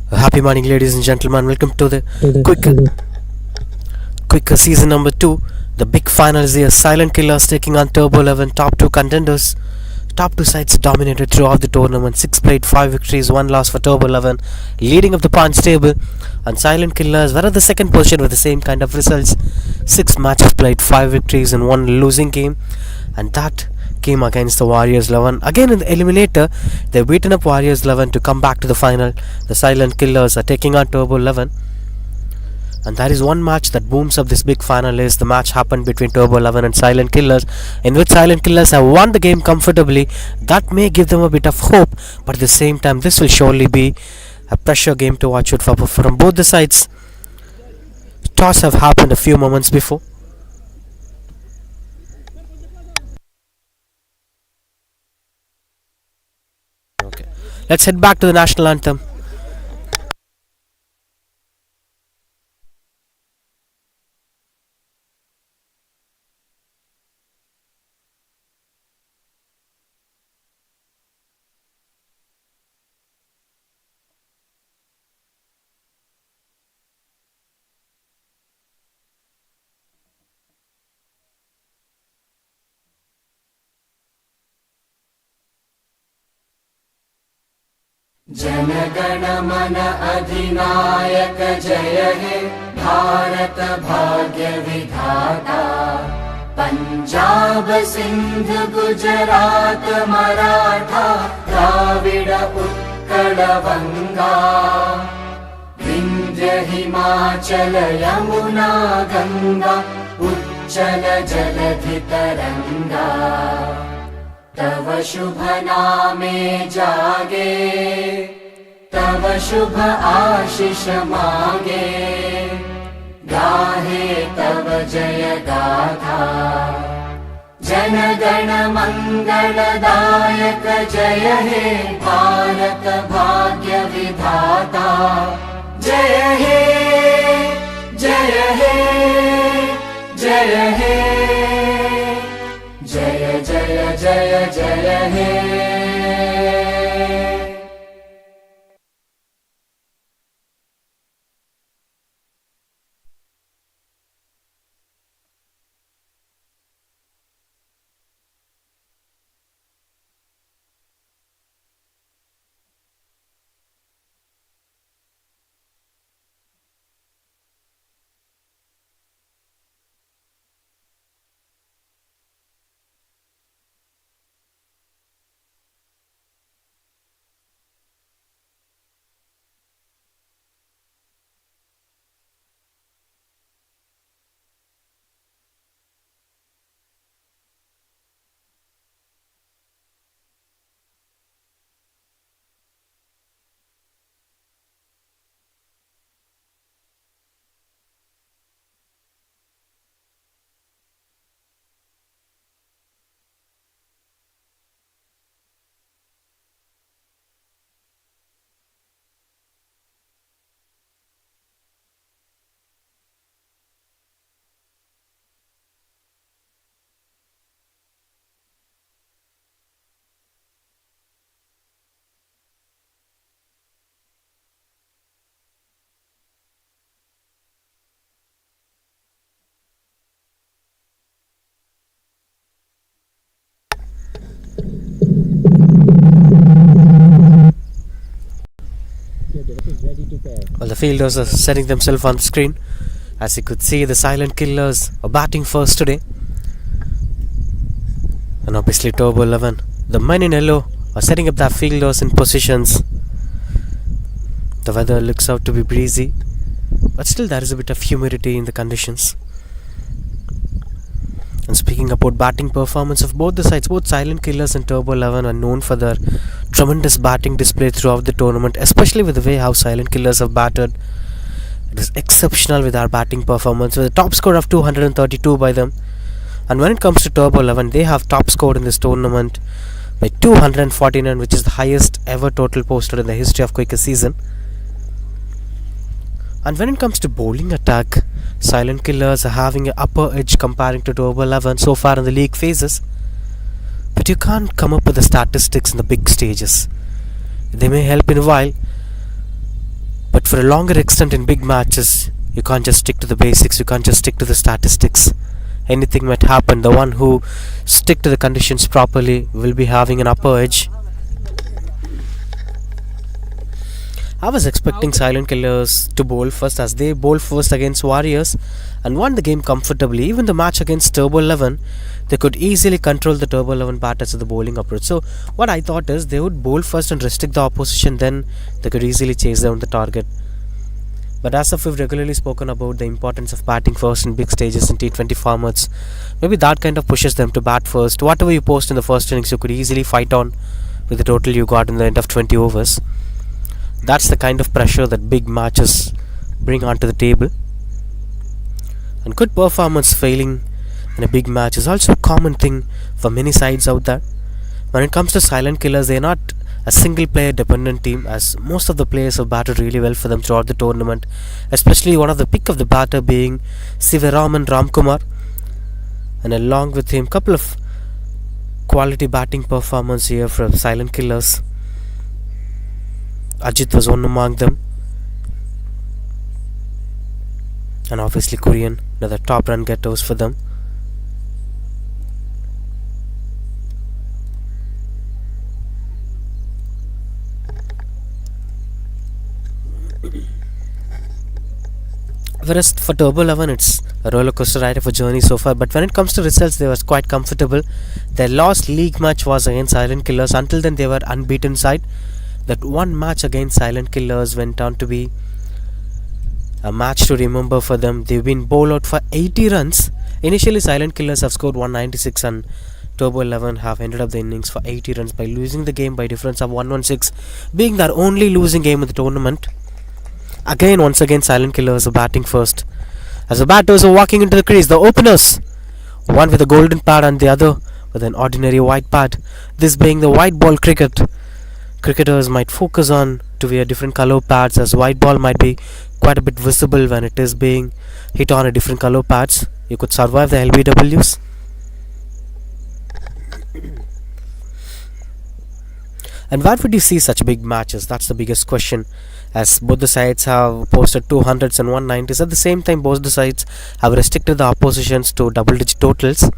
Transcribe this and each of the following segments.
Happy morning, ladies and gentlemen. Welcome to the quick season number 2. The big final is here. Silent Killers taking on Turbo 11, top 2 contenders. Top 2 sides dominated throughout the tournament. 6 played, 5 victories, 1 loss for Turbo 11, leading up the points table. And Silent Killers were at the second position with the same kind of results. 6 matches played, 5 victories, and 1 losing game. And that came against the Warriors 11. Again in the eliminator, they've beaten up Warriors 11 to come back to the final. The Silent Killers are taking on Turbo 11. And that is one match that booms up this big final is the match happened between Turbo 11 and Silent Killers, in which Silent Killers have won the game comfortably. That may give them a bit of hope, but at the same time this will surely be a pressure game to watch out for from both the sides. Toss have happened a few moments before. Okay, let's head back to the national anthem. जनगण मन अधिनायक जय हे भारत भाग्य विधाता पंजाब सिंध गुजरात मराठा द्राविड उत्कल बंगा विंध्य हिमाचल यमुना गंगा उच्चल जलधि तरंगा तव शुभ नामे जागे तव शुभ आशीष मांगे गाहे तव जय गाथा जनगण मंगलदायक जय हे भारत भाग्य विधाता जय हे जय हे जय हे जय जय जय जय हे। Well, the fielders are setting themselves on the screen. As you could see, the Silent Killers are batting first today. And obviously Turbo 11, the men in yellow, are setting up their fielders in positions. The weather looks out to be breezy, but still there is a bit of humidity in the conditions. And speaking about batting performance of both the sides, both Silent Killers and Turbo 11 are known for their tremendous batting display throughout the tournament, especially with the way how Silent Killers have batted. It is exceptional with our batting performance, with a top score of 232 by them. And when it comes to Turbo 11, they have top scored in this tournament by 249, which is the highest ever total posted in the history of cricket season. And when it comes to bowling attack, Silent Killers are having an upper edge comparing to Turbo 11 so far in the league phases. But you can't come up with the statistics in the big stages. They may help in a while, But for a longer extent in big matches, you can't just stick to the basics, you can't just stick to the statistics. Anything might happen. The one who stick to the conditions properly will be having an upper edge. I was expecting Silent Killers to bowl first, as they bowled first against Warriors and won the game comfortably. Even the match against Turbo 11, they could easily control the Turbo 11 batters to the bowling approach. So what I thought is they would bowl first and restrict the opposition, then they could easily chase down the target. But as of we've regularly spoken about the importance of batting first in big stages in T20 formats, maybe that kind of pushes them to bat first. Whatever you post in the first innings, you could easily fight on with the total you got in the end of 20 overs. That's the kind of pressure that big matches bring onto the table. And good performance failing in a big match is also a common thing for many sides out there. When it comes to Silent Killers, they're not a single player dependent team, as most of the players have batted really well for them throughout the tournament, especially one of the pick of the batter being Sivaraman Ramkumar, and along with him couple of quality batting performance here from Silent Killers. Ajit was one among them, and obviously Korean, another top run getters for them. Whereas for Turbo 11, it's a roller coaster ride of a journey so far. But when it comes to results, they were quite comfortable. Their last league match was against Silent Killers. Until then, they were unbeaten side. That one match against Silent Killers went on to be a match to remember for them. They've been bowled out for 80 runs. Initially, Silent Killers have scored 196 and Turbo 11 have ended up the innings for 80 runs by losing the game by difference of 116, being their only losing game of the tournament. Again, once again, Silent Killers are batting first. As the batters are walking into the crease, the openers, one with a golden pad and the other with an ordinary white pad. This being the white ball cricket. Cricketers might focus on to wear different color pads, as white ball might be quite a bit visible when it is being hit on a different color pads. You could survive the LBWs. And where would you see such big matches? That's the biggest question, as both the sides have posted 200s and 190s. At the same time, both the sides have restricted the oppositions to double-digit totals.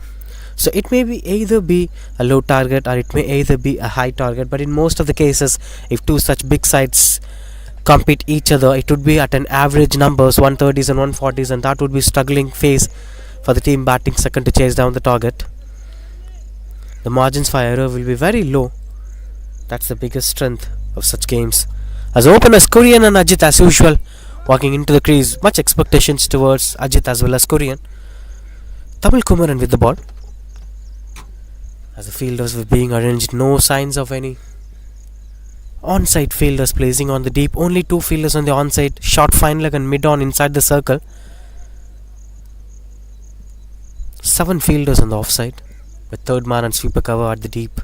So it may be either be a low target or it may either be a high target. But in most of the cases, if two such big sides compete each other, it would be at an average numbers, 130s and 140s, and that would be struggling phase for the team batting second to chase down the target. The margins for error will be very low. That's the biggest strength of such games. As openers, Korean and Ajit as usual walking into the crease. Much expectations towards Ajit as well as Korean. Tamil Kumaran with the ball. As the fielders were being arranged, no signs of any onside fielders placing on the deep. Only two fielders on the onside, short fine leg and mid on inside the circle. 7 fielders on the offside, with third man and sweeper cover at the deep.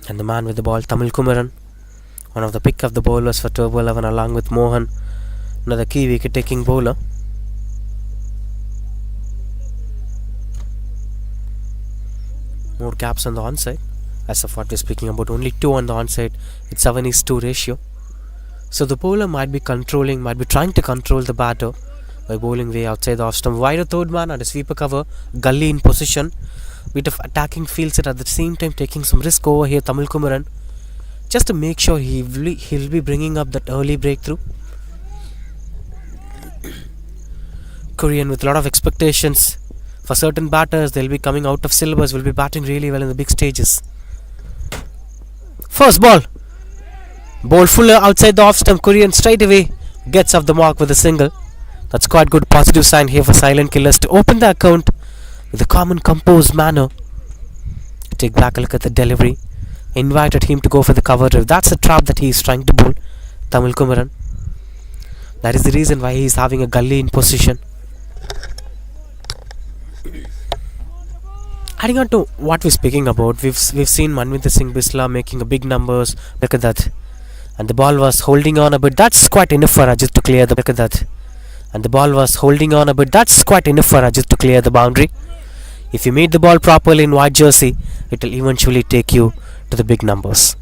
And the man with the ball, Tamil Kumaran, one of the pick of the bowlers for Turbo 11 along with Mohan, another key wicket taking bowler. More gaps on the onside. As of what we're speaking about, only 2 on the onside. It's 7:2 ratio. So the bowler might be trying to control the batter by bowling way outside the off stump. Wider third man and a sweeper cover, gully in position. Bit of attacking field set, at the same time taking some risk over here, Tamil Kumaran, just to make sure he'll be bringing up that early breakthrough. Korean with a lot of expectations. For certain batters, they'll be coming out of syllabus, will be batting really well in the big stages. First ball. Ball fuller outside the off stump. Korean straight away gets off the mark with a single. That's quite good positive sign here for Silent Killers to open the account with a calm and composed manner. Take back a look at the delivery. Invited him to go for the cover drive. That's a trap that he is trying to bowl, Tamil Kumaran. That is the reason why he is having a gully in position. Adding on to what we're speaking about, we've seen Manvinder Singh Bisla making a big numbers. Look at that. And the ball was holding on a bit. That's quite enough for Ajit to clear the. Look at that. And the ball was holding on a bit. That's quite enough for Ajit to clear the boundary. If you made the ball properly in white jersey, it will eventually take you to the big numbers.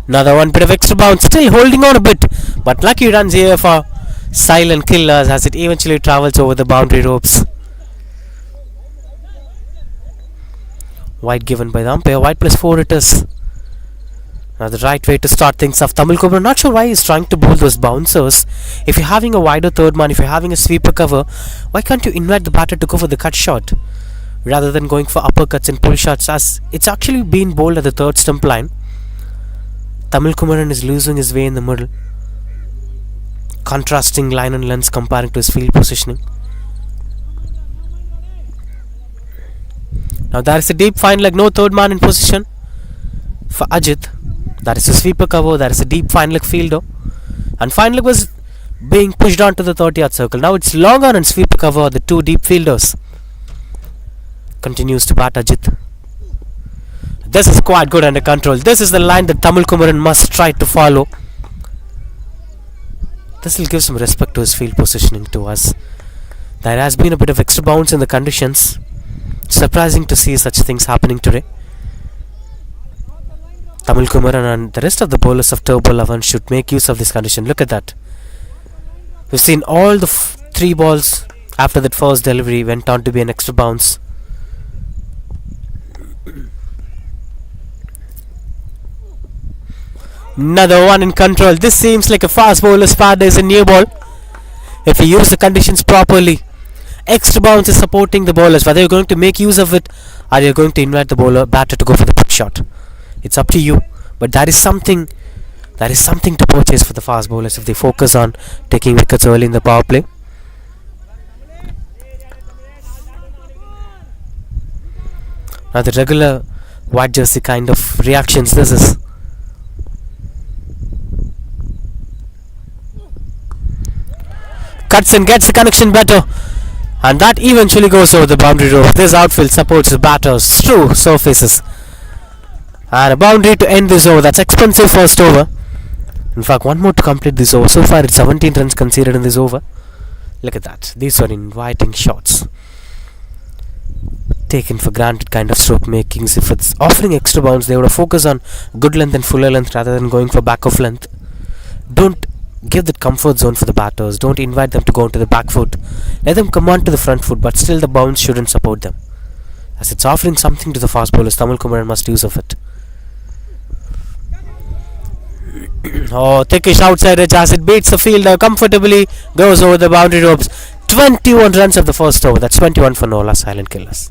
Another one bit of extra bounce, still holding on a bit, but lucky runs here for silent killers as it eventually travels over the boundary ropes. White given by the umpire, white +4 it is. Now the right way to start things off. Tamil Cobra, not sure why he's trying to bowl those bouncers. If you're having a wider third man, if you're having a sweeper cover, why can't you invite the batter to go for the cut shot rather than going for uppercuts and pull shots, as it's actually been bowled at the third stump line. Tamil Kumaran is losing his way in the middle, contrasting line and length comparing to his field positioning. Now there is a deep fine leg, no third man in position for Ajit. That is a sweeper cover, there is a deep fine leg fielder, and fine leg was being pushed on to the 30-yard circle. Now it's long on and sweeper cover, the two deep fielders. Continues to bat Ajit. This is quite good under control. This is the line that Tamil Kumaran must try to follow. This will give some respect to his field positioning to us. There has been a bit of extra bounce in the conditions. Surprising to see such things happening today. Tamil Kumaran and the rest of the bowlers of Turbo 11 should make use of this condition. Look at that. We've seen all the 3 balls after that first delivery went on to be an extra bounce. Another one in control. This seems like a fast bowler's paradise in new ball. If you use the conditions properly, extra bounce is supporting the bowlers. Whether you're going to make use of it or you're going to invite the batter to go for the pitch shot, it's up to you. But that is something to purchase for the fast bowlers if they focus on taking wickets early in the power play. Now the regular white jersey kind of reactions this is. Cuts and gets the connection better, and that eventually goes over the boundary rope. This outfield supports the batter's true surfaces, and a boundary to end this over. That's expensive first over. In fact, one more to complete this over. So far it's 17 runs conceded in this over. Look at that. These are inviting shots, taken for granted kind of stroke makings. If it's offering extra bounce, they would have focused on good length and fuller length rather than going for back of length. Don't give that comfort zone for the batters. Don't invite them to go into the back foot. Let them come on to the front foot, but still the bounce shouldn't support them, as it's offering something to the fast bowlers. Tamil Kumaran must use of it. Oh, thickish outside edge as it beats the fielder comfortably, goes over the boundary ropes. 21 runs of the first over. That's 21 for Nola. Silent killers.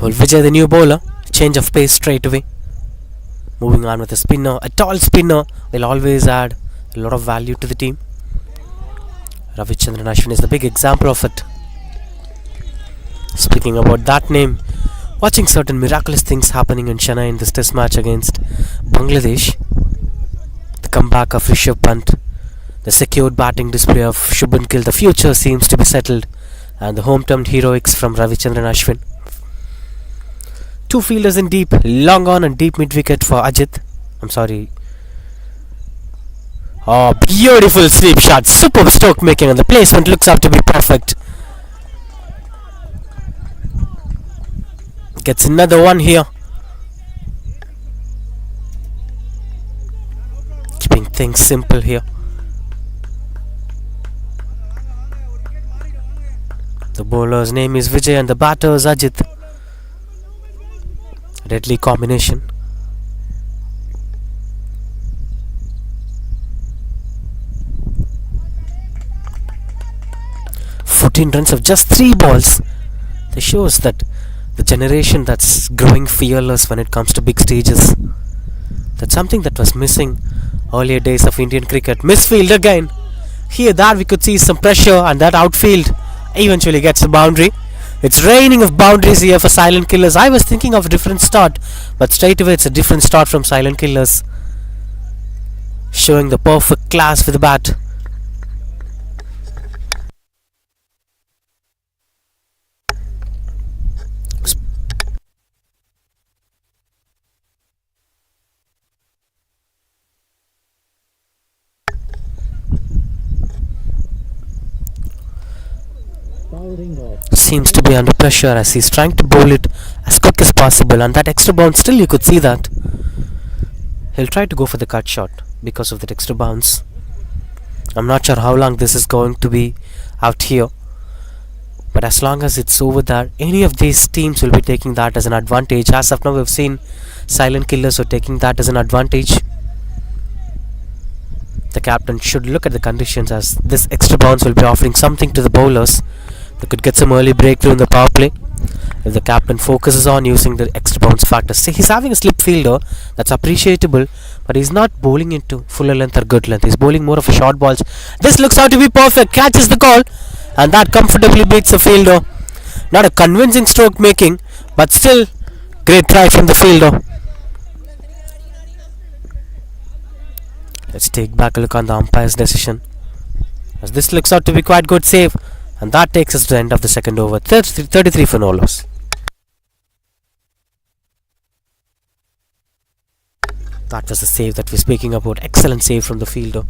Well, Vijay, the new bowler, change of pace straight away. Moving on with a spinner. A tall spinner will always add a lot of value to the team. Ravichandran Ashwin is the big example of it. Speaking about that name, watching certain miraculous things happening in Chennai in this test match against Bangladesh. The comeback of Rishabh Pant, the secured batting display of Shubman Gill, the future seems to be settled, and the home-termed heroics from Ravichandran Ashwin. Two fielders in deep, long on and deep mid-wicket for Ajit. I'm sorry. Oh, beautiful sweep shot. Superb stroke making, and the placement looks out to be perfect. Gets another one here. Keeping things simple here. The bowler's name is Vijay and the batter is Ajit. Deadly combination. Runs of just 3 balls. This shows that the generation that's growing fearless when it comes to big stages. That's something that was missing earlier days of Indian cricket. Misfield again. Here that we could see some pressure, and that outfield eventually gets the boundary. It's raining of boundaries here for Silent Killers. I was thinking of a different start, but straight away it's a different start from Silent Killers. Showing the perfect class with the bat. Seems to be under pressure as he's trying to bowl it as quick as possible, and that extra bounce, still you could see that he'll try to go for the cut shot because of that extra bounce. I'm not sure how long this is going to be out here, but as long as it's over there, any of these teams will be taking that as an advantage. As of now, we've seen Silent Killers are taking that as an advantage. The captain should look at the conditions, as this extra bounce will be offering something to the bowlers. They could get some early breakthrough in the power play if the captain focuses on using the extra bounce factor. See, he's having a slip fielder, that's appreciable, but he's not bowling into fuller length or good length. He's bowling more of a short balls. This looks out to be perfect. Catches the call, and that comfortably beats the fielder. Not a convincing stroke making, but still great try from the fielder. Let's take back a look on the umpire's decision, as this looks out to be quite good save, and that takes us to the end of the second over. 33 for no loss. That was the save that we're speaking about. Excellent save from the fielder.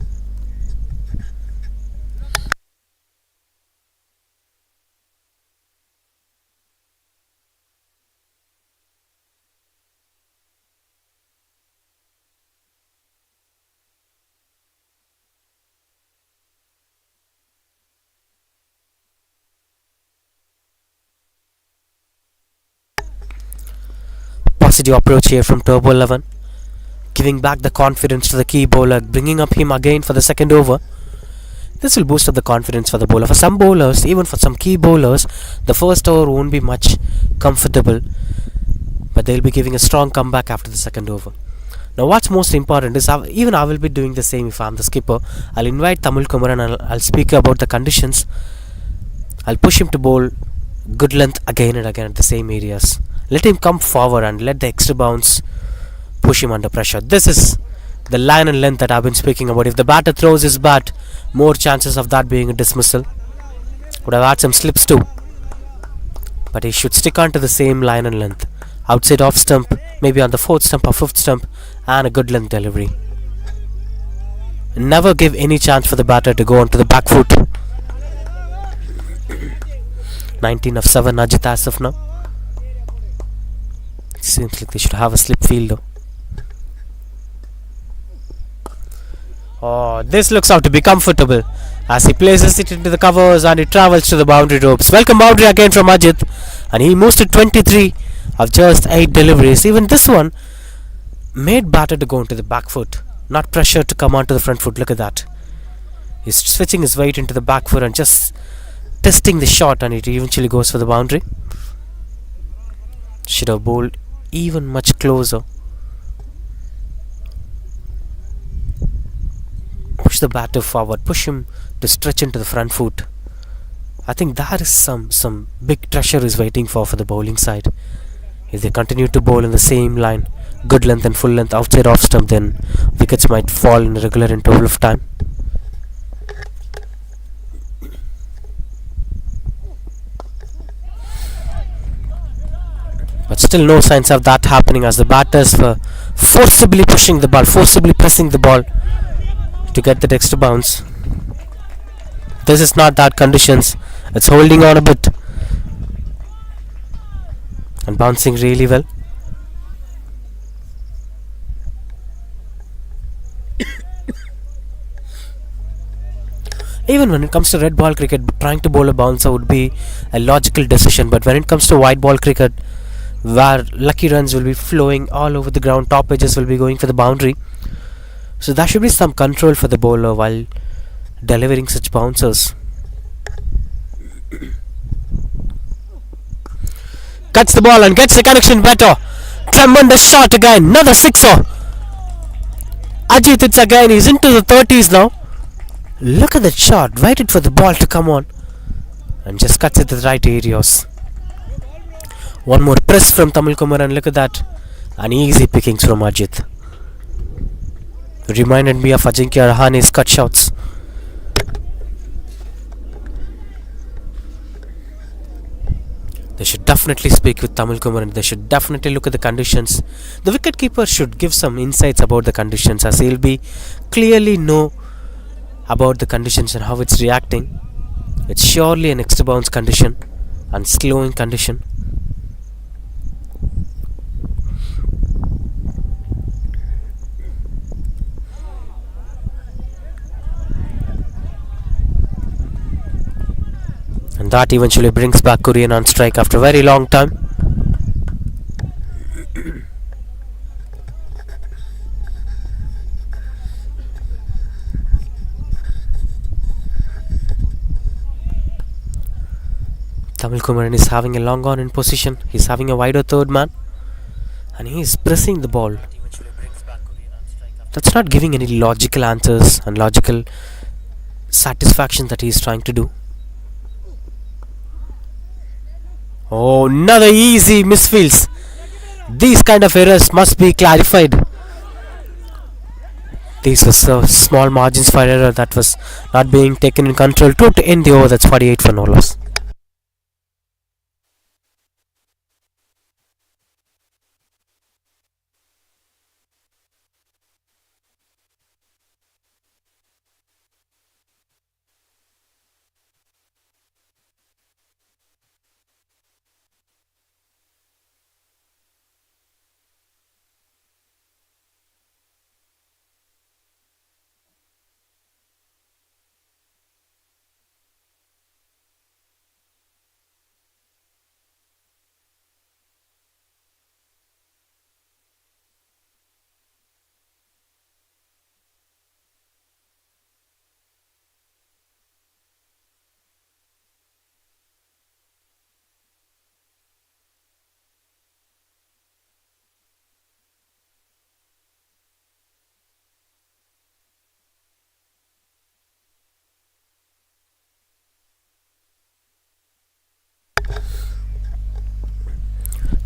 Positive approach here from Turbo 11, giving back the confidence to the key bowler, bringing up him again for the second over. This will boost up the confidence for the bowler. For some bowlers, even for some key bowlers, the first over won't be much comfortable, but they'll be giving a strong comeback after the second over. Now what's most important is, even I will be doing the same if I'm the skipper. I'll invite Tamil Kumar and I'll speak about the conditions. I'll push him to bowl good length again and again at the same areas. Let him come forward and let the extra bounce push him under pressure. This is the line and length that I've been speaking about. If the batter throws his bat, more chances of that being a dismissal. Would have had some slips too, but he should stick on to the same line and length. Outside off stump, maybe on the 4th stump or 5th stump, and a good length delivery. Never give any chance for the batter to go onto the back foot. 19 of 7 Ajit as of now. Seems like they should have a slip fielder. Oh, this looks out to be comfortable as he places it into the covers and it travels to the boundary ropes. Welcome boundary again from Ajit, and he moves to 23 of just 8 deliveries. Even this one made batter to go into the back foot, not pressure to come onto the front foot. Look at that. He's switching his weight into the back foot and just testing the shot, and it eventually goes for the boundary. Should have bowled even much closer. Push the batter forward, push him to stretch into the front foot. I think that is some big treasure is waiting for the bowling side. If they continue to bowl in the same line, good length and full length outside off stump, then wickets might fall in a regular interval of time. But still no signs of that happening, as the batters for forcibly pushing the ball, forcibly pressing the ball to get that extra bounce. This is not that conditions. It's holding on a bit and bouncing really well. Even when it comes to red ball cricket, trying to bowl a bouncer would be a logical decision. But when it comes to white ball cricket, where lucky runs will be flowing all over the ground, top edges will be going for the boundary. So there should be some control for the bowler while delivering such bouncers. Cuts the ball and gets the connection better. Tremendous shot again. Another sixer. Ajit, it's again. He's into the 30s now. Look at that shot. Waited for the ball to come on. And just cuts it to the right areas. One more press from Tamil Kumar, and look at that. An easy pickings from Ajit. Reminded me of Ajinkya Rahane's cut shots. They should definitely speak with Tamil Kumar and they should definitely look at the conditions. The wicketkeeper should give some insights about the conditions, as he'll be clearly know about the conditions and how it's reacting. It's surely an extra bounce condition and slowing condition. And that eventually brings back Korean on strike after a very long time. Tamil Kumaran is having a long on in position. He's having a wider third man. And he is pressing the ball. That's not giving any logical answers and logical satisfaction that he is trying to do. Oh, another easy misfields. These kind of errors must be clarified. These were small margins for error that was not being taken in control. To end the over, that's 48 for no loss.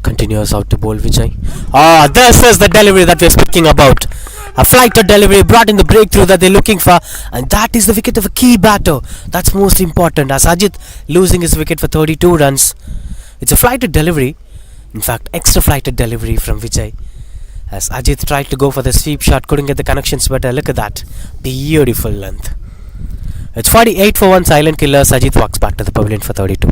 Continues out to bowl Vijay. This is the delivery that we're speaking about. A flighted delivery brought in the breakthrough that they're looking for, and that is the wicket of a key batter. That's most important, as Ajit losing his wicket for 32 runs. It's a flighted delivery, in fact extra flighted delivery from Vijay, as Ajit tried to go for the sweep shot, couldn't get the connections better. Look at that, beautiful length. It's 48 for 1 silent killers. Ajit walks back to the pavilion for 32.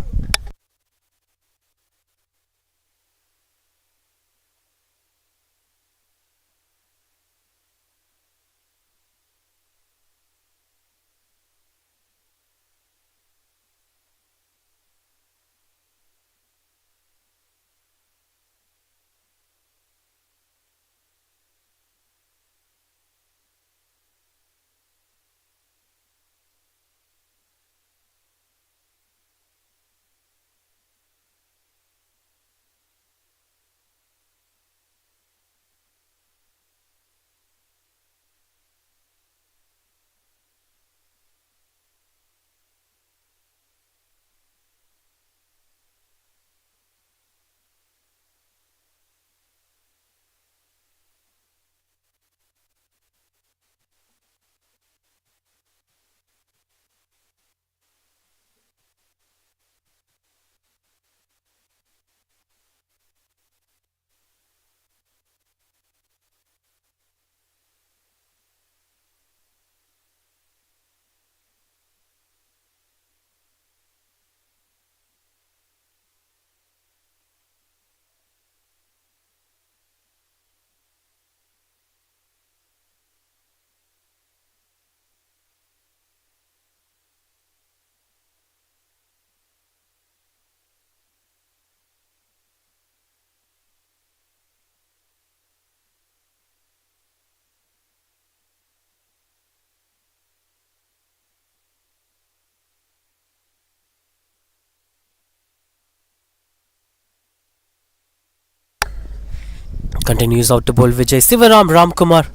Continues out to bowl Vijay. Sivaram Ramkumar,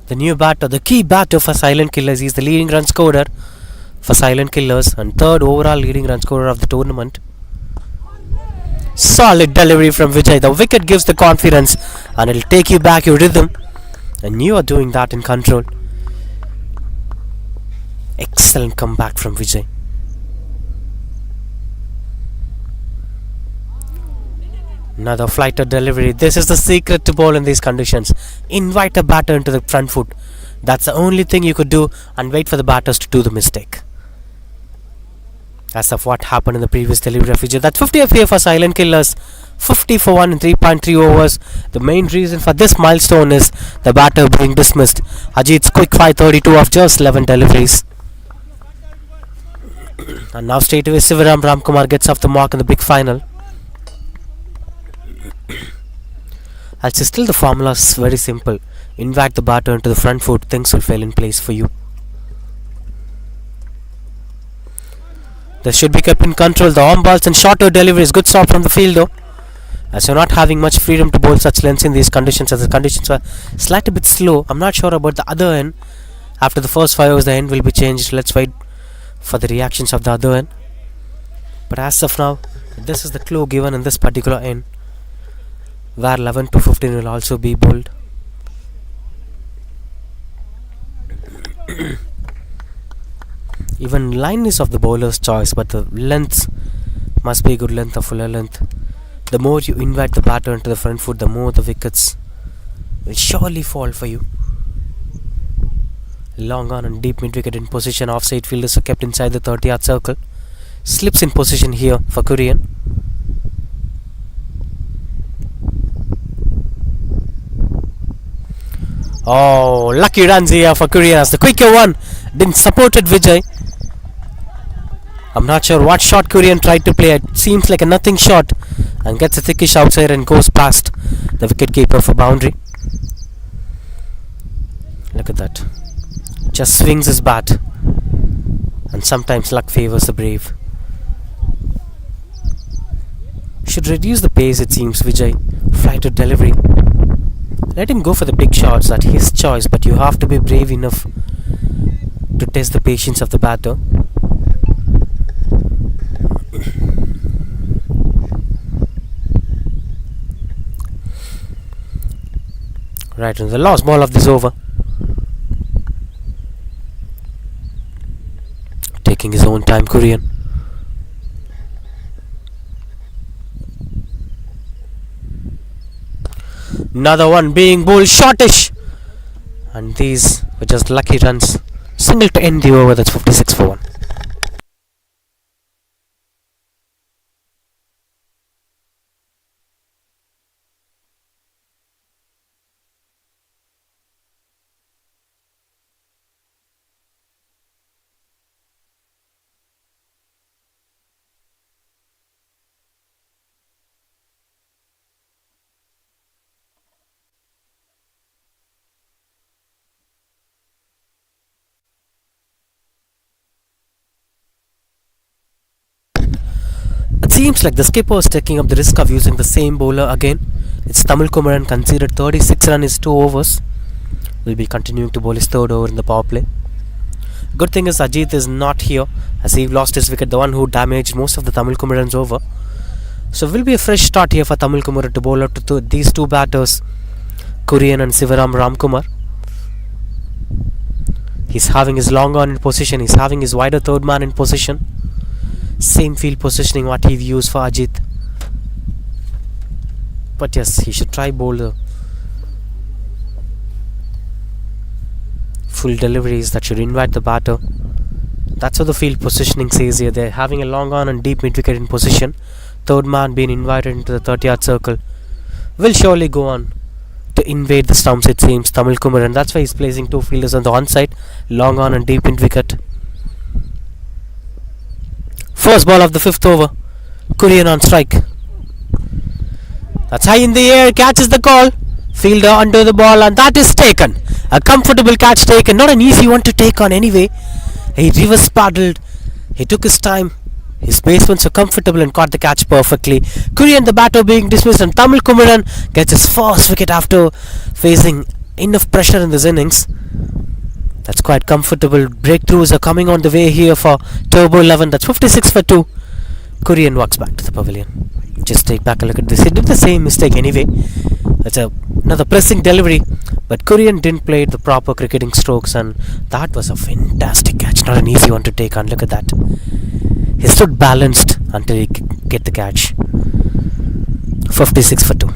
the new batter, the key batter for Silent Killers. He's the leading run scorer for Silent Killers and third overall leading run scorer of the tournament. Solid delivery from Vijay. The wicket gives the confidence and it'll take you back your rhythm. And you are doing that in control. Excellent comeback from Vijay. Another flighted delivery. This is the secret to bowl in these conditions. Invite a batter into the front foot. That's the only thing you could do and wait for the batters to do the mistake. As of what happened in the previous delivery of Vijay. That's 50 FA for Silent Killers. 50 for 1 in 3.3 overs. The main reason for this milestone is the batter being dismissed. Ajit's quick 532 of just 11 deliveries. And now straight away Sivaram Ramkumar gets off the mark in the big final. Actually, still the formula is very simple. Invite the batter into the front foot, things will fall in place for you. This should be kept in control. The arm balls and shorter deliveries. Good stop from the fielder. As you're not having much freedom to bowl such lengths in these conditions, as the conditions were slightly bit slow. I'm not sure about the other end. After the first 5 overs, the end will be changed. Let's wait for the reactions of the other end. But as of now, this is the clue given in this particular end, where 11 to 15 will also be bowled. Even line is of the bowler's choice, but the length must be good length or fuller length. The more you invite the batter into the front foot, the more the wickets will surely fall for you. Long on and deep mid wicket in position. Offside fielders are kept inside the 30-yard circle. Slips in position here for Kurian. Oh, lucky runs here for Kurian as the quicker one didn't supported Vijay. I'm not sure what shot Kurian tried to play. It seems like a nothing shot and gets a thickish outside and goes past the wicketkeeper for boundary. Look at that. Just swings his bat. And sometimes luck favors the brave. Should reduce the pace, it seems, Vijay. Flighted delivery. Let him go for the big shots, that's his choice, but you have to be brave enough to test the patience of the batter. Right, and the last ball of this over. Taking his own time, Kurian. Another one being bowled shortish. And these were just lucky runs. Single to end the over, that's 56 for 1. It seems like the skipper is taking up the risk of using the same bowler again. It's Tamil Kumaran conceded 36 runs in his 2 overs. Will be continuing to bowl his third over in the power play. Good thing is Ajit is not here as he lost his wicket, the one who damaged most of the Tamil Kumaran's over. So will be a fresh start here for Tamil Kumaran to bowl out to these two batters, Kurian and Sivaram Ramkumar. He's having his long on in position, he's having his wider third man in position. Same field positioning what he used for Ajit. But yes, he should try bowl the full deliveries that should invite the batter. That's what the field positioning says here. They're having a long on and deep mid wicket in position. Third man being invited into the 30-yard circle. Will surely go on to invade the stumps, it seems, Tamil Kumaran. That's why he's placing two fielders on the onside. Long on and deep mid wicket. First ball of the 5th over. Kurian on strike. That's high in the air. Catches the call. Fielder under the ball and that is taken. A comfortable catch taken. Not an easy one to take on anyway. He reverse paddled. He took his time. His basemen were comfortable and caught the catch perfectly. Kurian, the batter, being dismissed, and Tamil Kumaran gets his first wicket after facing enough pressure in this innings. That's quite comfortable. Breakthroughs are coming on the way here for Turbo 11. That's 56 for 2. Kurian walks back to the pavilion. Just take back a look at this. He did the same mistake anyway. That's another pressing delivery. But Kurian didn't play the proper cricketing strokes, and that was a fantastic catch. Not an easy one to take, and look at that. He stood balanced until he get the catch. 56 for 2.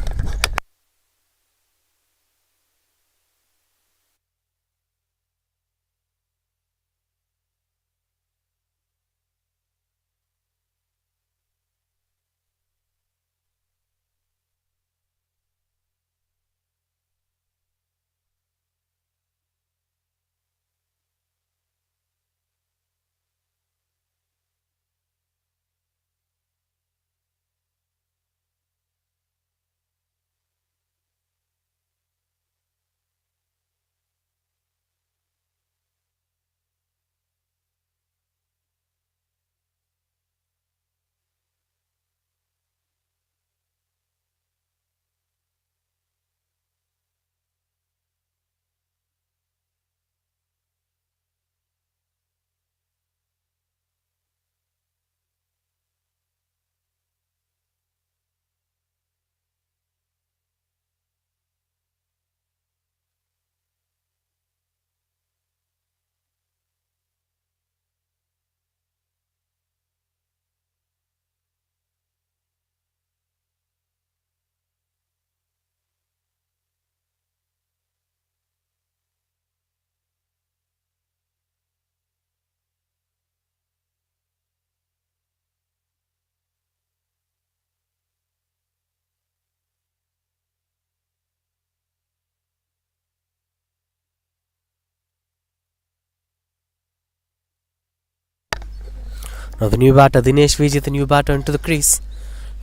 Now the new batter, Dinesh Vijay, the new batter into the crease.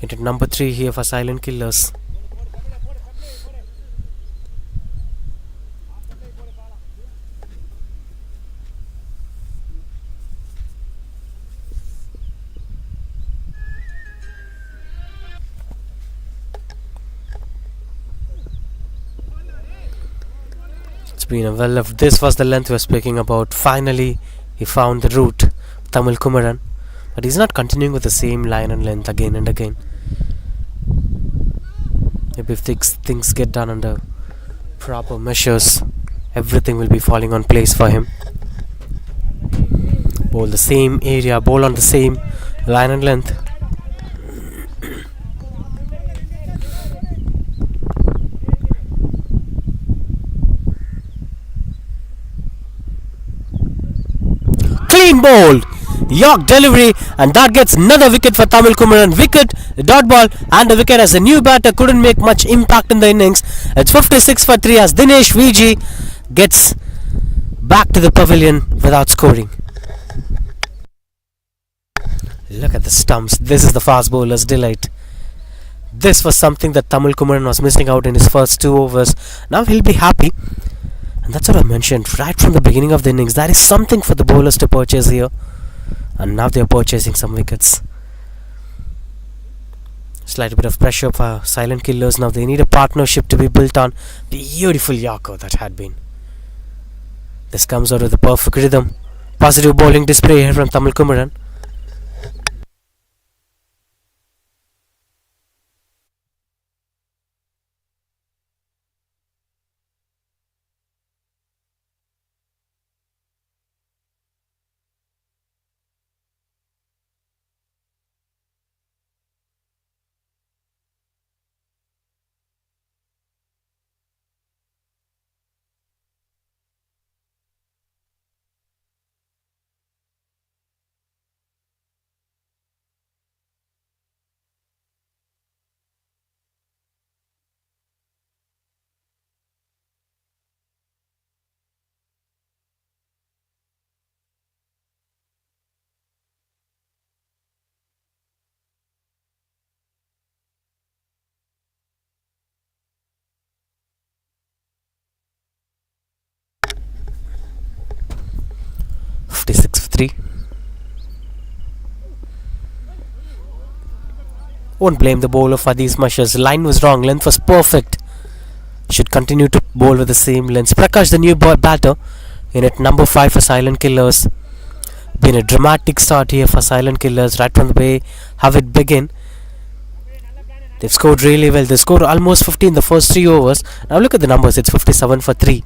Into number 3 here for Silent Killers. It's been a well left. This was the length we were speaking about. Finally, he found the route, Tamil Kumaran. But he's not continuing with the same line and length again and again. Maybe if things get done under proper measures, everything will be falling on place for him. Bowl the same area, bowl on the same line and length. Clean bowled. York delivery, and that gets another wicket for Tamil Kumaran. Wicket, the dot ball, and a wicket as the new batter couldn't make much impact in the innings. It's 56 for 3 as Dinesh Vijay gets back to the pavilion without scoring. Look at the stumps. This is the fast bowler's delight. This was something that Tamil Kumaran was missing out in his first 2 overs. Now he'll be happy. And that's what I mentioned right from the beginning of the innings. That is something for the bowlers to purchase here. And now they are purchasing some wickets. Slight bit of pressure for Silent Killers. Now they need a partnership to be built on. Beautiful Yorker that had been. This comes out with a perfect rhythm. Positive bowling display here from Tamil Kumaran. Six for 3. Won't blame the bowler for these measures. Line was wrong, length was perfect. Should continue to bowl with the same length. Prakash, the new batter, in at number 5 for Silent Killers. Been a dramatic start here for Silent Killers right from the way how it began. They've scored really well. They scored almost 50 in the first 3 overs. Now look at the numbers. It's 57 for 3.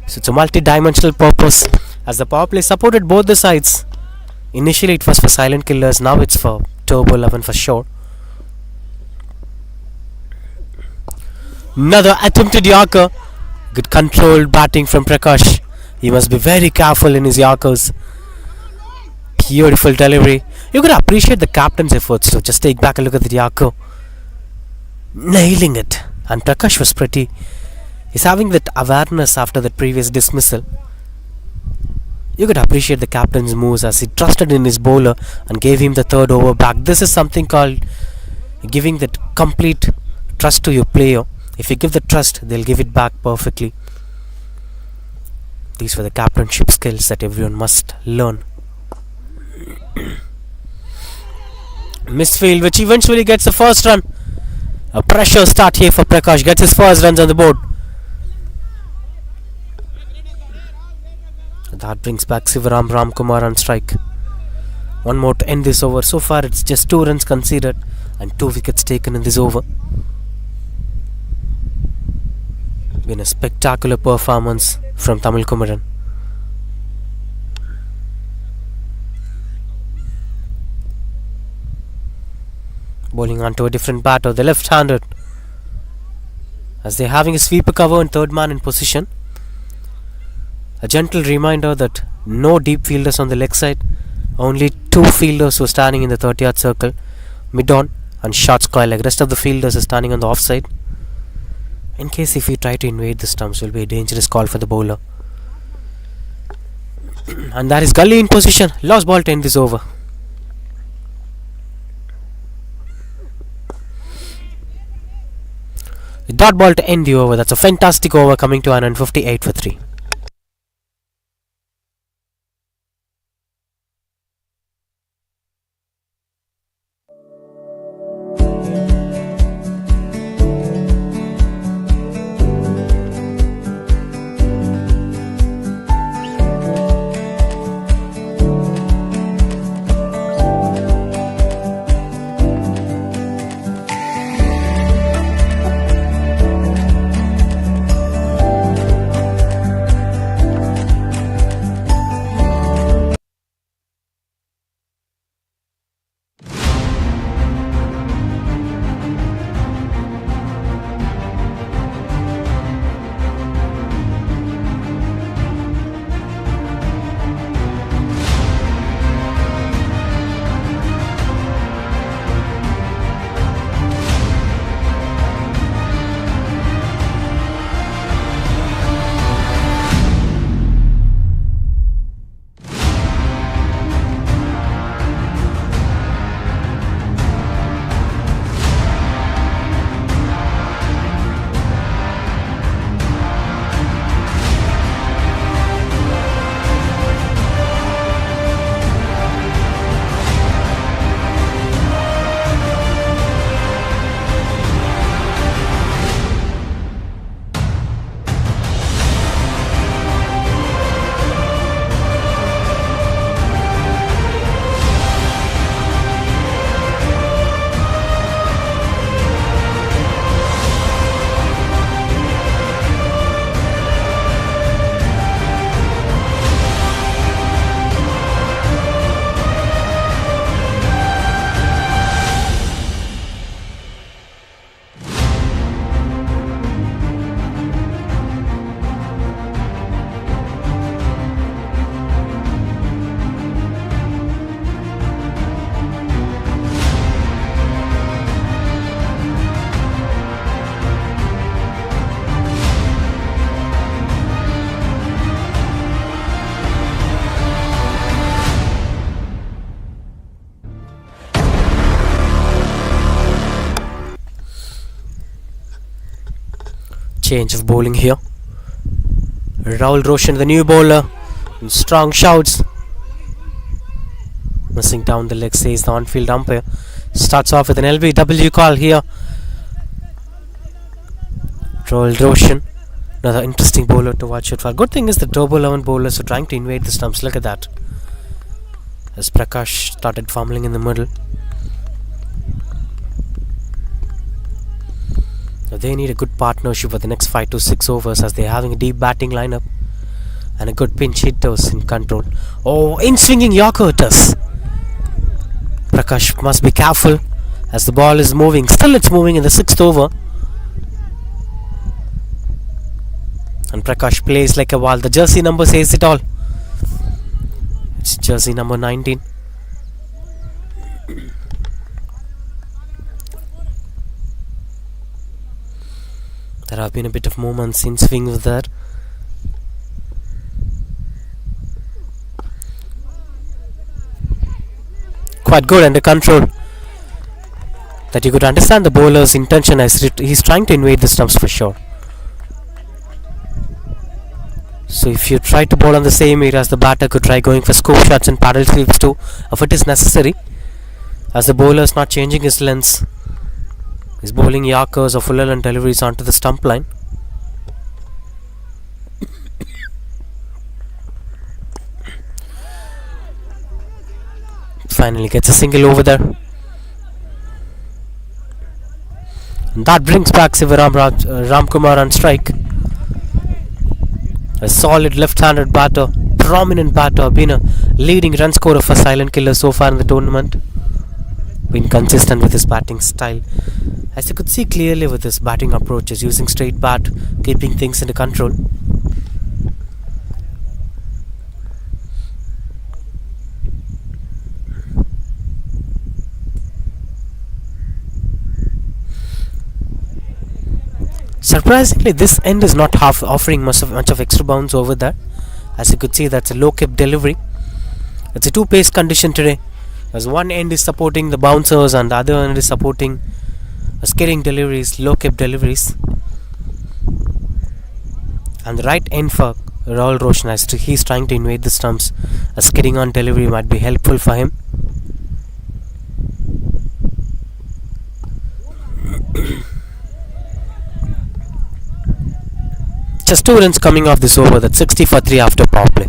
So it's a multi-dimensional purpose as the power play supported both the sides. Initially it was for Silent Killers. Now it's for Turbo 11 for sure. Another attempted Yorker. Good controlled batting from Prakash. He must be very careful in his Yorkers. Beautiful delivery. You gotta appreciate the captain's efforts to just take back a look at the Yorker. Nailing it. And Prakash was pretty. He's having that awareness after that previous dismissal. You could appreciate the captain's moves as he trusted in his bowler and gave him the third over back. This is something called giving that complete trust to your player. If you give the trust, they'll give it back perfectly. These were the captainship skills that everyone must learn. Misfield, which eventually gets the first run. A pressure start here for Prakash. Gets his first runs on the board. That brings back Sivaram Ramkumar on strike. One more to end this over. So far it's just 2 runs conceded and 2 wickets taken in this over. Been a spectacular performance from Tamil Kumaran. Bowling onto a different batter, the left-handed, as they're having a sweeper cover and third man in position. A gentle reminder that no deep fielders on the leg side, only 2 fielders who are standing in the 30-yard circle, mid-on and short square leg. Rest of the fielders are standing on the offside. In case if we try to invade the stumps, will be a dangerous call for the bowler. And that is Gully in position. Lost ball to end this over. The dot ball to end the over. That's a fantastic over coming to 158 for 3. Change of bowling here. Rahul Roshan, the new bowler, and strong shouts. Missing down the leg, says the on-field umpire. Starts off with an LBW call here. Royal Roshan, another interesting bowler to watch out for. Good thing is the Turbo 11 bowlers are trying to invade the stumps. Look at that. As Prakash started fumbling in the middle. Now they need a good partnership for the next 5 to 6 overs as they're having a deep batting lineup and a good pinch hitters in control. Oh, in swinging Yorker it is. Prakash must be careful as the ball is moving. Still it's moving in the 6th over. And Prakash plays like a wall. The jersey number says it all. It's jersey number 19. There have been a bit of movements in swing with that. Quite good under control. That you could understand the bowler's intention as he's trying to invade the stumps for sure. So if you try to bowl on the same areas, the batter could try going for scoop shots and paddle sweeps too, if it is necessary. As the bowler is not changing his lengths, he's bowling Yorkers or fuller and deliveries onto the stump line. Finally gets a single over there. And that brings back Sivaram Ramkumar on strike. A solid left-handed batter, prominent batter, been a leading run scorer for Silent Killer so far in the tournament. Been consistent with his batting style. As you could see clearly with his batting approaches, using straight bat, keeping things under control. Surprisingly, this end is not offering much of extra bounce over there. As you could see, that's a low kick delivery. It's a two-pace condition today, as one end is supporting the bouncers and the other end is supporting skidding deliveries, low kick deliveries. And the right end for Royal Roshan, as he's trying to invade the stumps, a skidding on delivery might be helpful for him. Just 2 runs coming off this over. That's 60 for 3 after power play.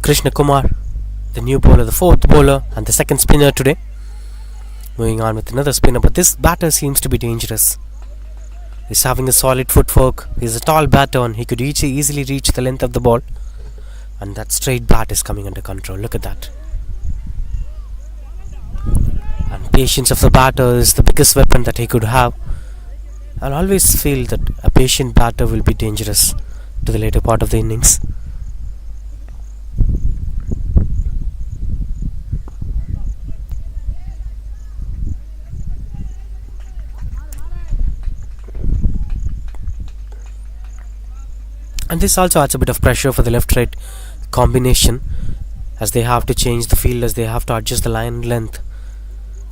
Krishna Kumar, the new bowler, the 4th bowler and the 2nd spinner today. Moving on with another spinner, but this batter seems to be dangerous. He's having a solid footwork. He's a tall batter and he could easily reach the length of the ball. And that straight bat is coming under control. Look at that. Patience of the batter is the biggest weapon that he could have. I'll always feel that a patient batter will be dangerous to the later part of the innings. And this also adds a bit of pressure for the left-right combination, as they have to change the field, as they have to adjust the line length.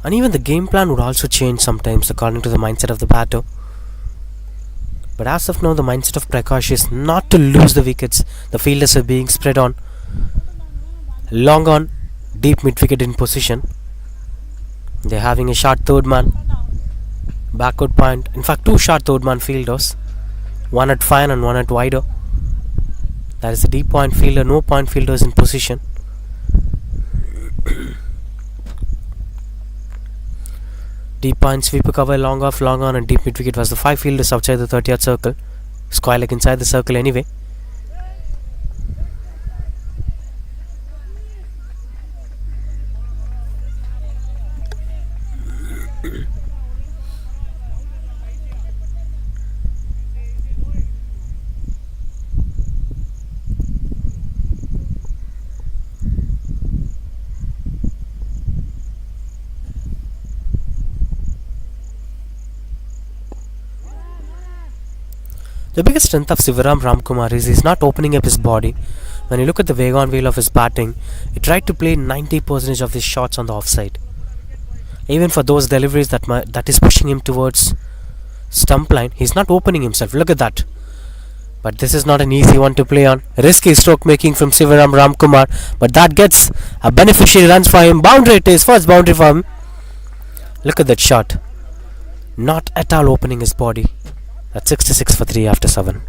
And even the game plan would also change sometimes according to the mindset of the batter. But as of now, the mindset of Prakash is not to lose the wickets. The fielders are being spread on. Long on, deep mid-wicket in position. They're having a short third man. Backward point. In fact, two short third man fielders. One at fine and one at wider. That is the deep point fielder. No point fielders in position. Deep point, sweeper cover, long off, long on and deep mid wicket was the 5 fielders outside the 30-yard circle. Square leg inside the circle anyway. The biggest strength of Sivaram Ramkumar is he's not opening up his body. When you look at the Vegan wheel of his batting, he tried to play 90% of his shots on the offside. Even for those deliveries that is pushing him towards stump line, he's not opening himself. Look at that. But this is not an easy one to play on. Risky stroke making from Sivaram Ramkumar, but that gets a beneficiary runs for him. Boundary it is, first boundary for him. Look at that shot. Not at all opening his body. That's 66 for 3 after 7.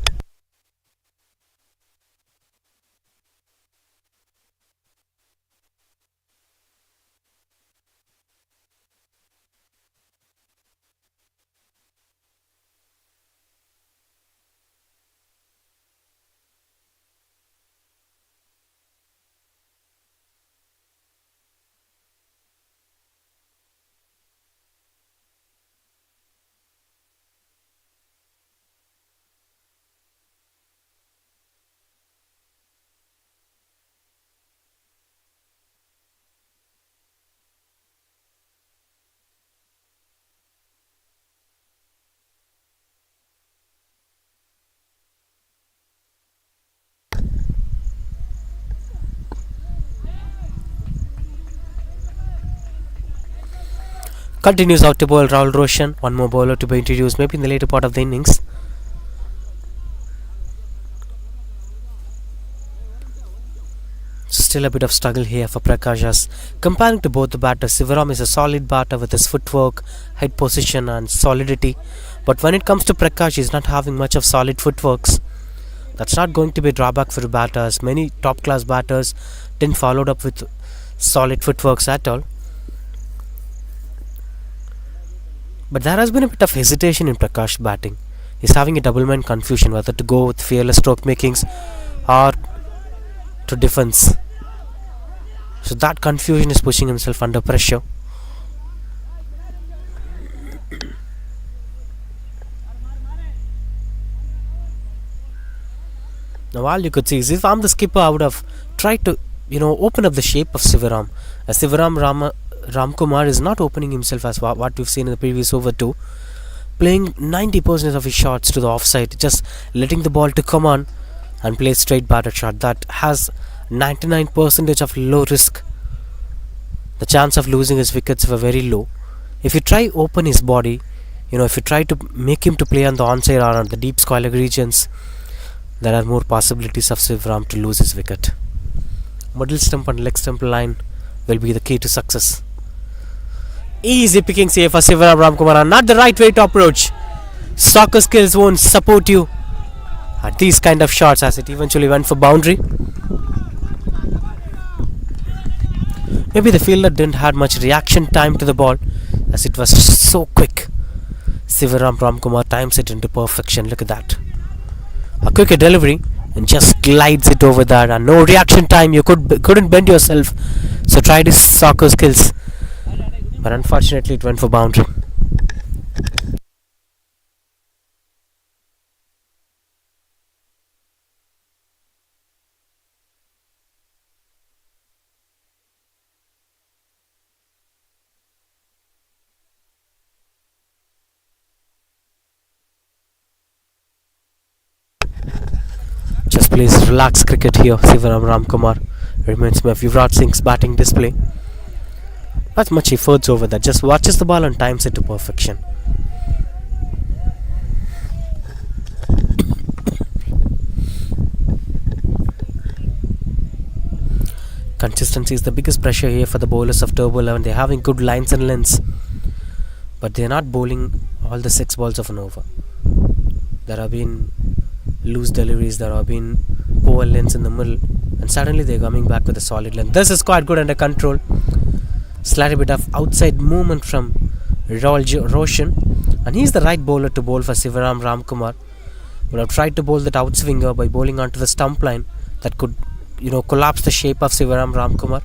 Continues out to bowl Rahul Roshan. One more bowler to be introduced maybe in the later part of the innings. Still a bit of struggle here for Prakash, as comparing to both the batters, Sivaram is a solid batter with his footwork, head position and solidity. But when it comes to Prakash, he's not having much of solid footworks. That's not going to be a drawback for the batters. Many top class batters didn't follow up with solid footworks at all. But there has been a bit of hesitation in Prakash batting. He's having a double mind confusion whether to go with fearless stroke makings or to defense. So that confusion is pushing himself under pressure. Now all you could see is, if I'm the skipper, I would have tried to open up the shape of Sivaram. As Sivaram Ramkumar is not opening himself as what we've seen in the previous over 2, playing 90% of his shots to the offside, just letting the ball to come on and play straight batter shot that has 99% of low risk. The chance of losing his wickets were very low. If you try open his body, if you try to make him to play on the onside or on the deep square leg regions, there are more possibilities of Sivaram to lose his wicket. Middle stump and leg stump line will be the key to success. Easy pickings here for Sivaram Ramkumar, not the right way to approach. Soccer skills won't support you at these kind of shots, as it eventually went for boundary. Maybe the fielder didn't have much reaction time to the ball, as it was so quick. Sivaram Ramkumar times it into perfection. Look at that. A quick delivery and just glides it over that, and no reaction time. You couldn't bend yourself. So try his soccer skills. but unfortunately it went for boundary. Just plays relaxed cricket here. Sivaram Ramkumar reminds me of Yuvraj Singh's batting display. Not much efforts over that. Just watches the ball and times it to perfection. Consistency is the biggest pressure here for the bowlers of Turbo 11. They're having good lines and lengths, but they're not bowling all the 6 balls of an over. There have been loose deliveries, there have been poor lengths in the middle, and suddenly they're coming back with a solid length. This is quite good under control. Slightly bit of outside movement from Roshan, and he's the right bowler to bowl for Sivaram Ramkumar. Would have tried to bowl that outswinger by bowling onto the stump line that could, collapse the shape of Sivaram Ramkumar.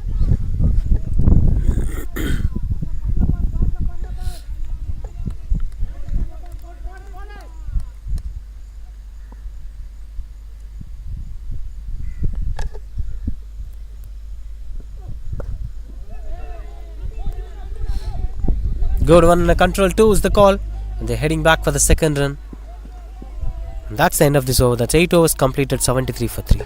Good one and a control 2 is the call, and they're heading back for the second run. And that's the end of this over. That's 8 overs completed, 73 for 3.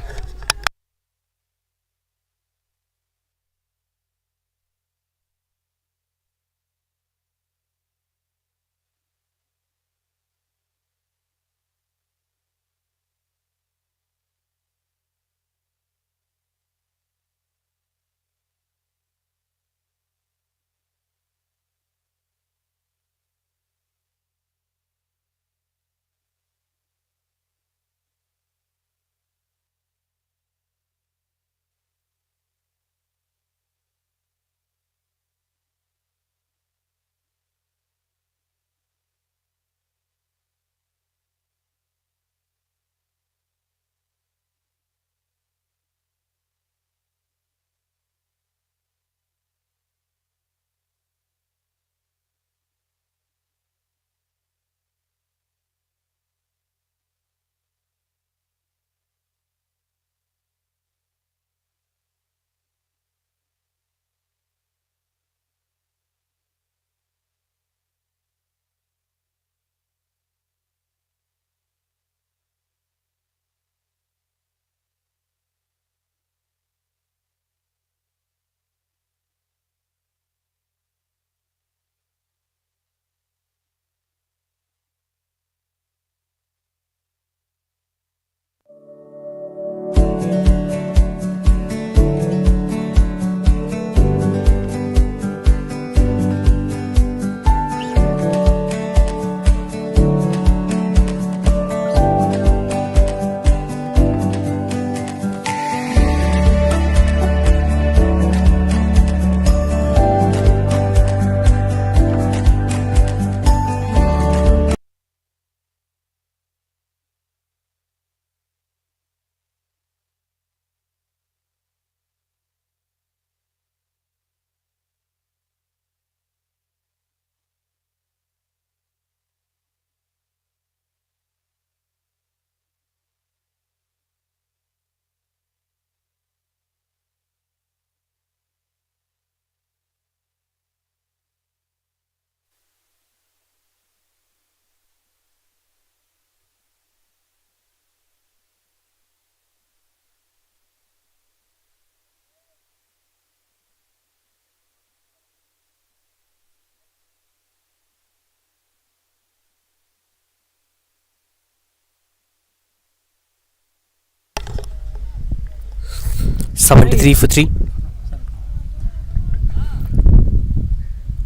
.73 for 3.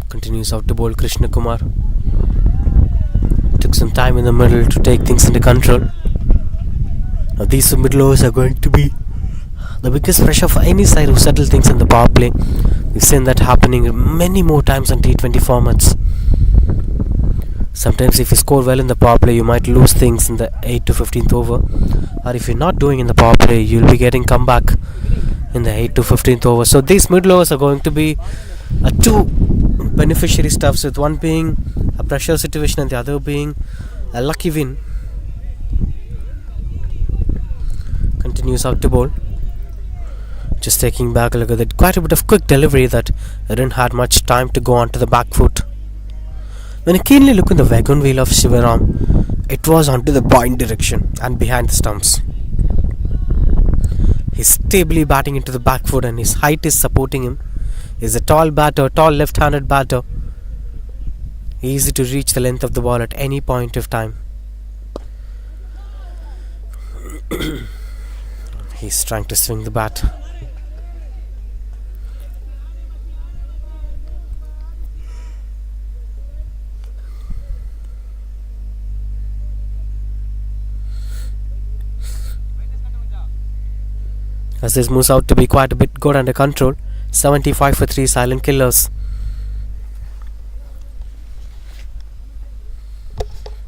Continues out to bowl Krishna Kumar. Took some time in the middle to take things into control. Now these middle overs are going to be the biggest pressure for any side who settle things in the power play. We've seen that happening many more times on T20 formats. Sometimes if you score well in the power play, you might lose things in the 8 to 15th over. Or if you're not doing in the power play, you'll be getting comeback in the 8 to 15th over. So these middle overs are going to be two beneficiary stuffs, with one being a pressure situation and the other being a lucky win. Continues out to bowl. Just taking back a look at that, quite a bit of quick delivery that didn't have much time to go onto the back foot. When I keenly look in the wagon wheel of Sivaram, it was onto the point direction and behind the stumps. He's stably batting into the back foot and his height is supporting him. He's a tall batter, tall left-handed batter. Easy to reach the length of the ball at any point of time. He's trying to swing the bat. As this moves out to be quite a bit good under control. 75 for 3 silent killers.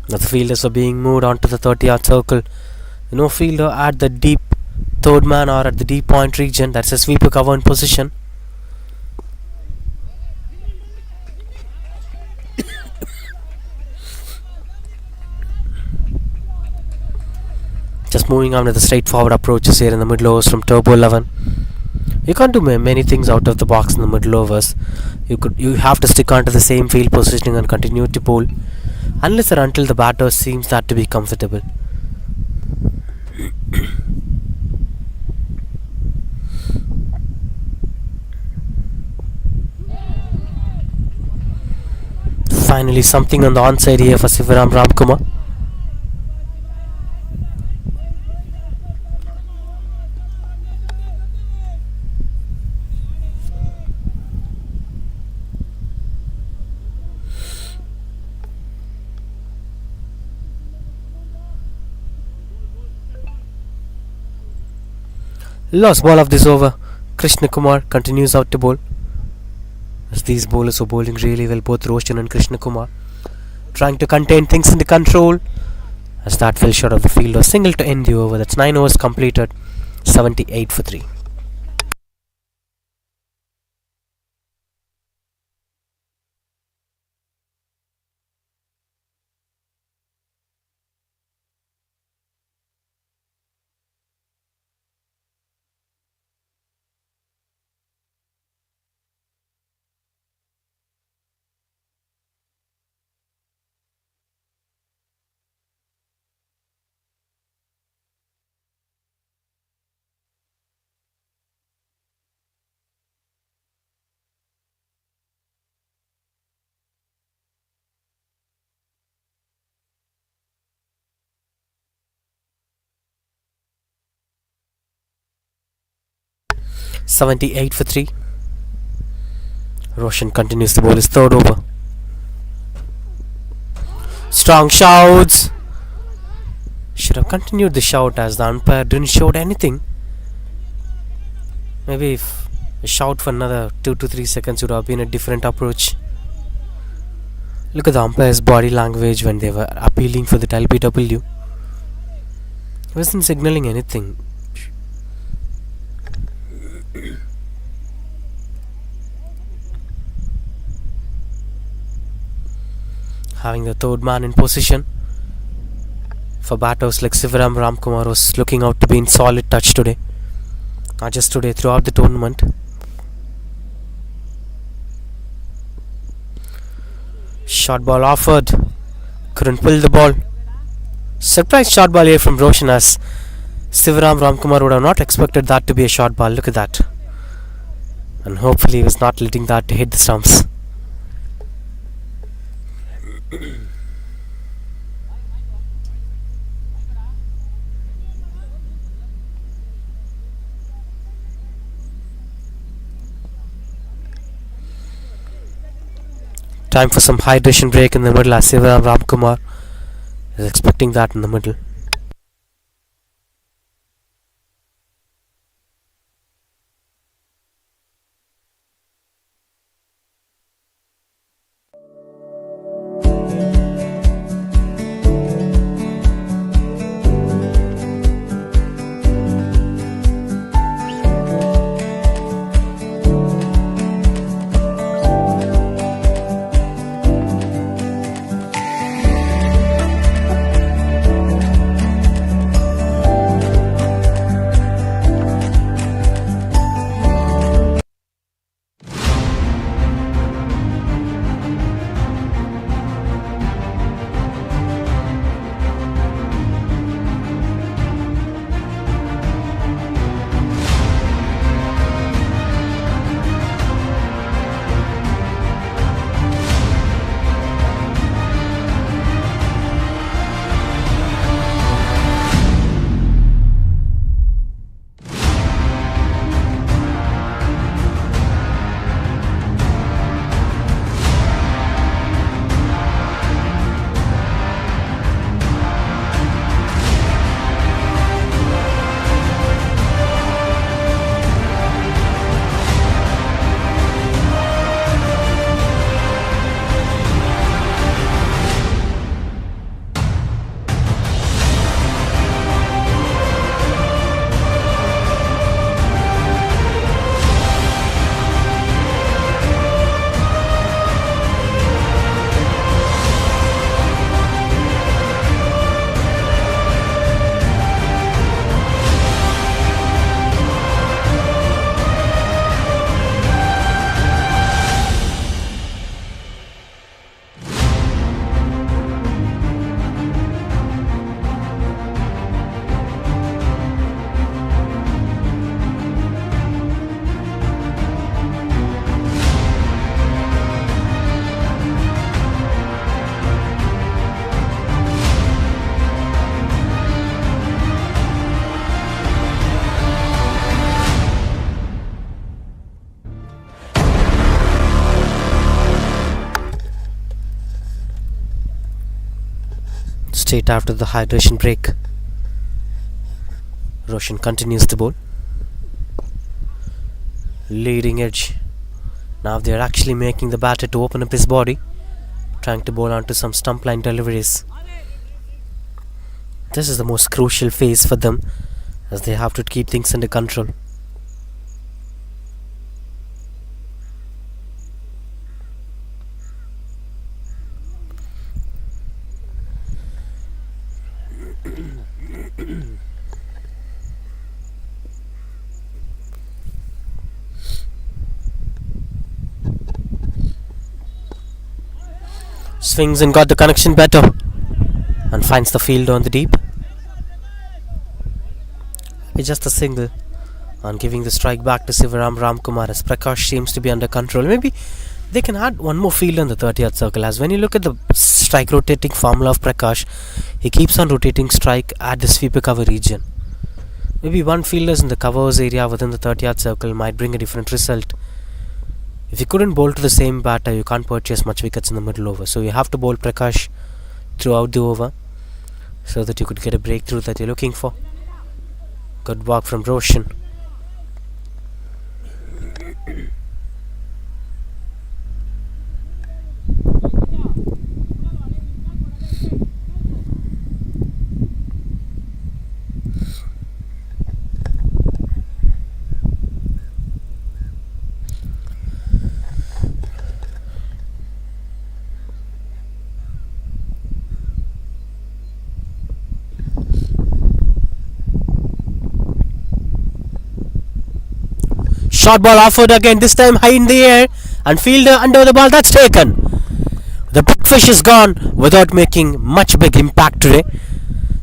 Now the fielders are being moved onto the 30-yard circle. No fielder at the deep third man or at the deep point region. That's a sweeper cover in position. Just moving on with the straightforward approaches here in the middle overs from Turbo 11. You can't do many things out of the box in the middle overs. You have to stick onto the same field positioning and continue to bowl unless or until the batter seems that to be comfortable. Finally something on the onside here for Sivaram Ramkumar. Last ball of this over. Krishna Kumar continues out to bowl. As these bowlers are bowling really well, both Roshan and Krishna Kumar, trying to contain things in the control. As that fell short of the fielder, single to end the over. That's 9 overs completed. 78 for 3. .78 for 3. Roshan continues to bowl his third over. Strong shouts. Should have continued the shout as the umpire didn't shout anything. Maybe if a shout for another 2 to 3 seconds would have been a different approach. Look at the umpire's body language when they were appealing for the LBW. He wasn't signaling anything. Having the third man in position for batters like Sivaram Ramkumar was looking out to be in solid touch today. Not just today, throughout the tournament. Short ball offered. Couldn't pull the ball. Surprise short ball here from Roshan, as Sivaram Ramkumar would have not expected that to be a short ball. Look at that. And hopefully he was not letting that to hit the stumps. Time for some hydration break in the middle, as Sivaram Ramkumar is expecting that in the middle. straight after the hydration break. Roshan continues the bowl. Leading edge. Now they are actually making the batter to open up his body, trying to bowl onto some stump line deliveries. This is the most crucial phase for them, as they have to keep things under control. Swings and got the connection better, and finds the fielder on the deep. It's just a single, and giving the strike back to Sivaram Ramkumar, as Prakash seems to be under control. Maybe they can add one more fielder in the 30th circle, as when you look at the strike rotating formula of Prakash, he keeps on rotating strike at the sweeper cover region. Maybe one fielder in the covers area within the 30th circle might bring a different result. If you couldn't bowl to the same batter, you can't purchase much wickets in the middle over. So you have to bowl Prakash throughout the over, so that you could get a breakthrough that you're looking for. Good work from Roshan. Short ball offered again, this time high in the air, and fielder under the ball, that's taken. The big fish is gone without making much big impact today,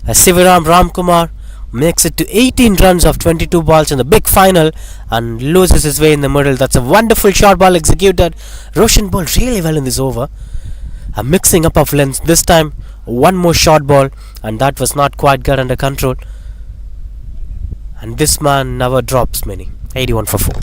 as Sivaram Ramkumar makes it to 18 runs of 22 balls in the big final and loses his way in the middle. That's a wonderful short ball executed. Roshan bowled really well in this over, a mixing up of lengths. This time one more short ball, and that was not quite got under control, and this man never drops many. 81 for 4.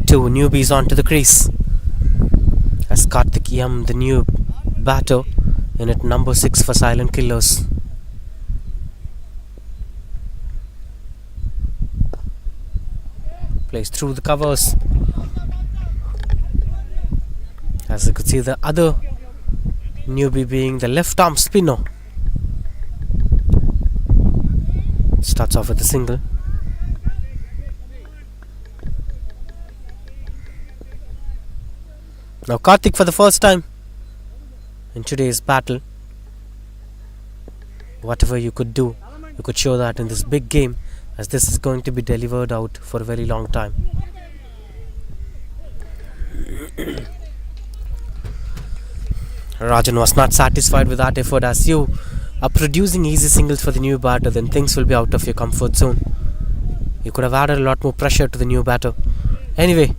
Two newbies onto the crease, as Karthik Yam, the new batter, in at number 6 for Silent Killers. Plays through the covers, as you could see the other newbie being the left arm spinner. Starts off with a single. Now Karthik, for the first time in today's battle, whatever you could do, you could show that in this big game, as this is going to be delivered out for a very long time. Rajan was not satisfied with that effort. As you are producing easy singles for the new batter, then things will be out of your comfort zone. You could have added a lot more pressure to the new batter. Anyway,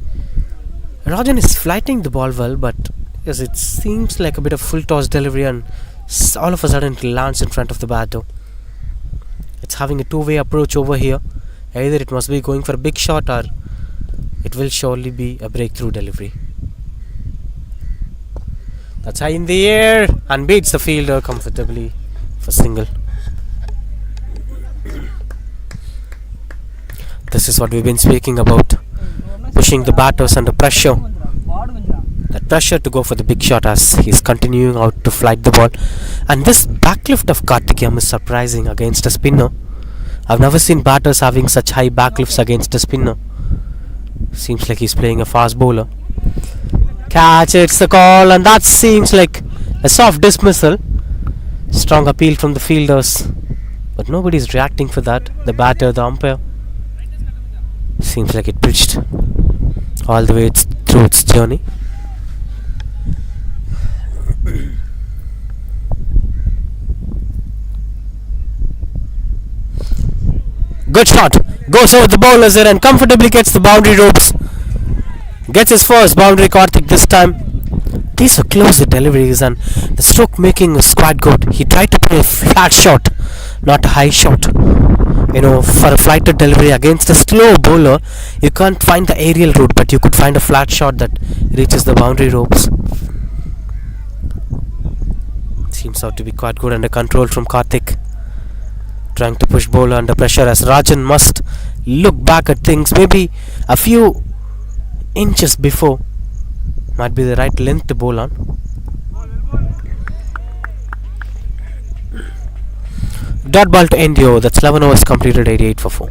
Rajan is flighting the ball well, but yes, it seems like a bit of full toss delivery, and all of a sudden it lands in front of the batter. It's having a two-way approach over here. Either it must be going for a big shot, or it will surely be a breakthrough delivery. That's high in the air and beats the fielder comfortably for single. This is what we've been speaking about, pushing the batters under pressure. That pressure to go for the big shot as he's continuing out to flight the ball. And this backlift of Karthik is surprising against a spinner. I've never seen batters having such high backlifts against a spinner. Seems like he's playing a fast bowler. Catch, it's the call, and that seems like a soft dismissal. Strong appeal from the fielders, but nobody's reacting for that. The batter, the umpire. Seems like it pitched all the way through its journey. Good shot. Goes over the bowler's head and comfortably gets the boundary ropes. Gets his first boundary, Karthik, this time. These are close deliveries, and the stroke making is quite good. He tried to play a flat shot, not a high shot. For a flighted delivery against a slow bowler, you can't find the aerial route, but you could find a flat shot that reaches the boundary ropes. Seems out to be quite good under control from Karthik. Trying to push bowler under pressure, as Rajan must look back at things maybe a few inches before. Might be the right length to bowl on. Dot ball to end the over. That's 11 overs completed, 88 for 4.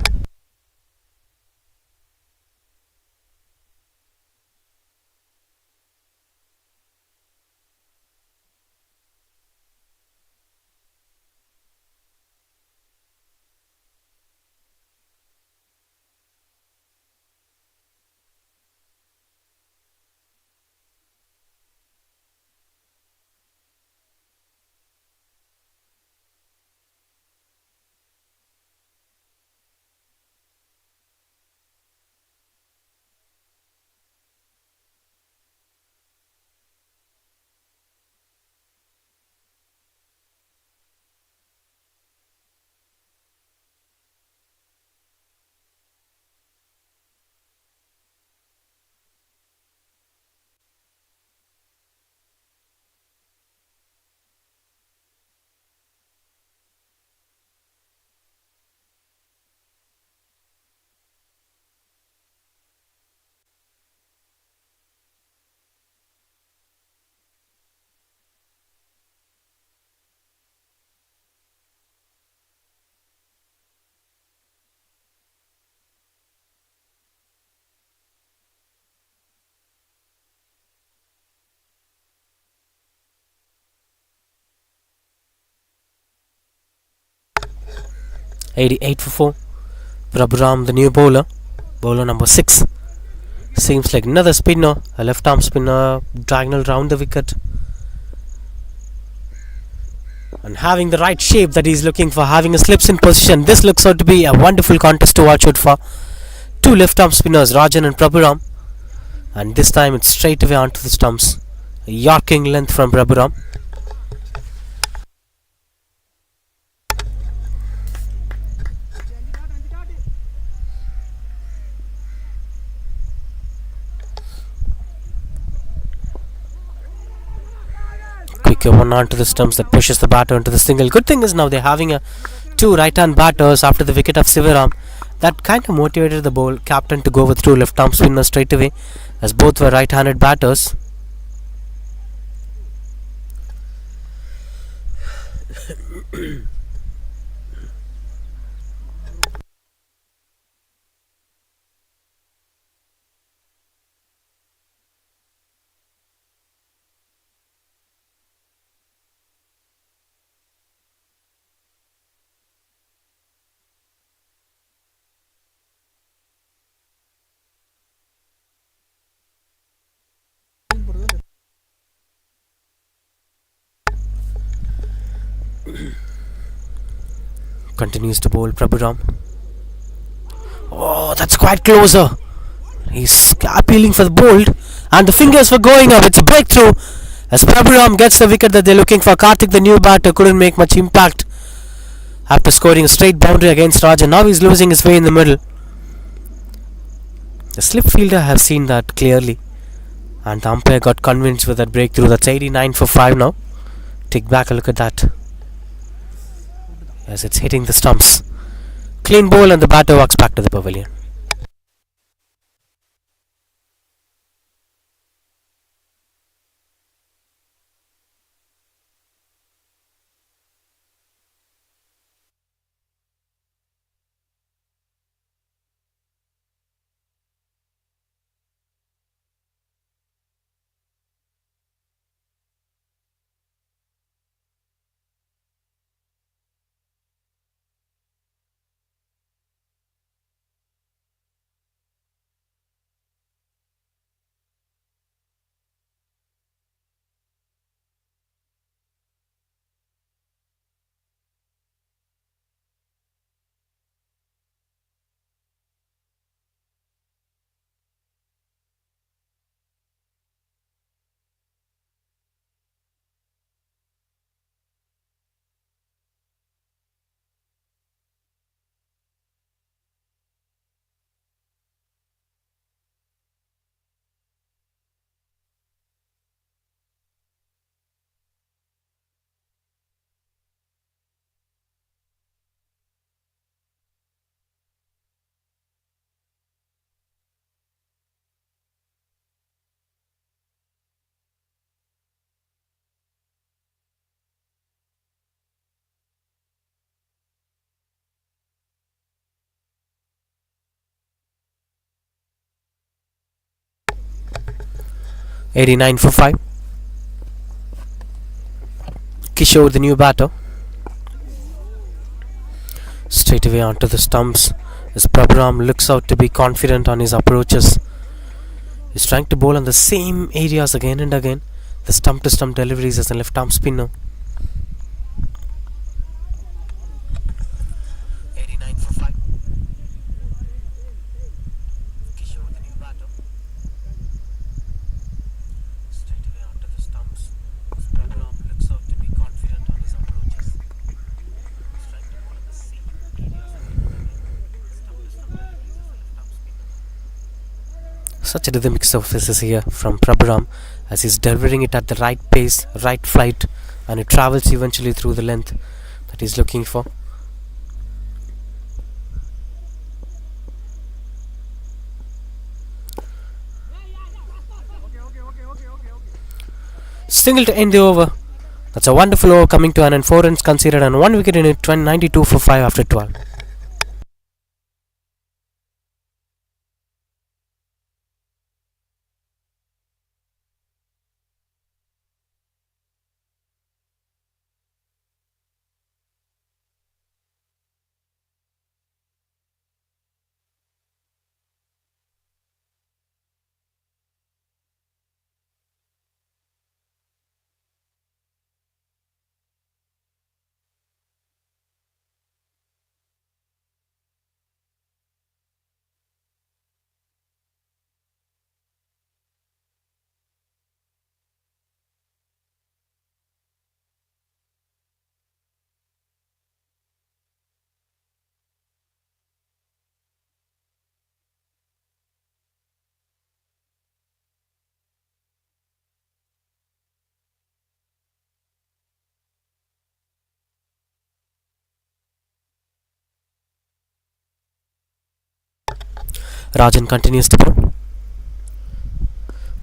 $88 for 4. Prabhuram, the new bowler number 6. Seems like another spinner, a left arm spinner, diagonal round the wicket. And having the right shape that he's looking for, having a slips in position. This looks out to be a wonderful contest to watch out for. Two left arm spinners, Rajan and Prabhuram. And this time it's straight away onto the stumps. A yorking length from Prabhuram. Quick one onto the stumps that pushes the batter into the single. Good thing is now they're having two right-hand batters after the wicket of Sivaram. That kind of motivated the bowl captain to go with two left-arm spinners straight away, as both were right-handed batters. Continues to bowl Prabhuram. Oh, that's quite closer. He's appealing for the bold, and the fingers were going up. It's a breakthrough as Prabhuram gets the wicket that they're looking for. Karthik, the new batter, couldn't make much impact after scoring a straight boundary against Rajan. Now he's losing his way in the middle. The slip fielder has seen that clearly, and the umpire got convinced with that breakthrough. That's 89 for 5 now. Take back a look at that. As it's hitting the stumps. Clean bowl, and the batter walks back to the pavilion. '89 for 5. Kishore, the new batter. Straight away onto the stumps as Prabhuram looks out to be confident on his approaches. He's trying to bowl on the same areas again and again. The stump to stump deliveries as a left arm spinner. 89 for 5. Kishore, the new batter. Straight away onto the stumps as Prabhuram looks out to be confident on his approaches. He's trying to bowl on the same areas again and again. Stump to stump deliveries as a left arm spinner. Such a rhythmic surface here from Prabhuram as he's delivering it at the right pace, right flight, and it travels eventually through the length that he's looking for. Single to end the over. That's a wonderful over coming to an end. 4 runs conceded and 1 wicket in it. 92 for 5 after 12. Rajan continues to bowl.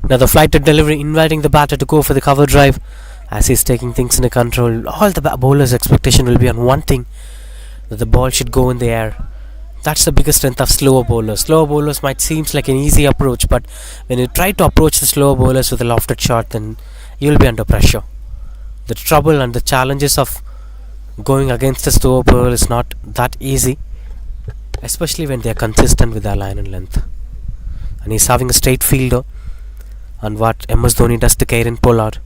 Another flighted delivery inviting the batter to go for the cover drive as he's taking things into control. All the bowler's expectation will be on one thing, that the ball should go in the air. That's the biggest strength of slower bowlers. Slower bowlers might seem like an easy approach, but when you try to approach the slower bowlers with a lofted shot, then you'll be under pressure. The trouble and the challenges of going against a slower bowler is not that easy, especially when they are consistent with their line and length. And he's having a straight fielder, and what MS Dhoni does to Kieran Pollard.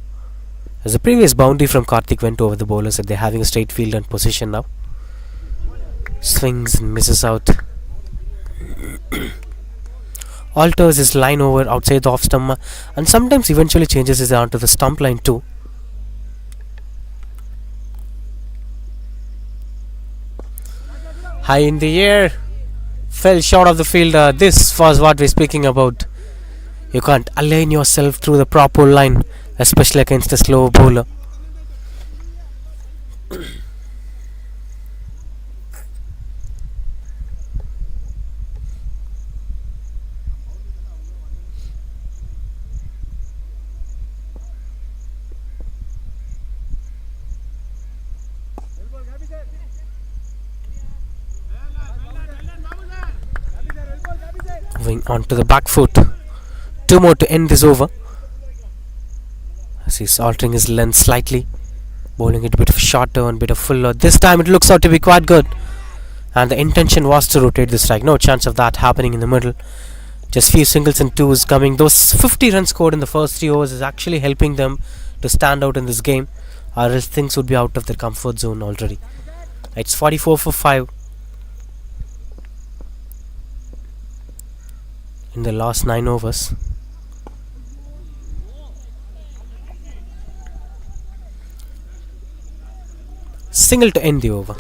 As the previous boundary from Karthik went over the bowlers, that they're having a straight fielder in position now. Swings and misses out. Alters his line over outside the off stump and sometimes eventually changes his onto the stump line too. High in the air, fell short of the fielder. This was what we're speaking about. You can't align yourself through the proper line, especially against a slow bowler. Moving on to the back foot. 2 more to end this over. As he's altering his length slightly, bowling it a bit of shorter and bit of fuller. This time it looks out to be quite good. And the intention was to rotate the strike. No chance of that happening in the middle. Just few singles and twos coming. Those 50 runs scored in the first 3 overs is actually helping them to stand out in this game. Or else things would be out of their comfort zone already. It's 44 for 5. In the last 9 overs. Single to end the over.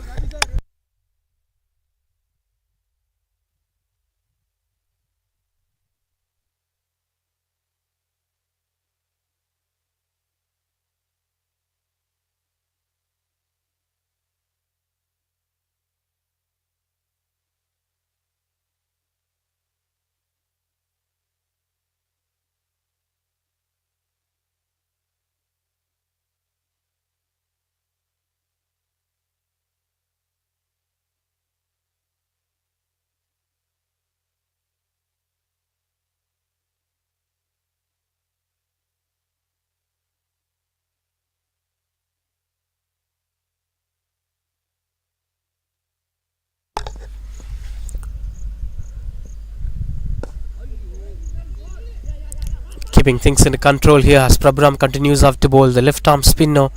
Keeping things under control here as Prabhuram continues off to bowl the left arm spinner.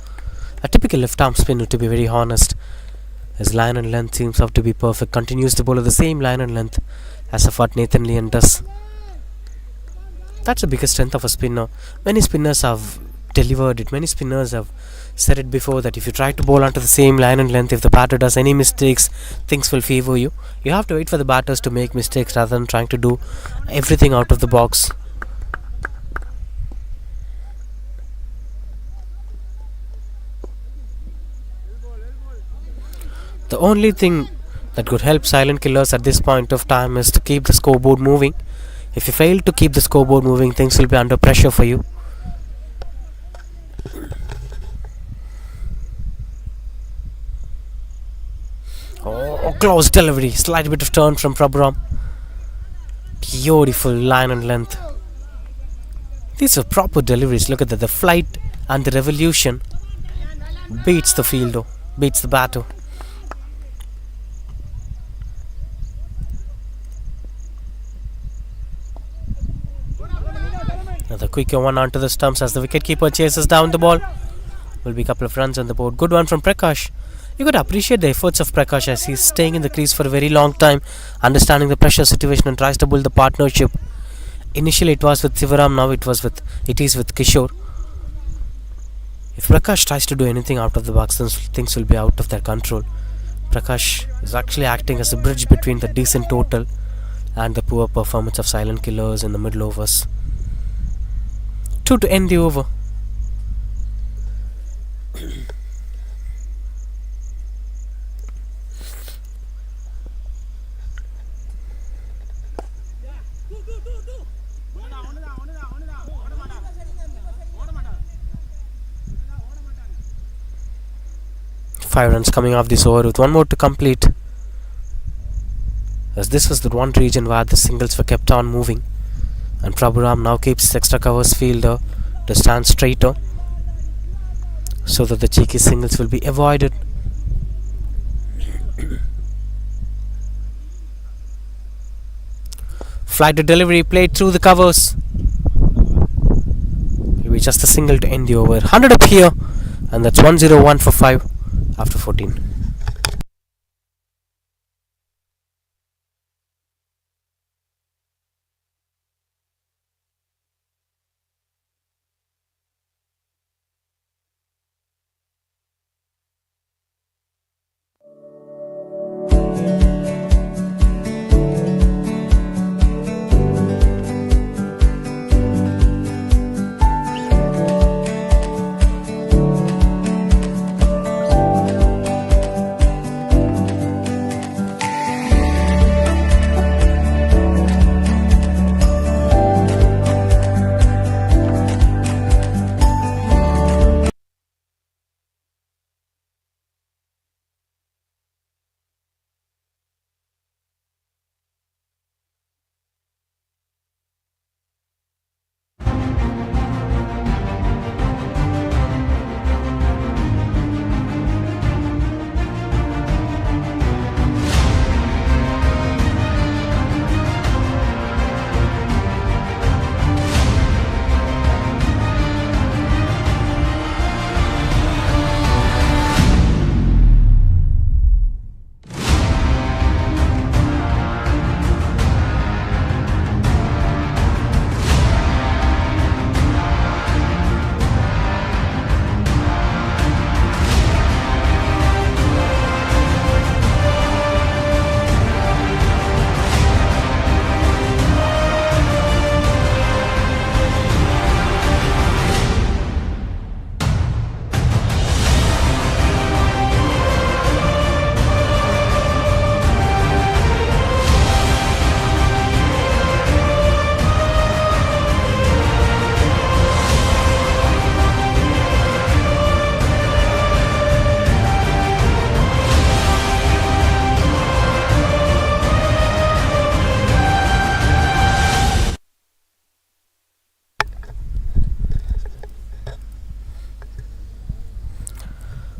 A typical left arm spinner, to be very honest. His line and length seems to be perfect. Continues to bowl at the same line and length as of what Nathan Lyon does. That's the biggest strength of a spinner. Many spinners have delivered it. Many spinners have said it before that if you try to bowl onto the same line and length, if the batter does any mistakes, things will favor you. You have to wait for the batters to make mistakes rather than trying to do everything out of the box. The only thing that could help silent killers at this point of time is to keep the scoreboard moving. If you fail to keep the scoreboard moving, things will be under pressure for you. Oh, close delivery. Slight bit of turn from Prabhuram. Beautiful line and length. These are proper deliveries. Look at that. The flight and the revolution beats the fielder, beats the batter. Another quicker one onto the stumps as the wicketkeeper chases down the ball. Will be a couple of runs on the board. Good one from Prakash. You got to appreciate the efforts of Prakash as he's staying in the crease for a very long time, understanding the pressure situation and tries to build the partnership. Initially it was with Sivaram, now it is with Kishore. If Prakash tries to do anything out of the box, then things will be out of their control. Prakash is actually acting as a bridge between the decent total and the poor performance of silent killers in the middle overs. 2 to end the over. Five runs coming off this over with 1 more to complete. As this was the one region where the singles were kept on moving. And Prabhuram now keeps his extra covers fielder to stand straighter so that the cheeky singles will be avoided. Flight to delivery played through the covers. It'll be just a single to end the over. 100 up here, and that's 101 for 5 after 14.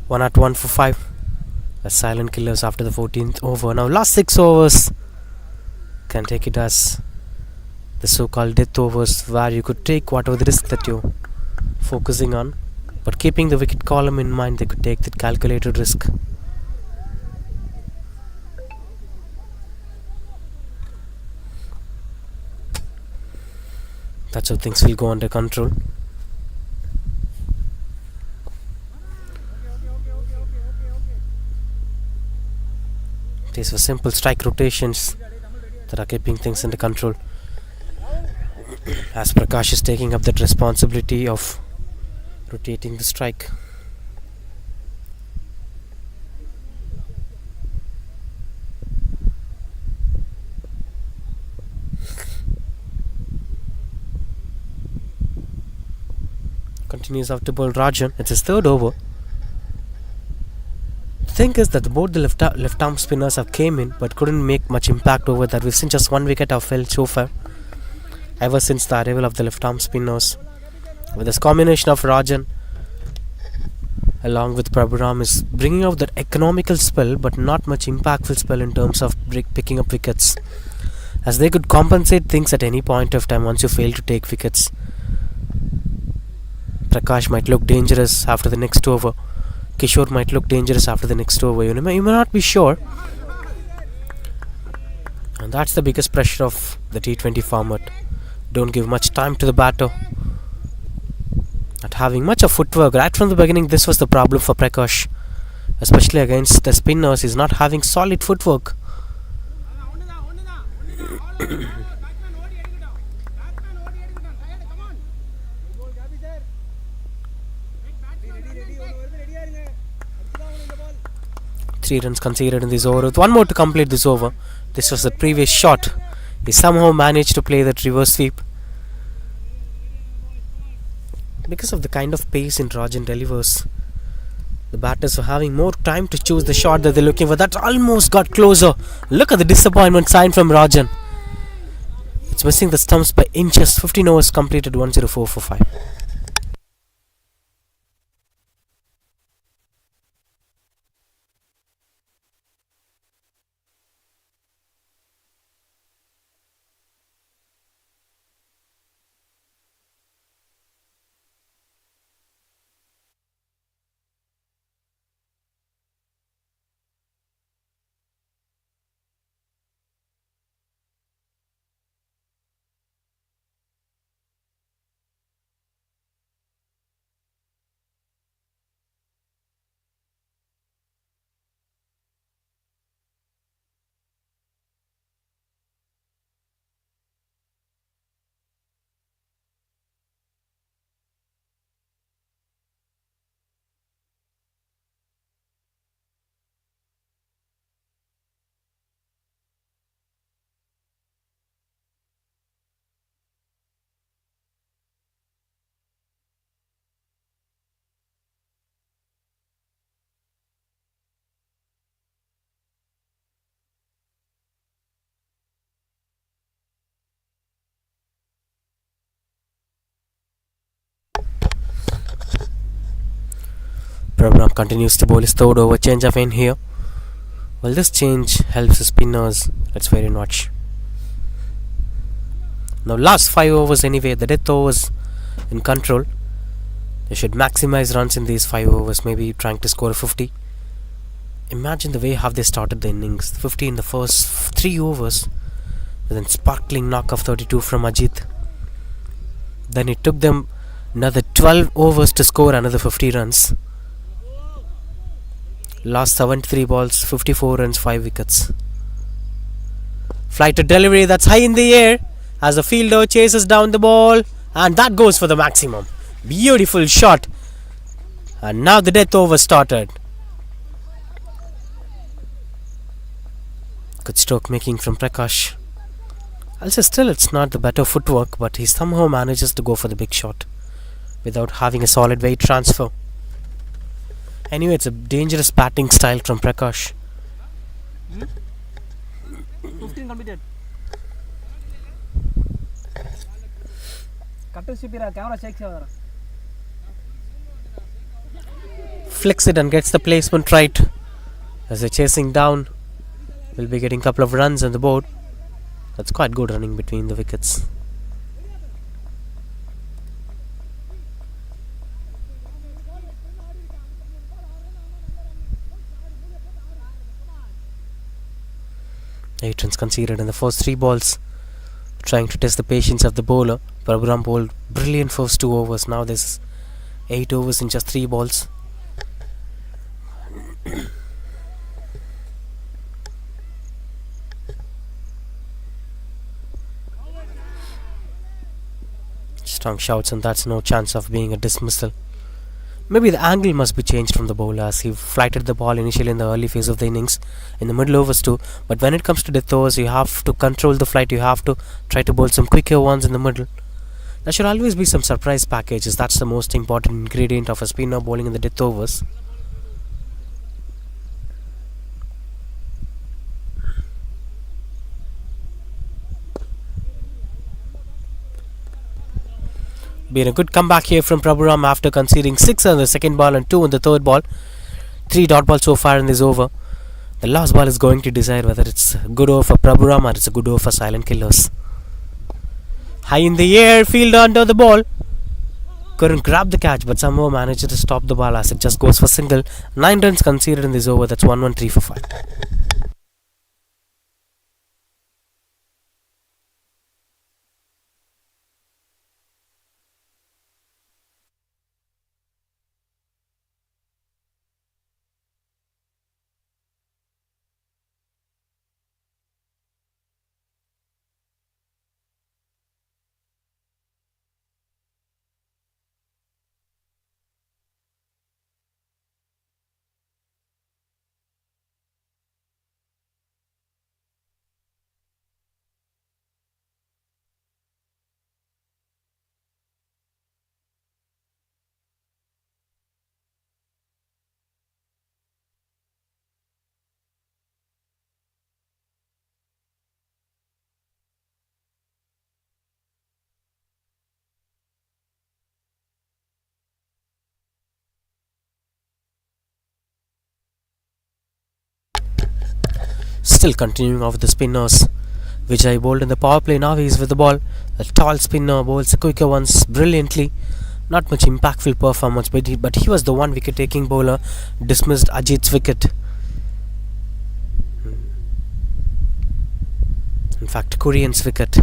1 at 1 for 5. A silent killers after the 14th over. Now last 6 overs can take it as the so-called death overs, where you could take whatever the risk that you're focusing on, but keeping the wicket column in mind, they could take that calculated risk. That's how things will go under control. These were simple strike rotations that are keeping things under control, as Prakash is taking up that responsibility of rotating the strike. Continues out to bowl Rajan. It's his third over. The thing is that both the left arm spinners have came in but couldn't make much impact over that. We've seen just one wicket have fell so far ever since the arrival of the left arm spinners. With this combination of Rajan along with Prabhuram is bringing out that economical spell but not much impactful spell in terms of picking up wickets, as they could compensate things at any point of time once you fail to take wickets. Prakash might look dangerous after the next over. Kishore might look dangerous after the next over. You may not be sure. And that's the biggest pressure of the T20 format. Don't give much time to the batter. Not having much of footwork. Right from the beginning, this was the problem for Prakash. Especially against the spinners. He's not having solid footwork. Three runs conceded in this over with one more to complete this over. This was the previous shot. He somehow managed to play that reverse sweep. Because of the kind of pace in Rajan delivers, the batters were having more time to choose the shot that they're looking for. That almost got closer. Look at the disappointment sign from Rajan. It's missing the stumps by inches. 15 overs completed, 104 for 5. Prabhuram continues to bowl his third over. Change of end here. Well, this change helps the spinners. Let's wait and watch. Now last 5 overs anyway. The death overs in control. They should maximize runs in these 5 overs. Maybe trying to score a 50. Imagine the way how they started the innings. 50 in the first 3 overs. With a sparkling knock of 32 from Ajit. Then it took them another 12 overs to score another 50 runs. Last 73 balls, 54 runs, 5 wickets. Flight to delivery, that's high in the air as the fielder chases down the ball, and that goes for the maximum. Beautiful shot. And now the death over started. Good stroke making from Prakash. I'll say still it's not the better footwork, but he somehow manages to go for the big shot without having a solid weight transfer. Anyway, it's a dangerous batting style from Prakash. 15 completed. Cut to camera shakes. flicks it and gets the placement right. As they're chasing down, we'll be getting a couple of runs on the board. That's quite good running between the wickets. Eight runs conceded in the first 3 balls, trying to test the patience of the bowler. Prabhuram bowled brilliant first 2 overs. Now there's 8 overs in just 3 balls. Strong shouts, and that's no chance of being a dismissal. Maybe the angle must be changed from the bowler, as he flighted the ball initially in the early phase of the innings, in the middle overs too. But when it comes to death overs, you have to control the flight. You have to try to bowl some quicker ones in the middle. There should always be some surprise packages. That's the most important ingredient of a spinner bowling in the death overs. Been a good comeback here from Prabhuram after conceding 6 on the second ball and 2 on the third ball. 3 dot balls so far in this over. The last ball is going to decide whether it's a good over for Prabhuram or it's a good over for Silent Killers. High in the air, fielder under the ball. Couldn't grab the catch, but somehow managed to stop the ball as it just goes for single. 9 runs conceded in this over. That's 1-1-3 for 5. Still continuing off with the spinners. Vijay bowled in the power play. Now he's with the ball. A tall spinner bowls the quicker ones brilliantly. Not much impactful performance, but he was the one wicket taking bowler. Dismissed Ajit's wicket. In fact, Korean's wicket.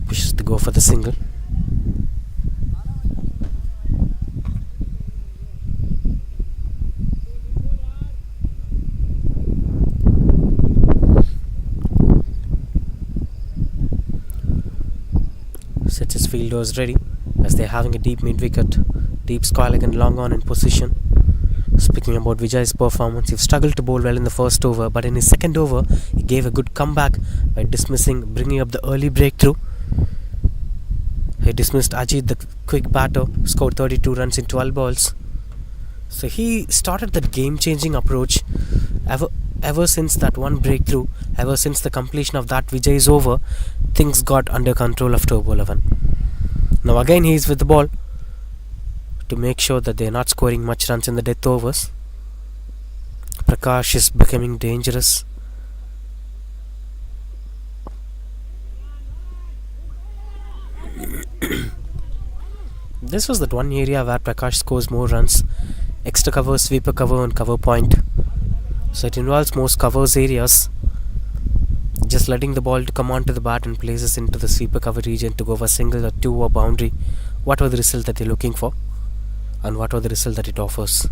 Wishes to go for the single. Sets his fielders ready as they're having a deep mid-wicket. Deep square leg and long on in position. Speaking about Vijay's performance, he struggled to bowl well in the first over, but in his second over, he gave a good comeback by bringing up the early breakthrough. He dismissed Ajit, the quick batter, scored 32 runs in 12 balls. So he started that game-changing approach. Ever since that one breakthrough, ever since the completion of that Vijay's over, things got under control of Turbo 11. Now again he is with the ball to make sure that they are not scoring much runs in the death overs. Prakash is becoming dangerous. This was that one area where Prakash scores more runs. Extra cover, sweeper cover and cover point. So it involves most covers areas. Just letting the ball to come onto the bat and places into the sweeper cover region to go for single or 2 or boundary. What was the result that they're looking for? And what was the result that it offers?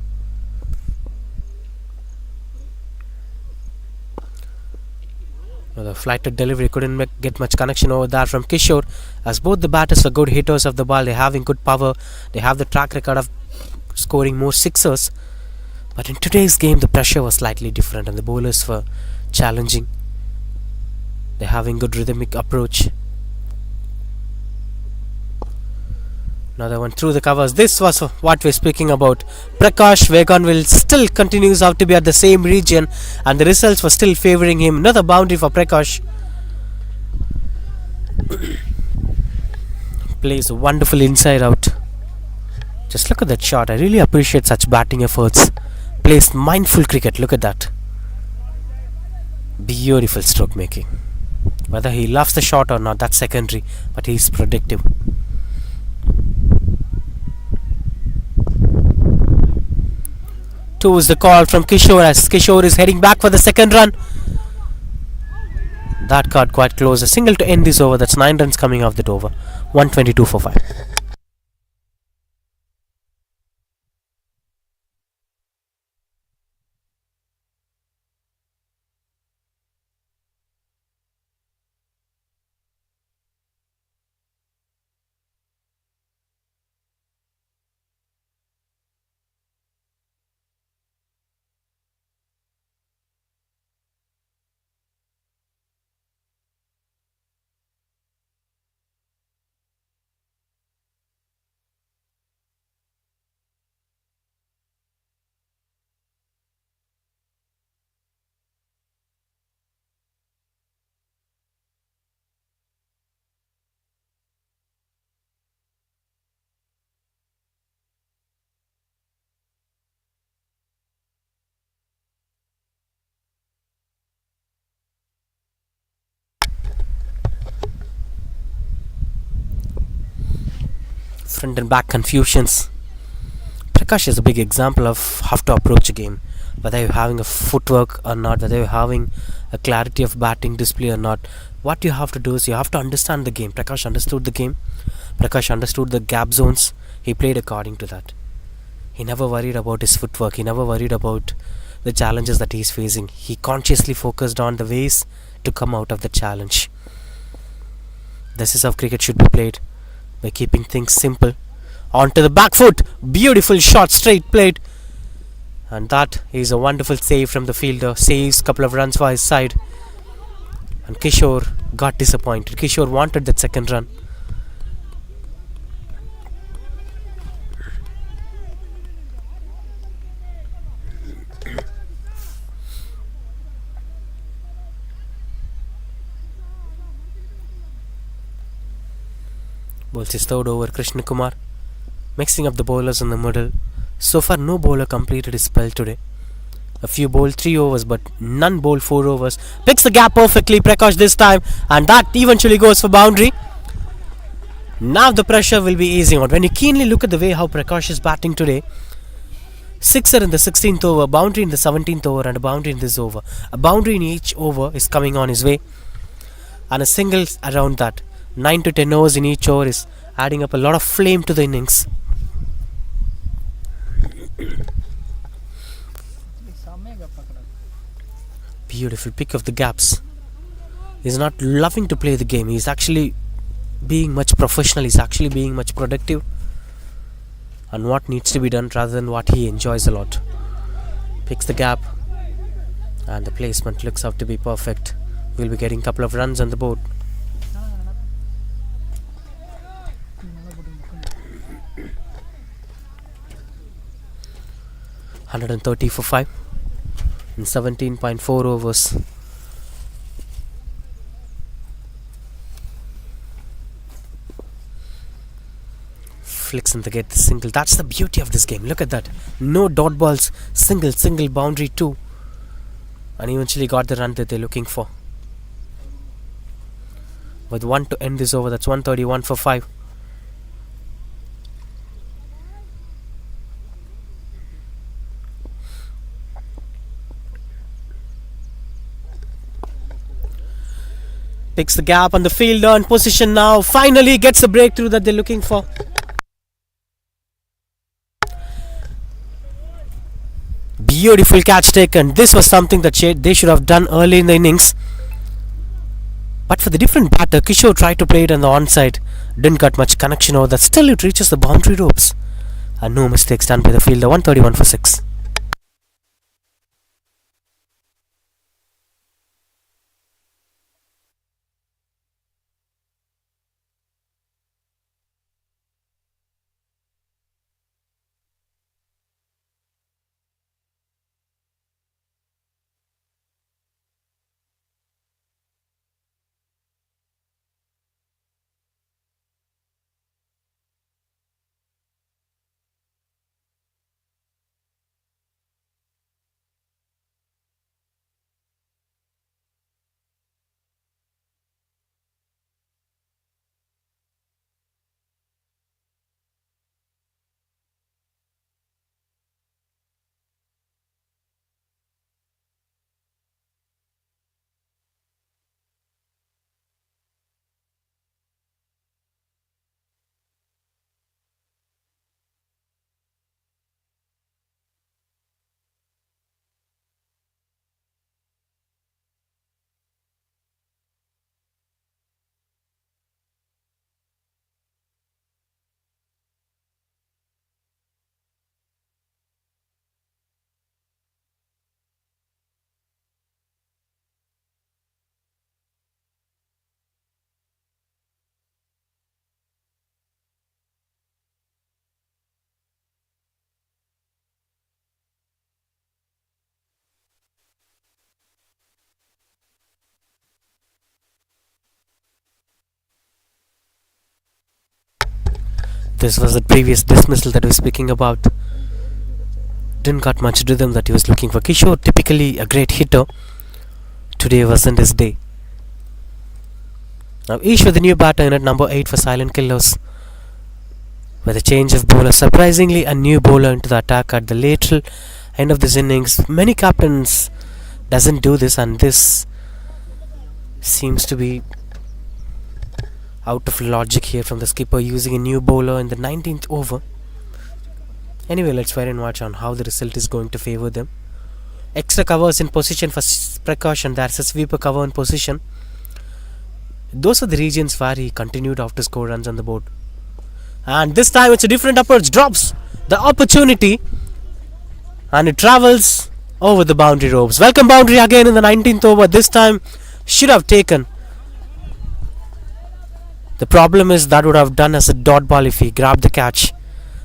The flighted delivery couldn't get much connection over there from Kishore, as both the batters are good hitters of the ball. They're having good power. They have the track record of scoring more sixers. But in today's game, the pressure was slightly different and the bowlers were challenging. They're having good rhythmic approach. Another one through the covers. This was what we're speaking about. Prakash Veganville still continues out to be at the same region, and the results were still favoring him. Another boundary for Prakash. Plays a wonderful inside out. Just look at that shot. I really appreciate such batting efforts. Plays mindful cricket. Look at that. Beautiful stroke making. Whether he loves the shot or not, that's secondary, but he's predictive. Two is the call from Kishore as Kishore is heading back for the second run. That got quite close. A single to end this over. That's 9 runs coming off that over. 122 for 5. Front and back confusions. Prakash is a big example of how to approach a game. Whether you're having a footwork or not, whether you're having a clarity of batting display or not, what you have to do is you have to understand the game. Prakash understood the game. Prakash understood the gap zones. He played according to that. He never worried about his footwork. He never worried about the challenges that he's facing. He consciously focused on the ways to come out of the challenge. This is how cricket should be played, by keeping things simple. Onto the back foot. Beautiful shot, straight played. And that is a wonderful save from the fielder. Saves a couple of runs for his side. And Kishore got disappointed. Kishore wanted that second run. Bowls his third over. Krishna Kumar mixing up the bowlers in the middle. So far no bowler completed his spell today. A few bowled 3 overs, but none bowled 4 overs. Picks the gap perfectly, Prakash this time, and that eventually goes for boundary. Now the pressure will be easing out. When you keenly look at the way how Prakash is batting today, sixer in the 16th over, boundary in the 17th over, and a boundary in this over. A boundary in each over is coming on his way, and a single around that. 9 to 10 overs in each over is adding up a lot of flame to the innings. Beautiful pick of the gaps. He's not loving to play the game. He's actually being much professional. He's actually being much productive on what needs to be done rather than what he enjoys a lot. Picks the gap, and the placement looks out to be perfect. We'll be getting a couple of runs on the board. $130 for 5 in 17.4 overs. Flicks in the get the single. That's the beauty of this game. Look at that. No dot balls. Single boundary 2. And eventually got the run that they're looking for. With 1 to end this over, that's 131 for 5. Picks the gap on the fielder in position now. Finally gets the breakthrough that they're looking for. Beautiful catch taken. This was something that they should have done early in the innings. But for the different batter, Kishore tried to play it on the onside. Didn't get much connection over that. Still it reaches the boundary ropes. And no mistakes done by the fielder. 131 for 6. This was the previous dismissal that we were speaking about. Didn't got much rhythm that he was looking for. Kishore, typically a great hitter, today wasn't his day. Now Ishwar, the new batter in at number 8 for Silent Killers, with a change of bowler. Surprisingly, a new bowler into the attack at the lateral end of this innings. Many captains doesn't do this, and this seems to be out of logic here from the skipper, using a new bowler in the 19th over. Anyway, let's wait and watch on how the result is going to favour them. Extra covers in position for precaution. There's a sweeper cover in position. Those are the regions where he continued after score runs on the board. And this time it's a different approach. Drops the opportunity, and it travels over the boundary ropes. Welcome boundary again in the 19th over. This time should have taken. The problem is that would have done as a dot ball if he grabbed the catch.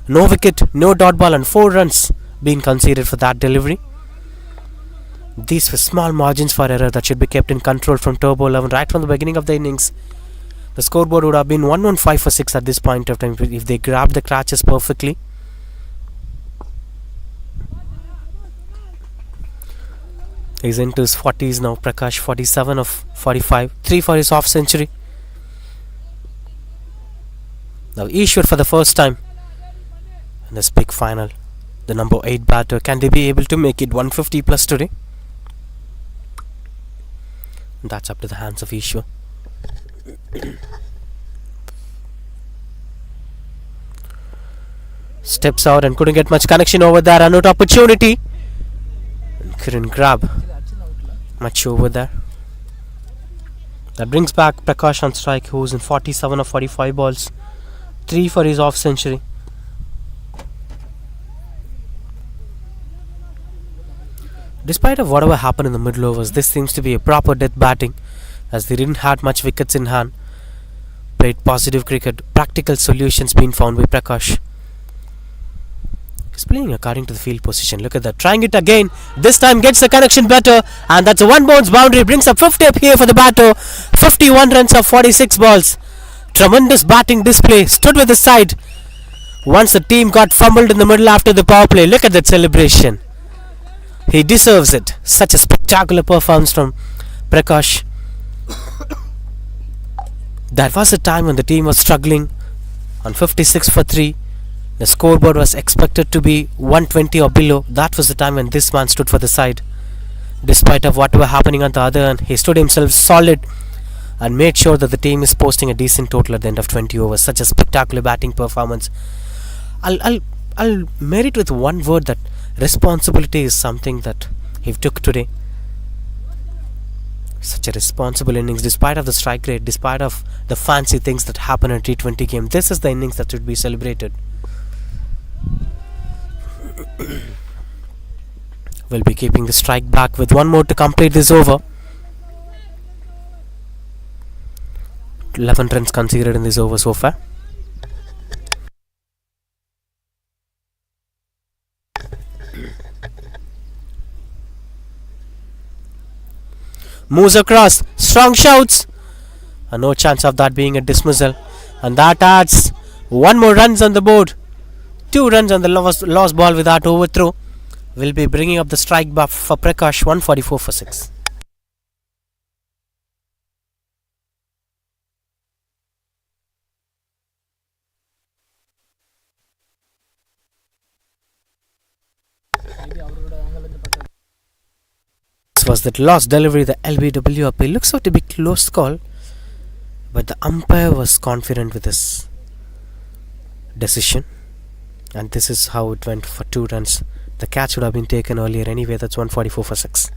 No wicket, no dot ball, and 4 runs being conceded for that delivery. These were small margins for error that should be kept in control from Turbo 11 right from the beginning of the innings. The scoreboard would have been 115 for 6 at this point of time if they grabbed the catches perfectly. He's into his 40s now. Prakash, 47 of 45. 3 for his half century. Now Ishwar for the first time in this big final. The number 8 batter. Can they be able to make it 150 plus today? That's up to the hands of Ishwar. Steps out and couldn't get much connection over there. A note opportunity. And couldn't grab much over there. That brings back Prakash on strike, who's in 47 of 45 balls. 3 for his half century. Despite of whatever happened in the middle overs, this seems to be a proper death batting, as they didn't have much wickets in hand. Played positive cricket, practical solutions being found by Prakash. He's playing according to the field position. Look at that, trying it again. This time gets the connection better, and that's a 1 bounce boundary. Brings up 50 up here for the batter. 51 runs of 46 balls. Tremendous batting display. Stood with the side once the team got fumbled in the middle after the power play. Look at that celebration. He deserves it. Such a spectacular performance from Prakash. There was a time when the team was struggling on 56 for 3. The scoreboard was expected to be 120 or below. That was the time when this man stood for the side. Despite of what were happening on the other end, he stood himself solid and made sure that the team is posting a decent total at the end of 20 overs. Such a spectacular batting performance. I'll merit with one word that responsibility is something that he took today. Such a responsible innings, despite of the strike rate, despite of the fancy things that happen in a T20 game. This is the innings that should be celebrated. We'll be keeping the strike back with one more to complete this over. 11 runs conceded in this over so far. Moves across, strong shouts, and no chance of that being a dismissal, and that adds 1 more runs on the board. 2 runs on the lost ball with that overthrow. Will be bringing up the strike buff for Prakash. 144 for 6. Was that lost delivery, the LBW appeal. Looks out to be close call, but the umpire was confident with his decision, and this is how it went for 2 runs. The catch would have been taken earlier anyway. That's 144 for 6.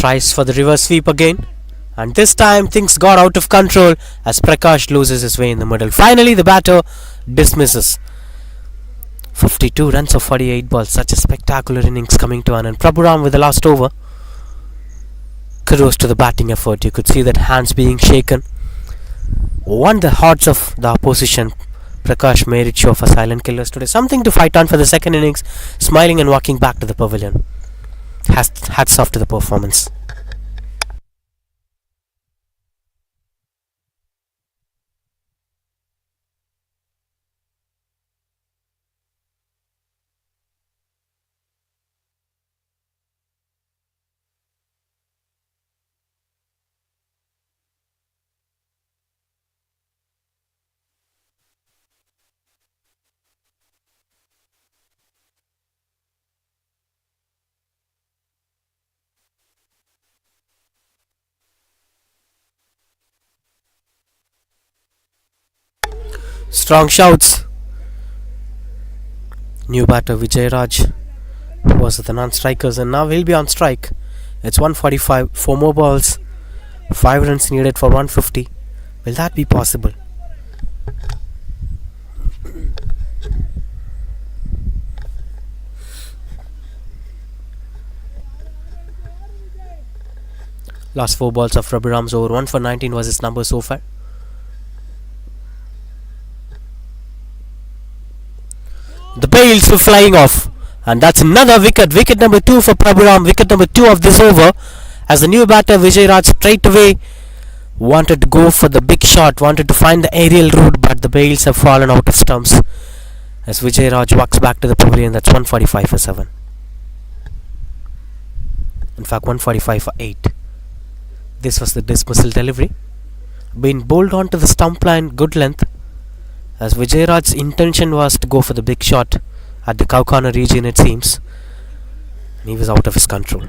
Tries for the reverse sweep again. And this time things got out of control as Prakash loses his way in the middle. Finally the batter dismisses. 52 runs of 48 balls. Such a spectacular innings coming to an end. Prabhuram with the last over. Kudos to the batting effort. You could see that hands being shaken. Won the hearts of the opposition. Prakash made it show for silent killers today. Something to fight on for the second innings. Smiling and walking back to the pavilion. Hats off to the performance. Strong shouts. New batter Vijay Raj was the non-strikers and now he'll be on strike. It's 145, 4 more balls, 5 runs needed for 150. Will that be possible? Last 4 balls of Prabhuram's over. 1 for 19 was his number so far. The bails were flying off, and that's another wicket. Wicket number 2 for Prabhuram. Wicket number 2 of this over. As the new batter Vijay Raj straight away wanted to go for the big shot, wanted to find the aerial route, but the bails have fallen out of stumps. As Vijay Raj walks back to the pavilion, that's 145 for 7. In fact, 145 for 8. This was the dismissal delivery. Being bowled onto the stump line, good length. As Vijay Raj's intention was to go for the big shot at the cow corner region, it seems. And he was out of his control.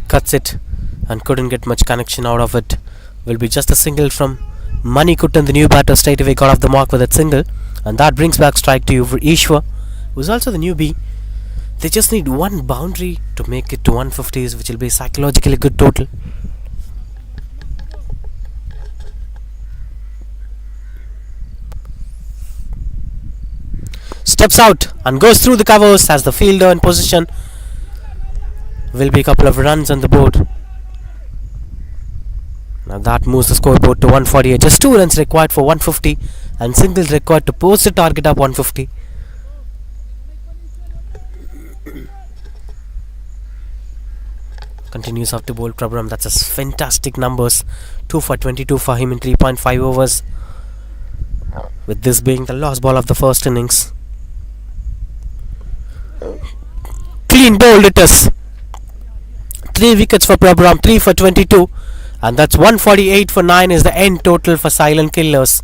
Cuts it and couldn't get much connection out of it. Will be just a single from Manikuttan. The new batter straight away got off the mark with that single, and that brings back strike to Ishwar, who's also the newbie. They just need one boundary to make it to 150s, which will be psychologically good total. Steps out and goes through the covers as the fielder in position. Will be a couple of runs on the board. Now that moves the scoreboard to 148. Just 2 runs required for 150 and singles required to post the target up 150. Continues off to bowl Prabhuram. That's a fantastic numbers. 2 for 22 for him in 3.5 overs. With this being the last ball of the first innings. Clean bowled it is. 3 wickets for Prabhuram, 3 for 22, and that's 148 for 9 is the end total for Silent Killers.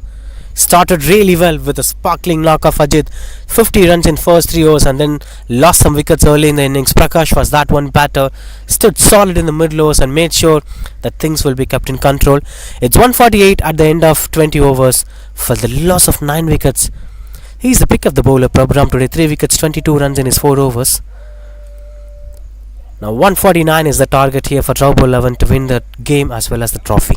Started really well with a sparkling knock of Ajit, 50 runs in first 3 overs and then lost some wickets early in the innings. Prakash was that one batter, stood solid in the middle overs and made sure that things will be kept in control. It's 148 at the end of 20 overs for the loss of 9 wickets. He's the pick of the bowler Prabhuram today, 3 wickets, 22 runs in his 4 overs. Now 149 is the target here for Trouble 11 to win the game as well as the trophy.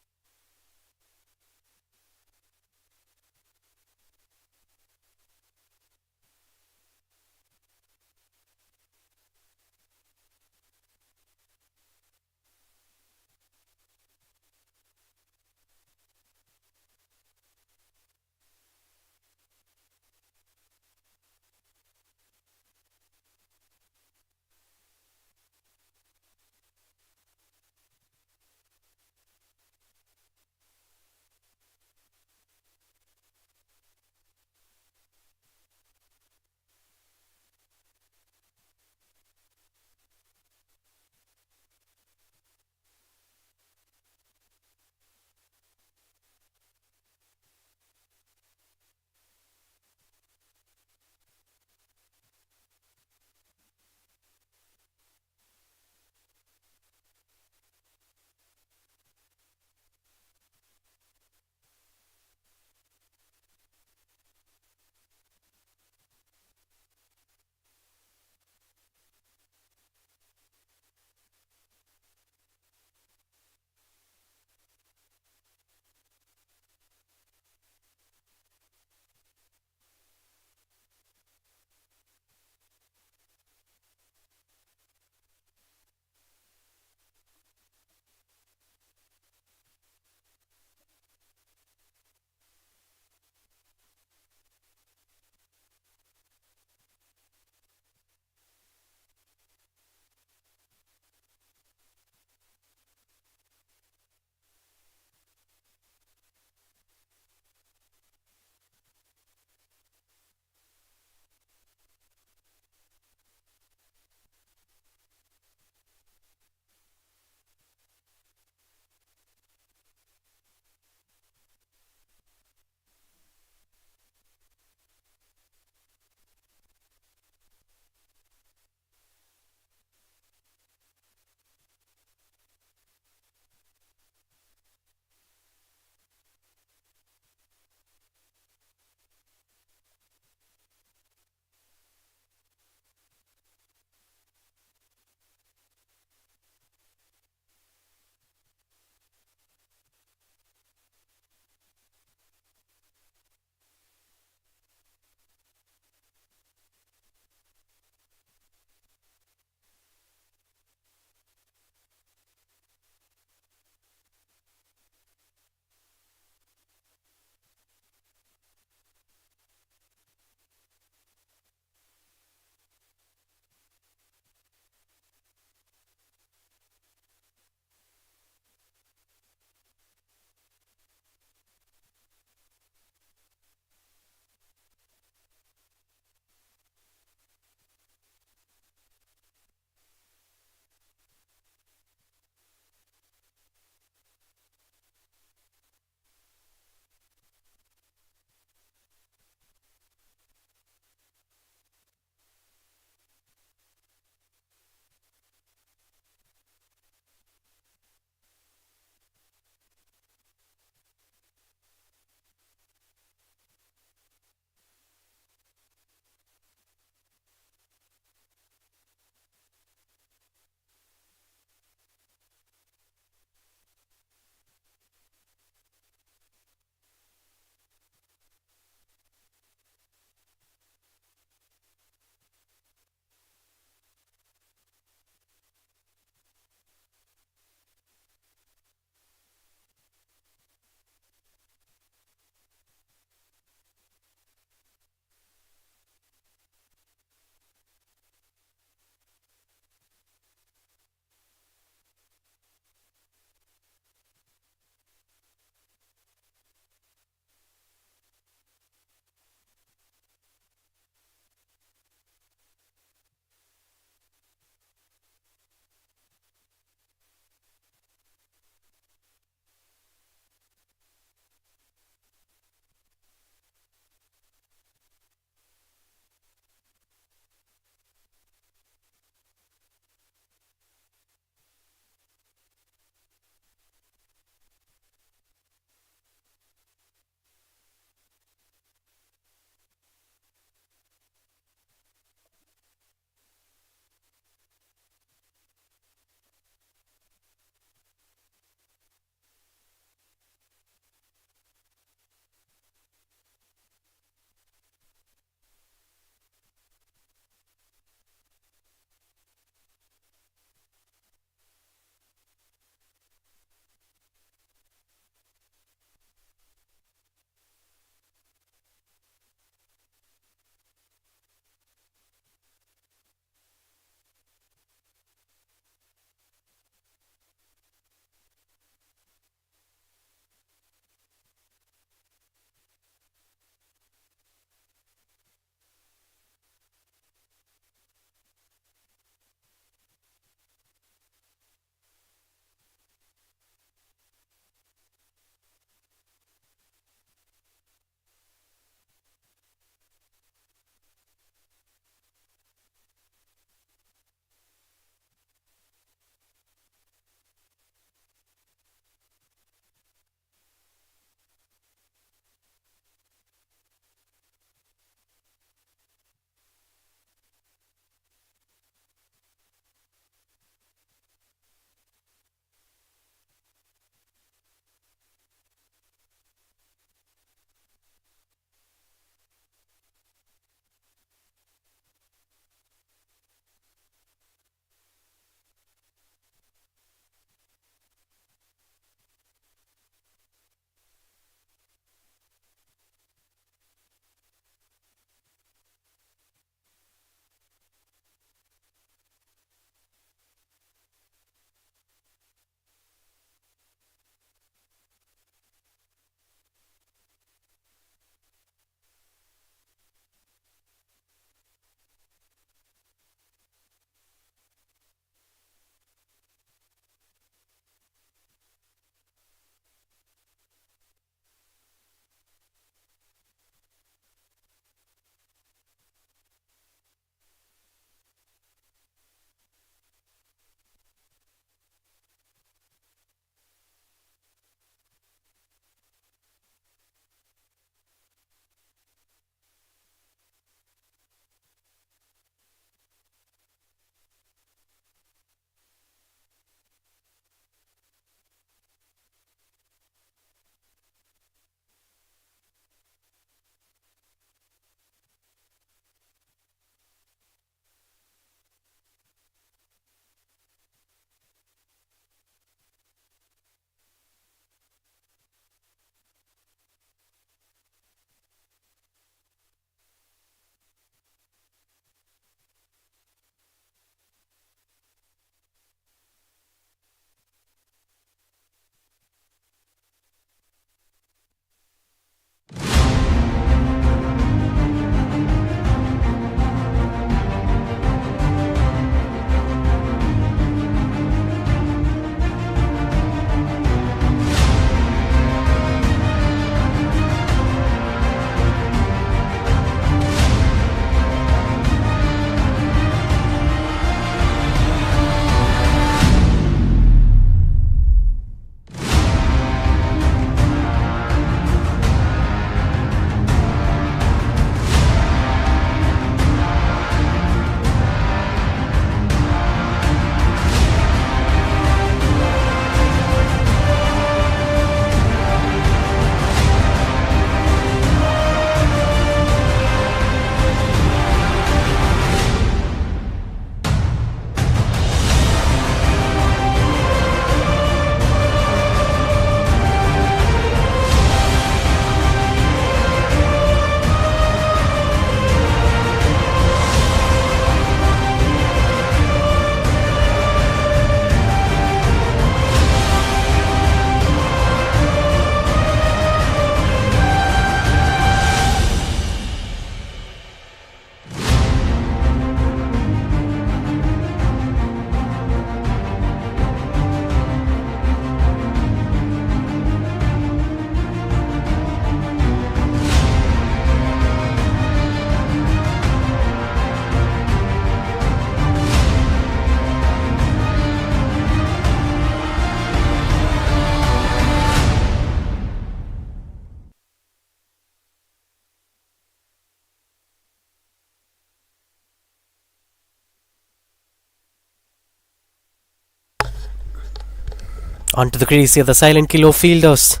Onto the crease here, the silent killer fielders.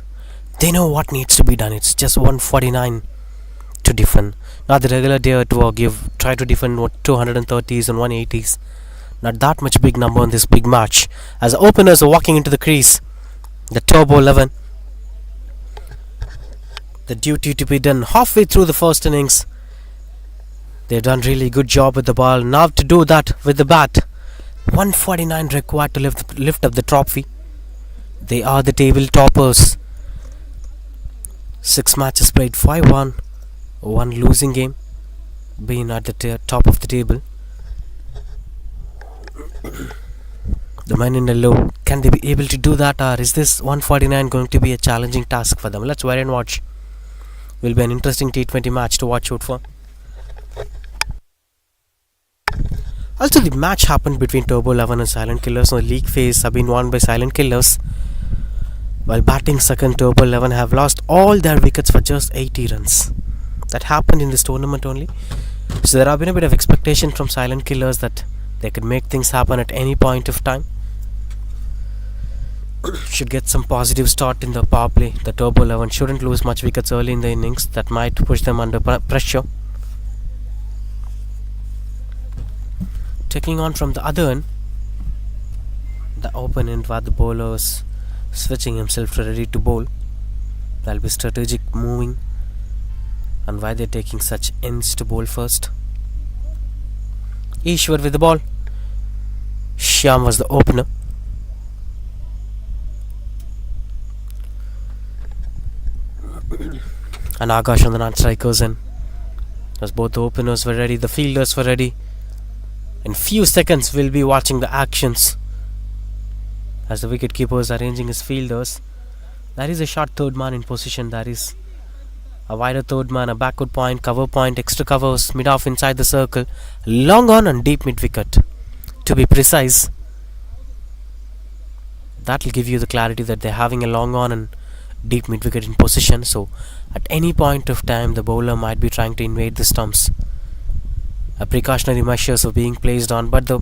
They know what needs to be done. It's just 149 to defend. Not the regular dare to try to defend 230s and 180s. Not that much big number in this big match. As the openers are walking into the crease, the Turbo 11. The duty to be done halfway through the first innings. They've done really good job with the ball. Now to do that with the bat. 149 required to lift up the trophy. They are the table toppers. 6 matches played, 5-1. One losing game, being at the top of the table. The men in the low, can they be able to do that, or is this 149 going to be a challenging task for them? Let's wait and watch. Will be an interesting T20 match to watch out for. Also, the match happened between Turbo 11 and Silent Killers. So the league phase have been won by Silent Killers, while batting second Turbo 11 have lost all their wickets for just 80 runs. That happened in this tournament only. So there have been a bit of expectation from Silent Killers that they could make things happen at any point of time. Should get some positive start in the power play. The Turbo 11 shouldn't lose much wickets early in the innings. That might push them under pressure. Taking on from the other end, the open end where the bowlers switching himself to ready to bowl. That'll be strategic moving. And why they're taking such ends to bowl first. Ishwar with the ball. Shyam was the opener. And Akash on the non-strikers end. As both the openers were ready, the fielders were ready. In few seconds we'll be watching the actions as the wicket keeper is arranging his fielders. There is a short third man in position. There is a wider third man, a backward point, cover point, extra covers, mid off inside the circle, long on and deep mid wicket. To be precise, that will give you the clarity that they're having a long on and deep mid wicket in position. So at any point of time the bowler might be trying to invade the stumps. A precautionary measures are being placed on, but the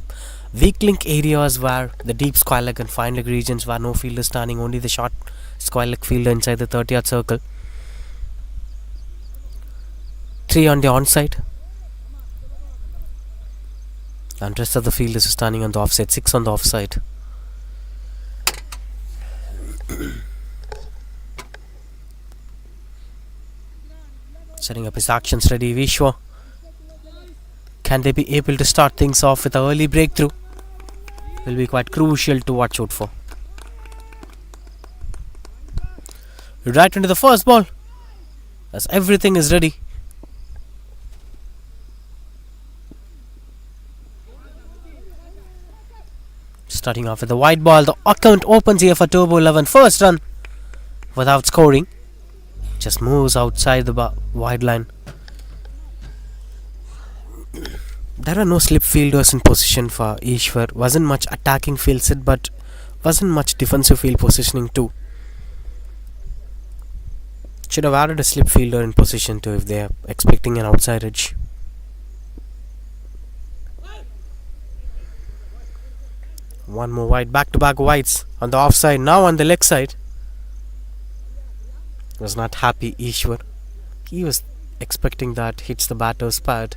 weak link areas where the deep square leg and fine leg regions where no fielder standing, only the short square leg fielder inside the 30-yard circle. 3 on the onside, and rest of the fielders are standing on the offside. 6 on the offside. Setting up his actions ready, Vishwa. Can they be able to start things off with an early breakthrough? Will be quite crucial to watch out for. Right into the first ball, as everything is ready. Starting off with the white ball, the account opens here for Turbo 11. First run without scoring. Just moves outside the wide line. There are no slip fielders in position for Ishwar. Wasn't much attacking field set, but wasn't much defensive field positioning too. Should have added a slip fielder in position too if they are expecting an outside edge. One more wide, back-to-back wides on the offside. Now on the leg side. Was not happy, Ishwar. He was expecting that hits the batter's pad.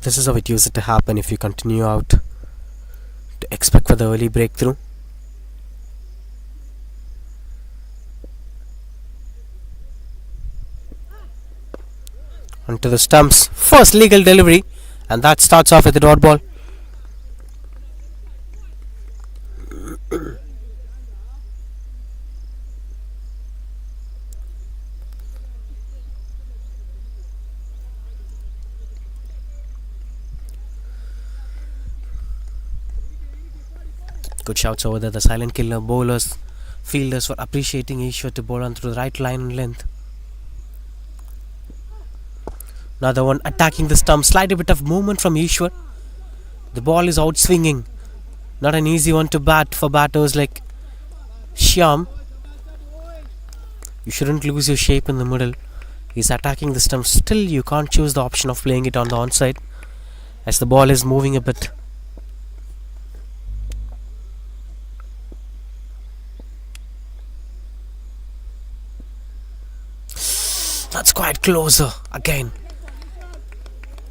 This is how it used to happen if you continue out to expect for the early breakthrough. Onto the stumps. First legal delivery, and that starts off with the dot ball. Good shouts over there. The silent killer bowlers, fielders were appreciating Ishwar to bowl on through the right line and length. Another one attacking the stump. Slight bit of movement from Ishwar. The ball is out swinging. Not an easy one to bat for batters like Shyam. You shouldn't lose your shape in the middle. He's attacking the stump. Still, you can't choose the option of playing it on the onside. as the ball is moving a bit. That's quite closer again.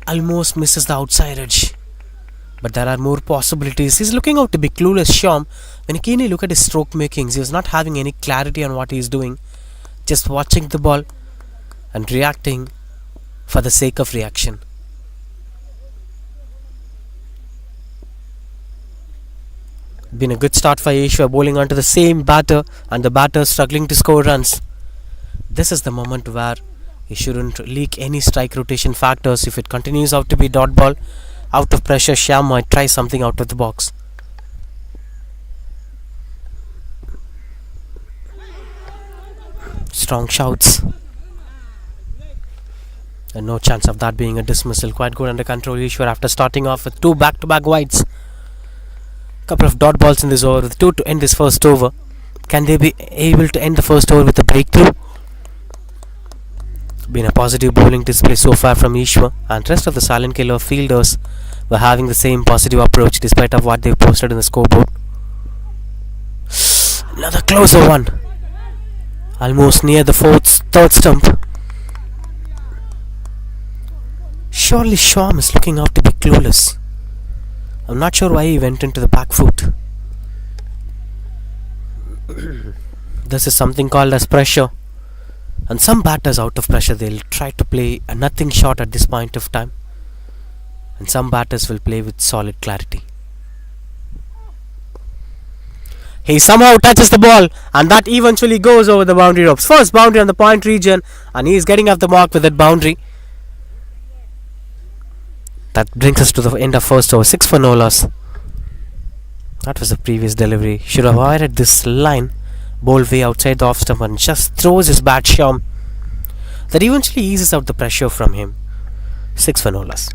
Almost misses the outside edge. But there are more possibilities. He's looking out to be clueless, Shyam. When you keenly look at his stroke makings, he was not having any clarity on what he is doing. Just watching the ball and reacting for the sake of reaction. Been a good start for Ishwar, bowling onto the same batter and the batter struggling to score runs. This is the moment where he shouldn't leak any strike rotation factors. If it continues out to be dot ball, out of pressure, Shyam might try something out of the box. Strong shouts. And no chance of that being a dismissal. Quite good under control, Ishwar, after starting off with 2 back-to-back wides. Couple of dot balls in this over, with 2 to end this first over. Can they be able to end the first over with a breakthrough? Been a positive bowling display so far from Ishwar, and rest of the silent killer fielders were having the same positive approach despite of what they've posted in the scoreboard. Another closer one. Almost near the third stump. Surely Shyam is looking out to be clueless. I'm not sure why he went into the back foot. This is something called as pressure. And some batters out of pressure, they'll try to play a nothing shot at this point of time. And some batters will play with solid clarity. He somehow touches the ball, and that eventually goes over the boundary ropes. First boundary on the point region, and he is getting off the mark with that boundary. That brings us to the end of first over. 6 for no loss. That was the previous delivery. Should have avoided this line. Ball way outside the off stump and just throws his bat, Shyam. That eventually eases out the pressure from him. 6 for no loss.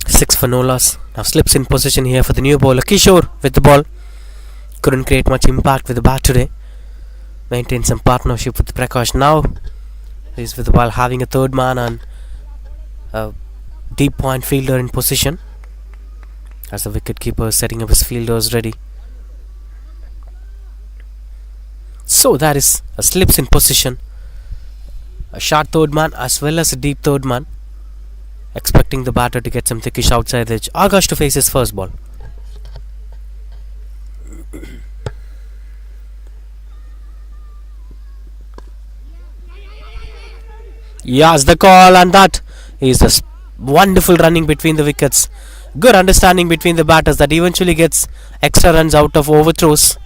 Six for no loss. Now slips in position here for the new bowler Kishore with the ball. Couldn't create much impact with the bat today. Maintained some partnership with Prakash. Now he's with the ball, having a third man and a deep point fielder in position, as the wicket keeper is setting up his fielders ready. So that is a slips in position, a short third man as well as a deep third man, expecting the batter to get some thickish outside edge. Akash to face his first ball. Yes, the call, and that is a wonderful running between the wickets. Good understanding between the batters that eventually gets extra runs out of overthrows.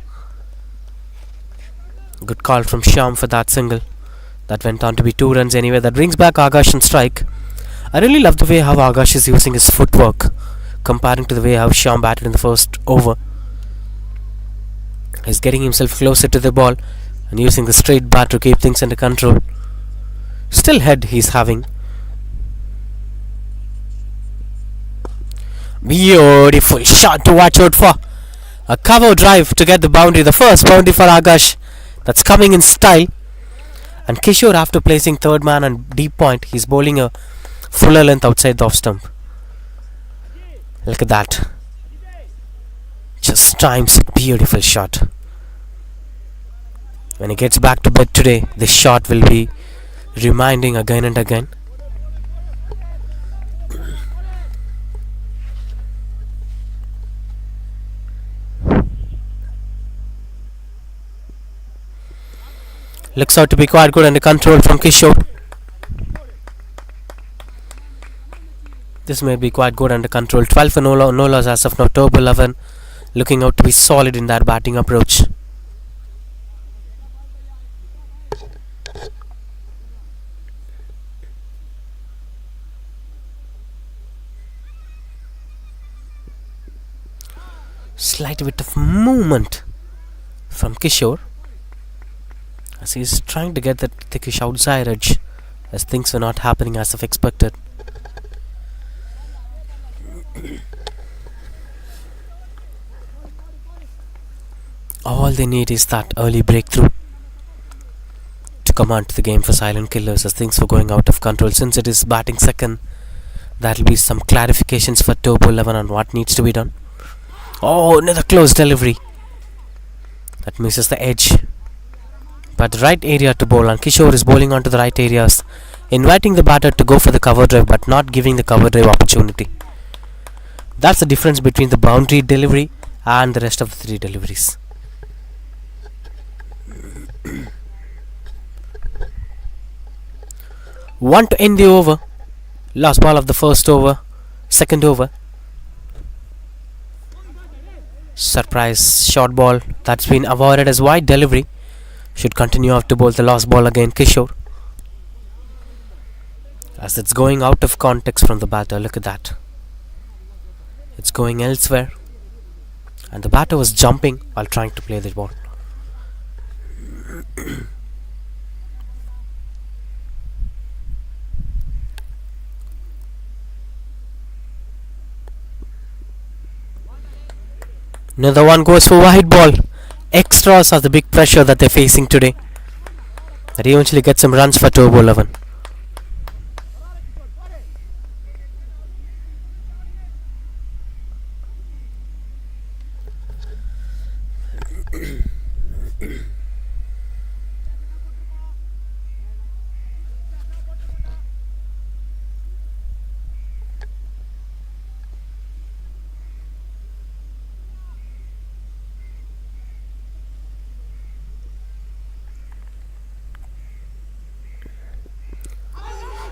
Good call from Shyam for that single. That went on to be 2 runs anyway. That brings back Akash on strike. I really love the way how Akash is using his footwork comparing to the way how Shyam batted in the first over. He's getting himself closer to the ball and using the straight bat to keep things under control. Still head he's having. Beautiful shot to watch out for. A cover drive to get the boundary. The first boundary for Akash. That's coming in style. And Kishore, after placing third man on deep point, he's bowling a fuller length outside the off stump. Look at that. Just times it. Beautiful shot. When he gets back to bed today, this shot will be reminding again and again. Looks out to be quite good under control from Kishore. This may be quite good under control. 12 for no loss as of now. Turbo 11 looking out to be solid in their batting approach. Slight bit of movement from Kishore as he is trying to get that thickish outside edge, as things were not happening as of expected. All they need is that early breakthrough to come onto the game for silent killers, as things were going out of control. Since it is batting second, there will be some clarifications for Turbo 11 on what needs to be done. Oh, another close delivery that misses the edge, but the right area to bowl, and Kishore is bowling onto the right areas, inviting the batter to go for the cover drive but not giving the cover drive opportunity. That's the difference between the boundary delivery and the rest of the three deliveries. One to end the over. Last ball of the first over, second over. Surprise short ball that's been avoided as wide delivery. Should continue off to bowl the last ball again, Kishore, as it's going out of context from the batter. Look at that. It's going elsewhere, and the batter was jumping while trying to play the ball. Another one goes for wide ball. Extras of the big pressure that they're facing today. That eventually gets some runs for Turbo 11.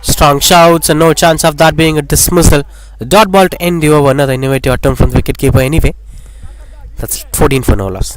Strong shouts and no chance of that being a dismissal. A dot ball to end the over. Another innovative attempt from the wicketkeeper anyway. That's 14 for no loss.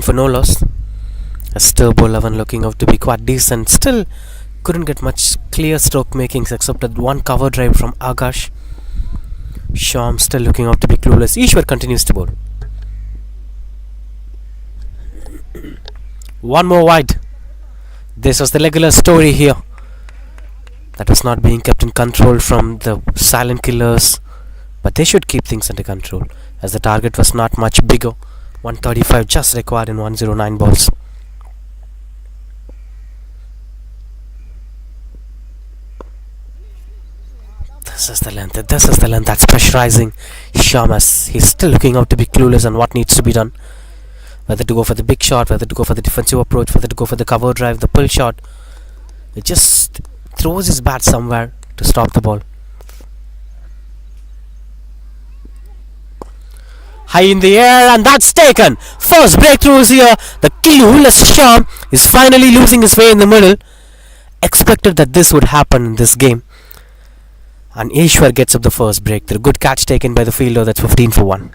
For no loss. As Turbo 11 looking out to be quite decent. Still couldn't get much clear stroke makings except that one cover drive from Akash. Sham still looking out to be clueless. Ishwar continues to bowl. One more wide. This was the regular story here. That was not being kept in control from the silent killers. But they should keep things under control, as the target was not much bigger. 135 just required in 109 balls. This is the length that's pressurizing Shamas. He's still looking out to be clueless on what needs to be done. Whether to go for the big shot, whether to go for the defensive approach, whether to go for the cover drive, the pull shot. He just throws his bat somewhere to stop the ball. High in the air, and that's taken. First breakthrough is here. The clueless Sham is finally losing his way in the middle, expected that this would happen in this game. And Ishwar gets up the first breakthrough. Good catch taken by the fielder. That's 15 for 1.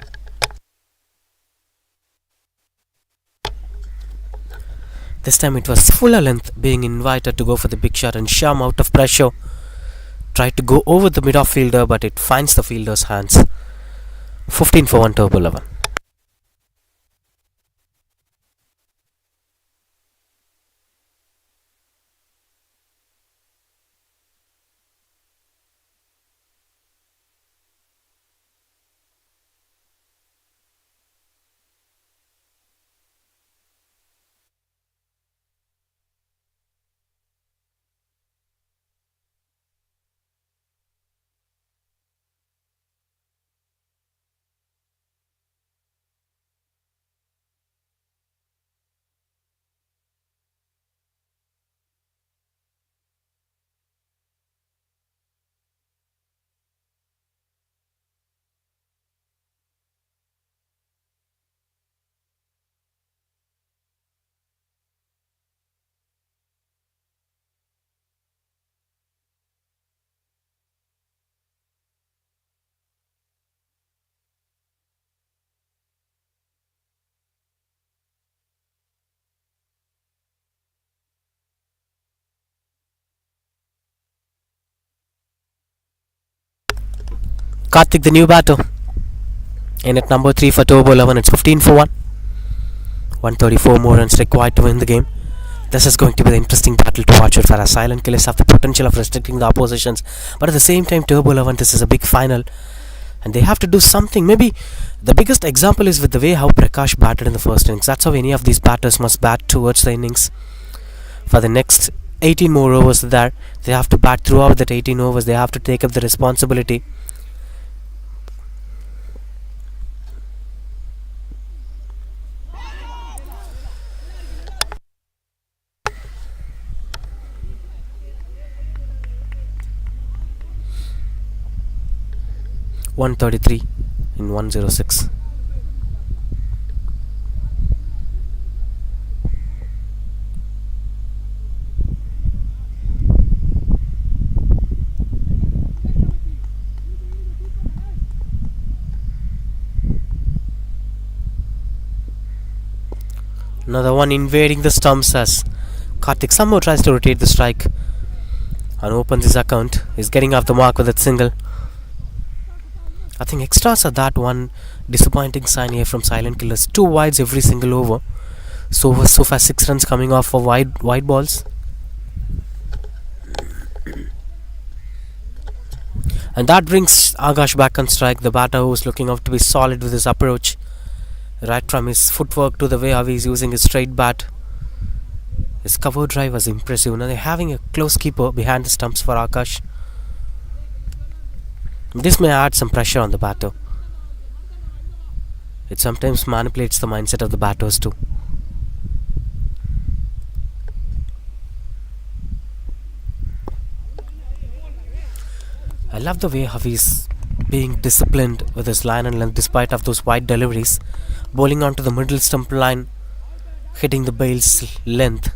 This time it was fuller length being invited to go for the big shot, and Sham, out of pressure, tried to go over the mid-off fielder, but it finds the fielder's hands. 15 for 1 turbo 11. Karthik, the new batter, in at number 3 for turbo 11. It's 15 for 1. 134 more runs required to win the game. This is going to be the interesting battle to watch out for, as silent killers have the potential of restricting the oppositions, but at the same time, turbo 11, this is a big final and they have to do something. Maybe the biggest example is with the way how Prakash batted in the first innings. That's how any of these batters must bat towards the innings. For the next 18 more overs there, they have to bat throughout that 18 overs. They have to take up the responsibility. .133 in 106. Another one invading the stumps as Karthik somehow tries to rotate the strike and opens his account. He's getting off the mark with that single. I think extras are that one disappointing sign here from silent killers. 2 wides every single over. So far 6 runs coming off for wide balls. And that brings Akash back on strike. The batter who's looking out to be solid with his approach, right from his footwork to the way how he's using his straight bat. His cover drive was impressive. Now they're having a close keeper behind the stumps for Akash. This may add some pressure on the batter. It sometimes manipulates the mindset of the batters too. I love the way how he's being disciplined with his line and length despite of those wide deliveries. Bowling onto the middle stump line, hitting the bail's length.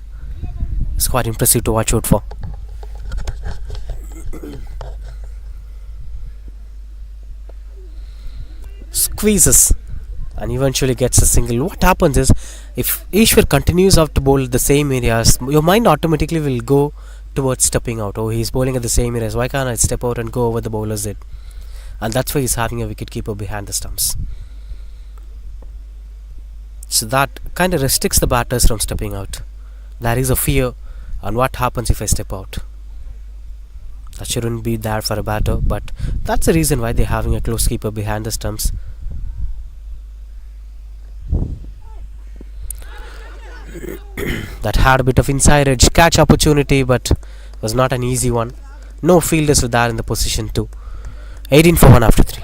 It's quite impressive to watch out for. Squeezes and eventually gets a single. What happens is, if Ishwar continues out to bowl at the same areas, your mind automatically will go towards stepping out. Oh, he's bowling at the same areas, why can't I step out and go over the bowler's head? And that's why he's having a wicket keeper behind the stumps. So that kind of restricts the batters from stepping out. There is a fear on what happens if I step out. That shouldn't be there for a batter, but that's the reason why they're having a close keeper behind the stumps. That had a bit of inside edge catch opportunity, but was not an easy one. No fielders were there in the position too. 18 for 1 after 3.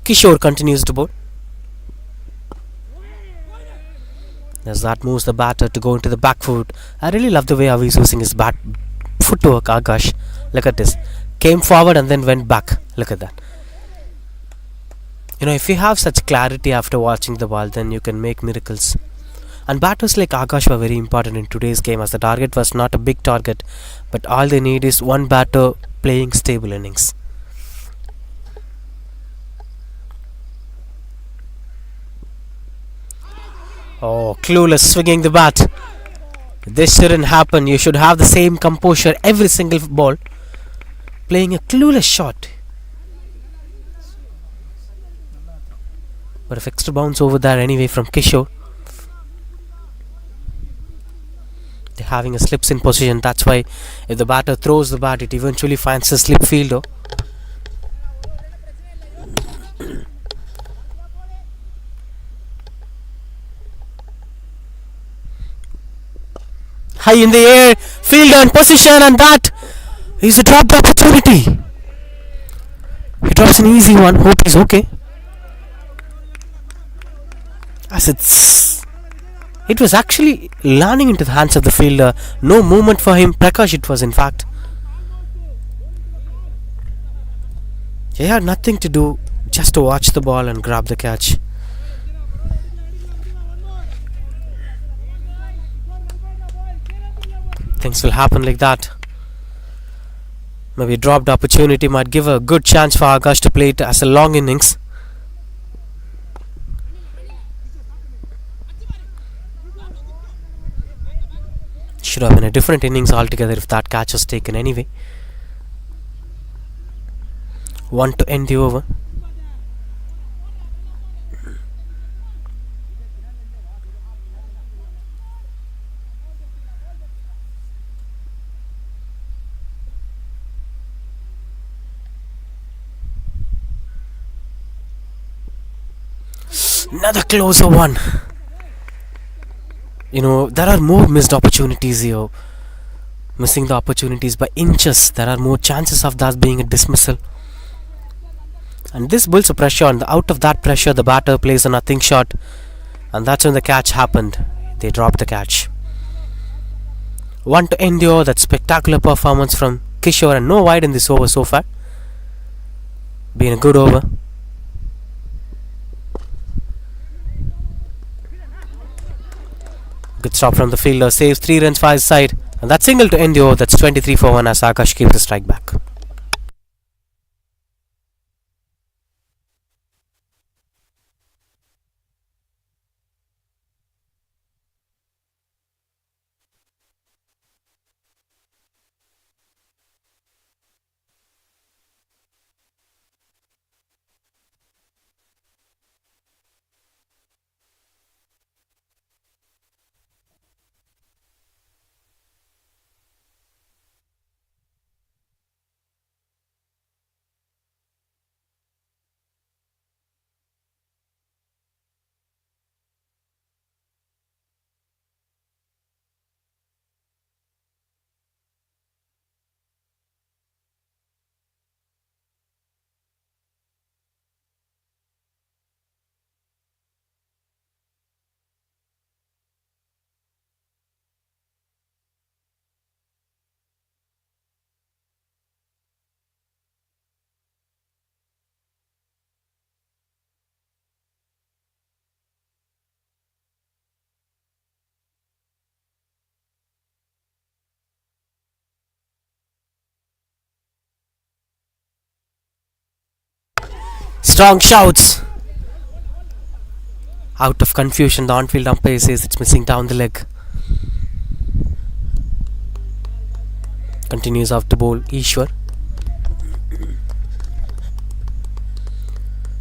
Kishore continues to bowl. As that moves the batter to go into the back foot. I really love the way how he's using his bat footwork, Akash. Look at this. Came forward and then went back. Look at that. If you have such clarity after watching the ball, then you can make miracles. And batters like Akash were very important in today's game, as the target was not a big target, but all they need is one batter playing stable innings. Oh, clueless swinging the bat. This shouldn't happen. You should have the same composure every single ball. Playing a clueless shot. But if extra bounce over there anyway from Kishore. They're having a slips in position. That's why if the batter throws the bat, it eventually finds a slip fielder. High in the air, fielder in position, and that is a dropped opportunity. He drops an easy one. Hope he's okay. As it was actually landing into the hands of the fielder. No movement for him. Prakash it was, in fact. He had nothing to do, just to watch the ball and grab the catch. Things will happen like that. Maybe a dropped opportunity might give a good chance for Akash to play it as a long innings. Should have been a different innings altogether if that catch was taken anyway. One to end the over. Another closer one. There are more missed opportunities here. Missing the opportunities by inches. There are more chances of that being a dismissal. And this builds a pressure, and out of that pressure the batter plays a nothing shot. And that's when the catch happened. They dropped the catch. One to end the over. That spectacular performance from Kishore, and no wide in this over so far. Been a good over. Good stop from the fielder, saves 3 runs for his side, and that single to end the over. That's 23 for 1 as Akash keeps the strike back. Strong shouts. Out of confusion, the on-field umpire says it's missing down the leg. Continues off to bowl Ishwar.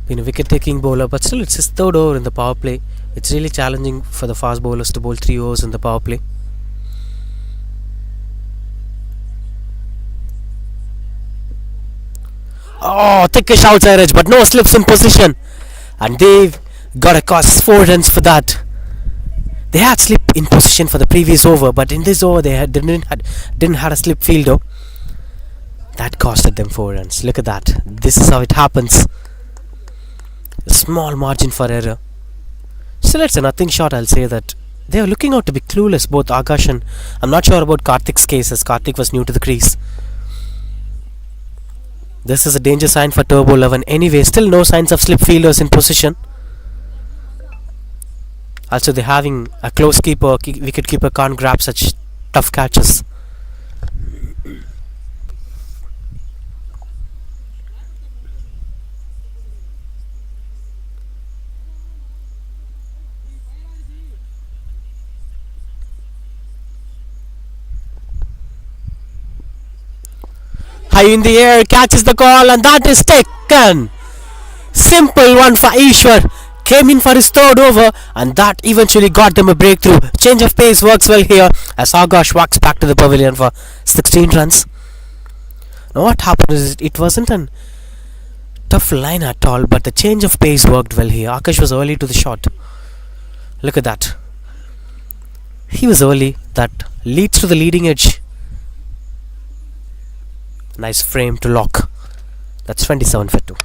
Been a wicket-taking bowler, but still it's his third over in the power play. It's really challenging for the fast bowlers to bowl 3 overs in the power play. Oh, thickish outside edge, but no slips in position. And they've got a cost 4 runs for that. They had slip in position for the previous over, but in this over they didn't have a slip fielder. That costed them 4 runs. Look at that. This is how it happens. Small margin for error. Still, it's a nothing shot, I'll say that. They are looking out to be clueless, both Akash and I'm not sure about Karthik's case, as Karthik was new to the crease. This is a danger sign for Turbo 11. Anyway, still no signs of slip fielders in position. Also, they're having a close keeper. Wicket keeper can't grab such tough catches. High in the air, catches the call, and that is taken. Simple one for Ishwar. Came in for his third over, and that eventually got them a breakthrough. Change of pace works well here as Akash walks back to the pavilion for 16 runs. Now what happened is it wasn't a tough line at all, but the change of pace worked well here. Akash was early to the shot. Look at that. He was early. That leads to the leading edge. Nice frame to lock. That's 27 for 2.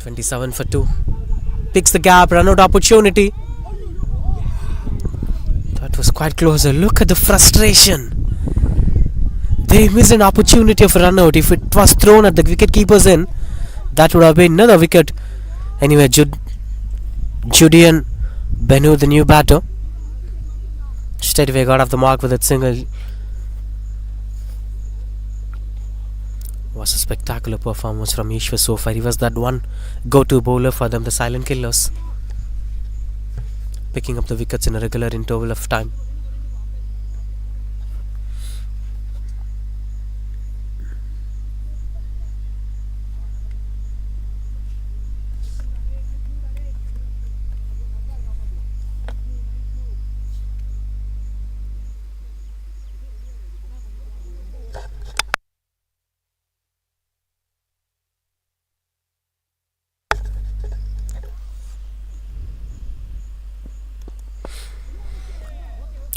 (27 for 2). Picks the gap, run out opportunity. That was quite closer. Look at the frustration. They missed an opportunity of run out. If it was thrown at the wicket keeper's end, that would have been another wicket. Anyway, Julian Benu, the new batter, straight away got off the mark with that single. Was a spectacular performance from Ishwar so far. He was that one go-to bowler for them, the silent killers, picking up the wickets in a regular interval of time.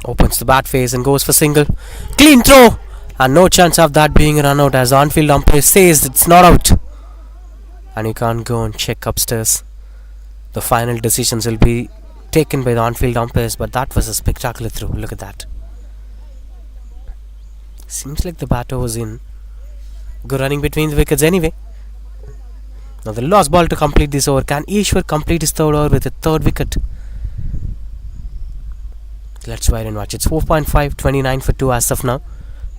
Opens the bat face and goes for single. Clean throw, and no chance of that being a run out, as on-field umpire says it's not out. And you can't go and check upstairs. The final decisions will be taken by the on-field umpires, but that was a spectacular throw. Look at that. Seems like the batter was in. Good running between the wickets anyway. Now the last ball to complete this over. Can Ishwar complete his third over with a third wicket? Let's wait and watch. It's 4.5, 29 for 2 as of now,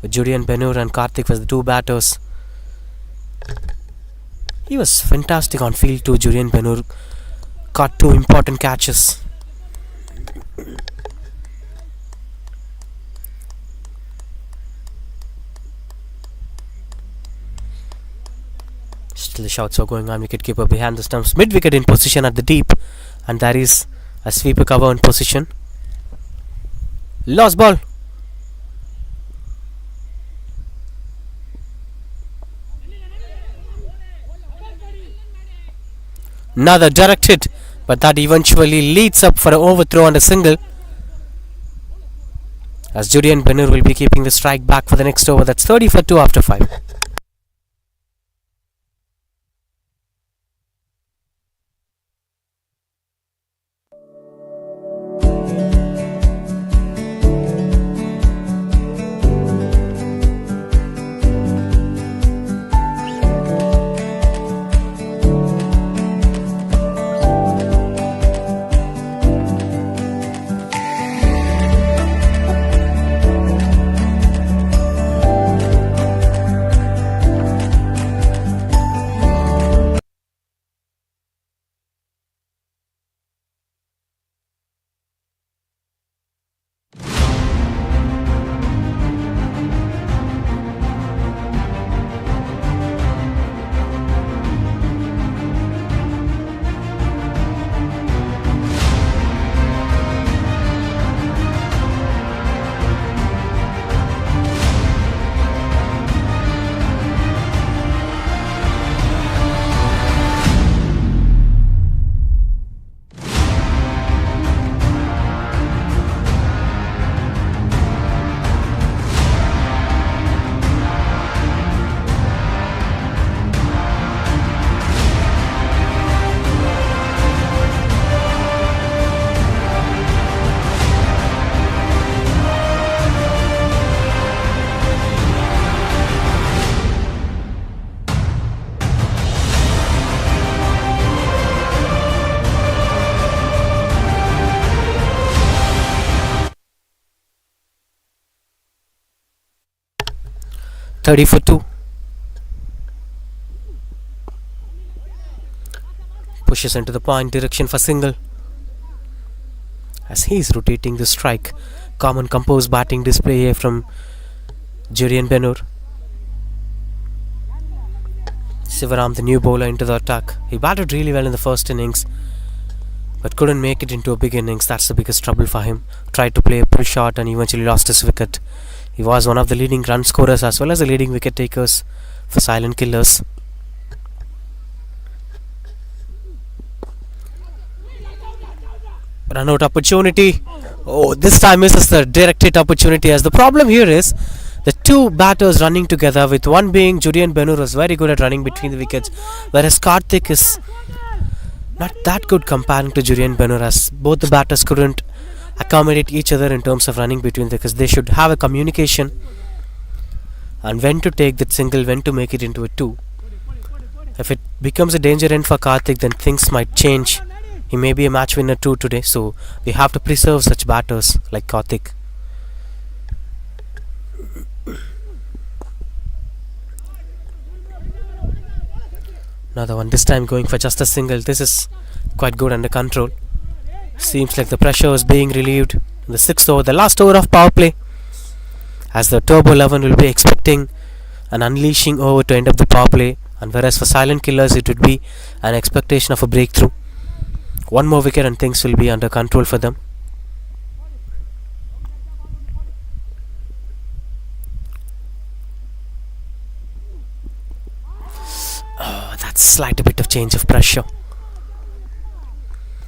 with Julian Benur and Karthik as the two batters. He was fantastic on field too. Julian Benur caught two important catches. Still the shouts are going on. Wicketkeeper behind the stumps. Mid-wicket in position at the deep. And there is a sweeper cover in position. Lost ball. Another direct hit, but that eventually leads up for an overthrow and a single. As Julian Benur will be keeping the strike back for the next over. That's 30 for 2 after 5. Thirty for 2. Pushes into the point direction for single. As he is rotating the strike. Common composed batting display here from Julian Benur. Sivaram, the new bowler, into the attack. He batted really well in the first innings, but couldn't make it into a big innings. That's the biggest trouble for him. Tried to play a pull shot and eventually lost his wicket. He was one of the leading run scorers as well as the leading wicket takers for silent killers. Run out opportunity. Oh, this time misses the direct hit opportunity. As the problem here is the two batters running together, with one being Julian Benur, was very good at running between the wickets, whereas Karthik is not that good comparing to Julian Benur, as both the batters couldn't accommodate each other in terms of running between them, because they should have a communication and when to take that single, when to make it into a 2. If it becomes a danger end for Karthik, then things might change. He may be a match winner too today, so we have to preserve such batters like Karthik. Another one, this time going for just a single. This is quite good under control. Seems like the pressure is being relieved in the 6th over, the last over of power play, as the Turbo 11 will be expecting an unleashing over to end up the power play, and whereas for silent killers it would be an expectation of a breakthrough. One more wicket and things will be under control for them. That's slight bit of change of pressure.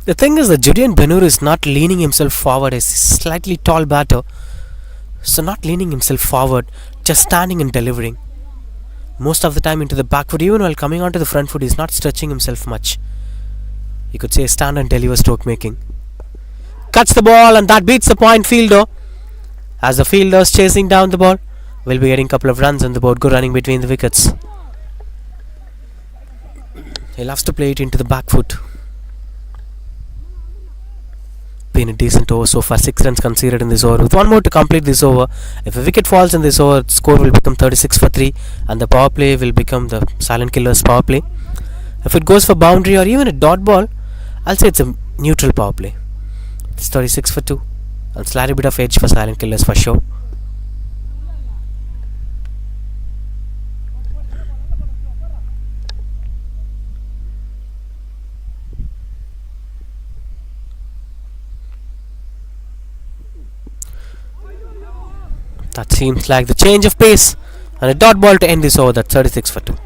The thing is that Julian Benur is not leaning himself forward as he's slightly tall batter. So not leaning himself forward, just standing and delivering. Most of the time into the back foot, even while coming onto the front foot, he's not stretching himself much. You could say stand and deliver stroke making. Cuts the ball and that beats the point fielder. As the fielder's chasing down the ball, we'll be getting a couple of runs on the board. Good running between the wickets. He loves to play it into the back foot. Been a decent over so far. 6 runs conceded in this over. With one more to complete this over, if a wicket falls in this over, the score will become 36 for 3 and the power play will become the silent killers power play. If it goes for boundary or even a dot ball, I'll say it's a neutral power play. It's 36 for 2 and slightly bit of edge for silent killers for sure. That seems like the change of pace. And a dot ball to end this over. That's 36 for 2.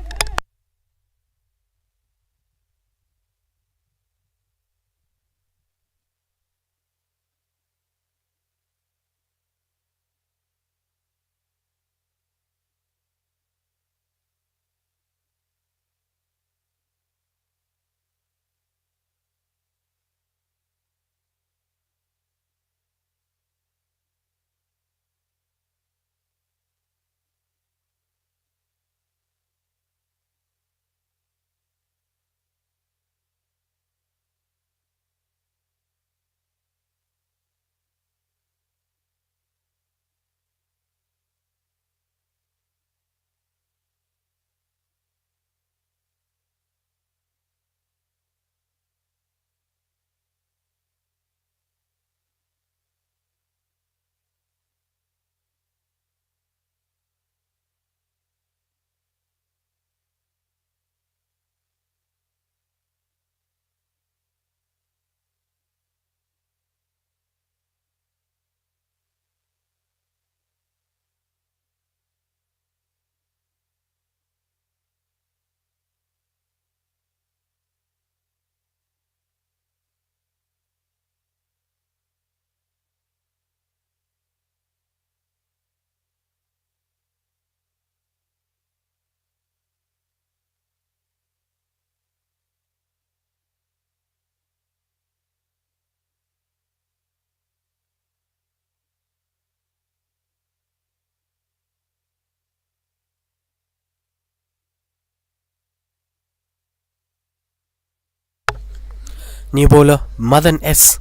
New bowler Madan S.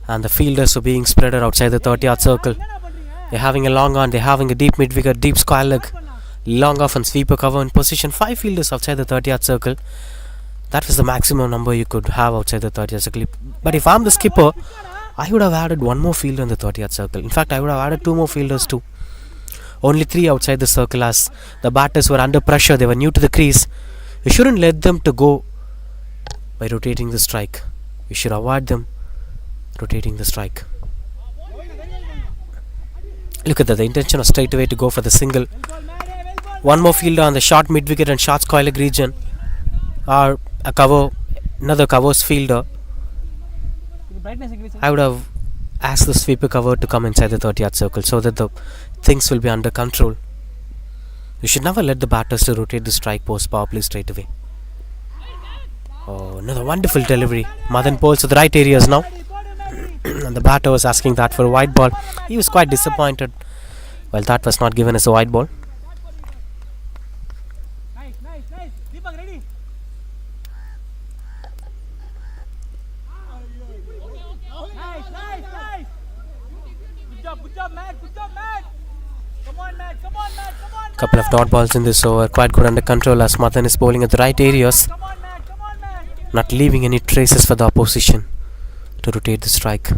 And the fielders are being spread outside the 30-yard circle. They're having a long on, they're having a deep mid wicket, deep square leg, long off and sweeper cover in position. 5 fielders outside the 30-yard circle. That was the maximum number you could have outside the 30-yard circle. But if I'm the skipper, I would have added one more fielder in the 30-yard circle. In fact, I would have added 2 more fielders too. Only 3 outside the circle as the batters were under pressure. They were new to the crease. You shouldn't let them to go by rotating the strike. You should avoid them rotating the strike. Look at that, the intention was straight away to go for the single. One more fielder on the short mid wicket and short square leg region, or another covers fielder. I would have asked the sweeper cover to come inside the 30-yard circle so that the things will be under control. You should never let the batters to rotate the strike post power play straight away. Oh, another wonderful delivery. Madan bowls to the right areas now. And the batter was asking that for a white ball. He was quite disappointed. Well, that was not given as a white ball. Couple of dot balls in this over. Quite good under control as Madan is bowling at the right areas, not leaving any traces for the opposition to rotate the strike.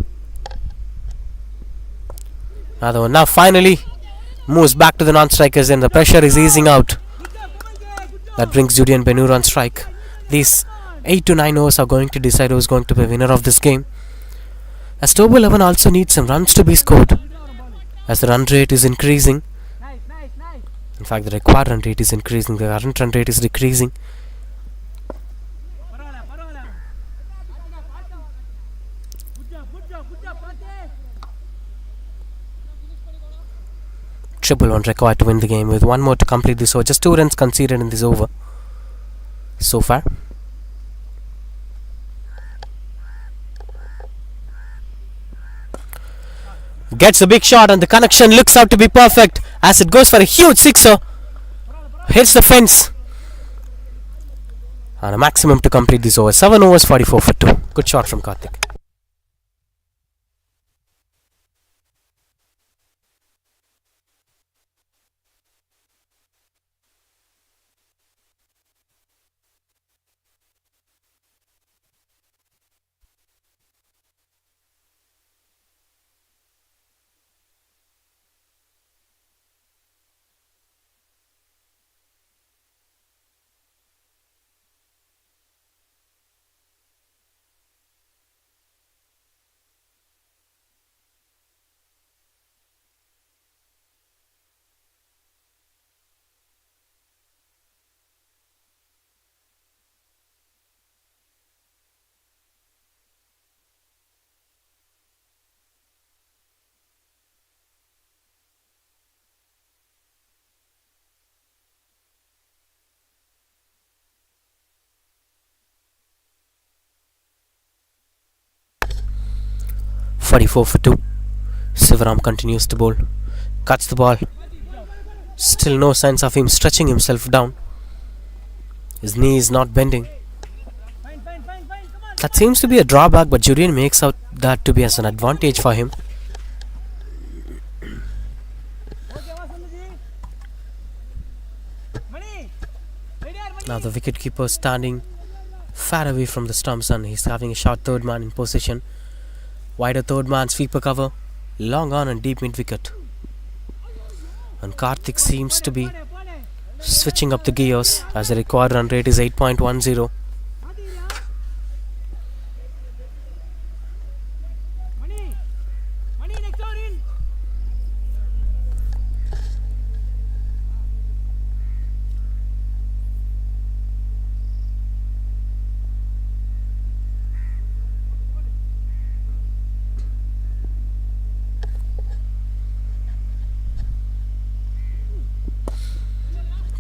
Another one. Now finally moves back to the non-strikers and the pressure is easing out. That brings Julian Benur on strike. These 8 to 9 overs are going to decide who is going to be winner of this game. As Tobo 11 also needs some runs to be scored, as the run rate is increasing. In fact, the required run rate is increasing. The current run rate is decreasing. Triple one required to win the game, with one more to complete this over. Just 2 runs conceded in this over so far. Gets a big shot and the connection looks out to be perfect as it goes for a huge sixer. Hits the fence. And a maximum to complete this over. 7 overs, 44 for 2. Good shot from Karthik. 44 for 2. Sivaram continues to bowl. Cuts the ball. Still no signs of him stretching himself down. His knee is not bending. That seems to be a drawback, but Julian makes out that to be as an advantage for him. Now the wicketkeeper standing far away from the stumps and he's having a short third man in position. Wider third man, sweeper cover, long on and deep mid wicket. And Karthik seems to be switching up the gears as the required run rate is 8.10.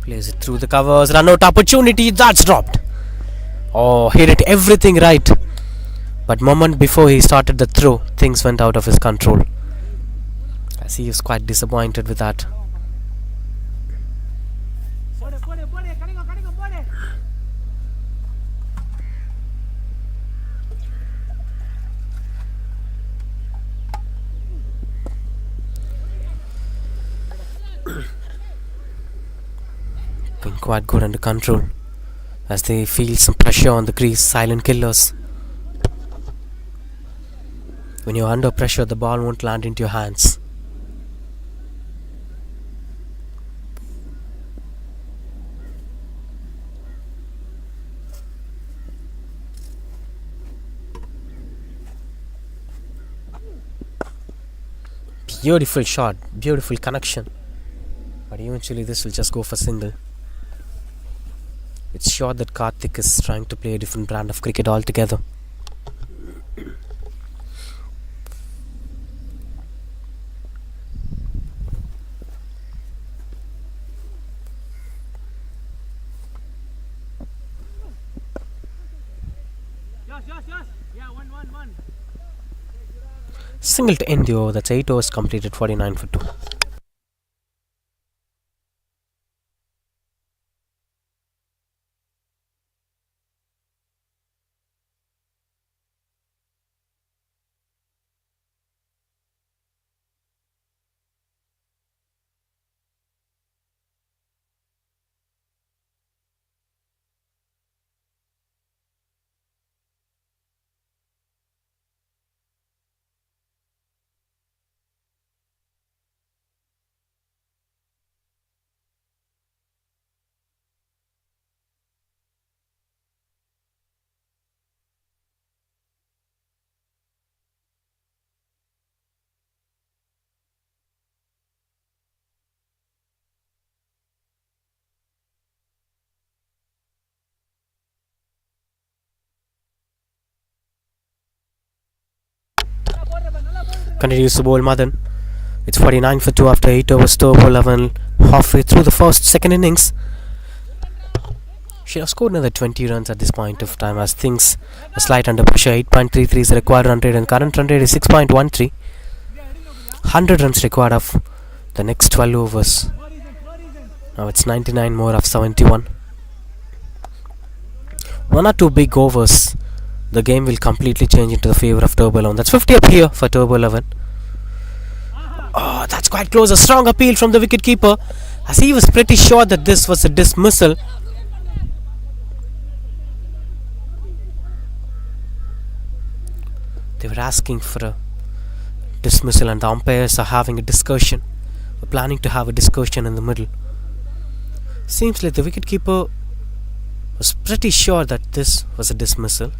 Plays it through the covers. Run out opportunity. That's dropped. Oh, he did everything right. But moment before he started the throw, things went out of his control. As he is quite disappointed with that. Been quite good under control as they feel some pressure on the crease. Silent killers. When you're under pressure, the ball won't land into your hands. Beautiful shot, beautiful connection. But eventually this will just go for single. It's sure that Karthik is trying to play a different brand of cricket altogether. Single to end the over. That's 8 overs completed, 49 for 2. Continues to bowl Madan. It's 49 for 2 after 8 overs, turbo 11, halfway through the second innings. Should have scored another 20 runs at this point of time as things are slight under pressure. 8.33 is the required run rate and current run rate is 6.13. 100 runs required of the next 12 overs. Now it's 99 more of 71. 1 or 2 big overs, the game will completely change into the favour of Turbo 11. That's 50 up here for Turbo 11. Oh, that's quite close. A strong appeal from the wicketkeeper as he was pretty sure that this was a dismissal. They were asking for a dismissal and the umpires are having a discussion. We're planning to have a discussion in the middle. Seems like the wicketkeeper was pretty sure that this was a dismissal.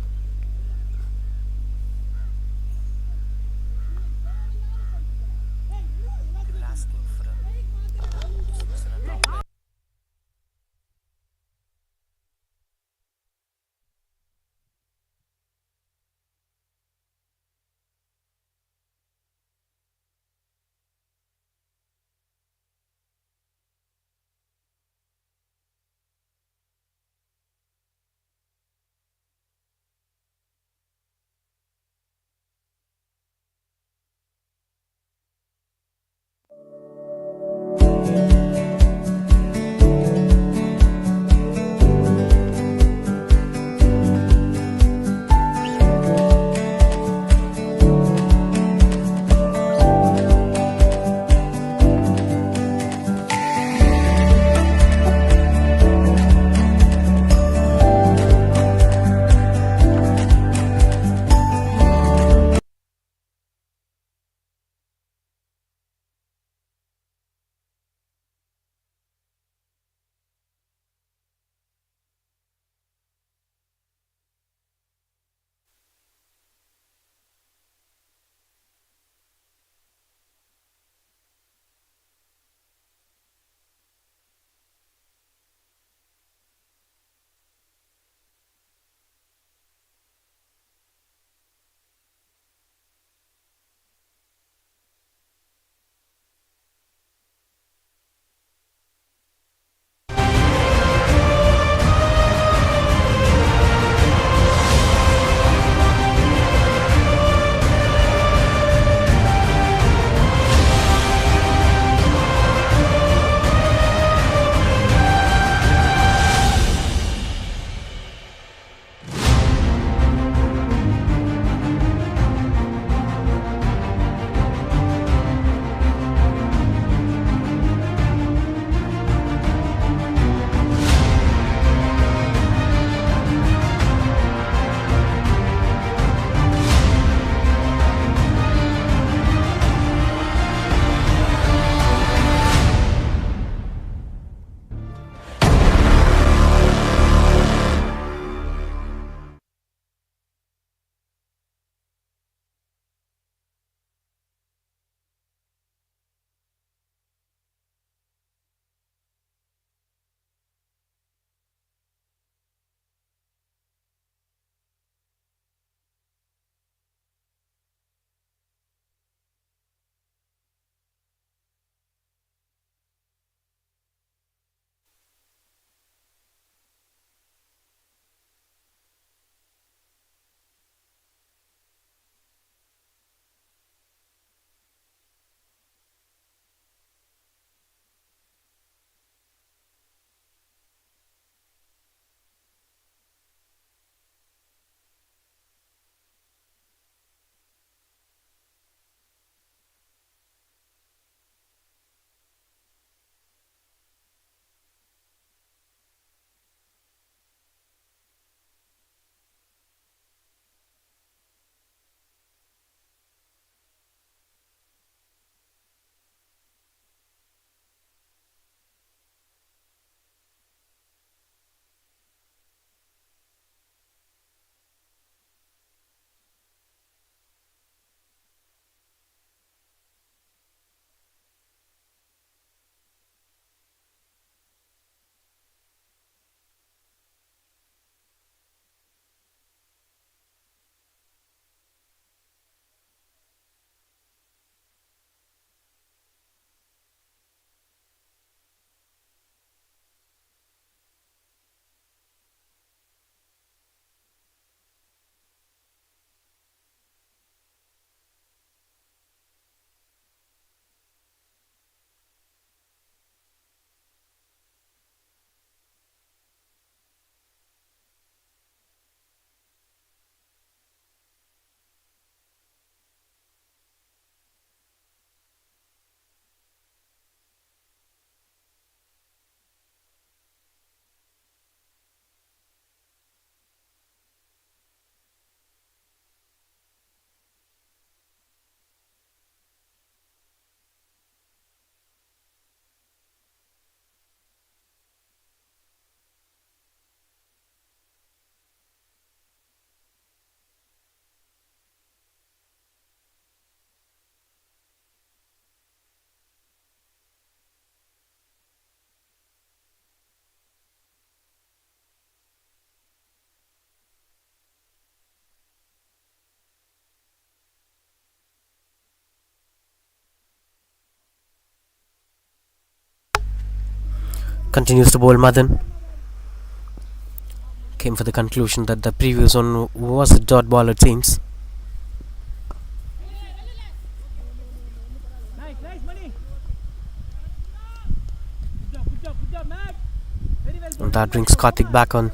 Continues to bowl Madan. Came for the conclusion that the previous one was a dot ball, it seems. And that brings Karthik back on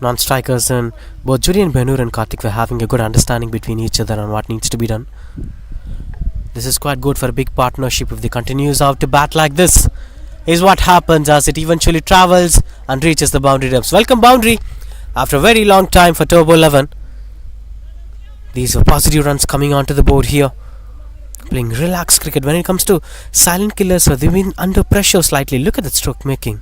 non-strikers, and both Julian Benur and Karthik were having a good understanding between each other on what needs to be done. This is quite good for a big partnership. If they continues out to bat like this, is what happens as it eventually travels and reaches the boundary depths. Welcome boundary after a very long time for Turbo 11. These are positive runs coming onto the board here. Playing relaxed cricket. When it comes to silent killers, they've been under pressure slightly. Look at that stroke making.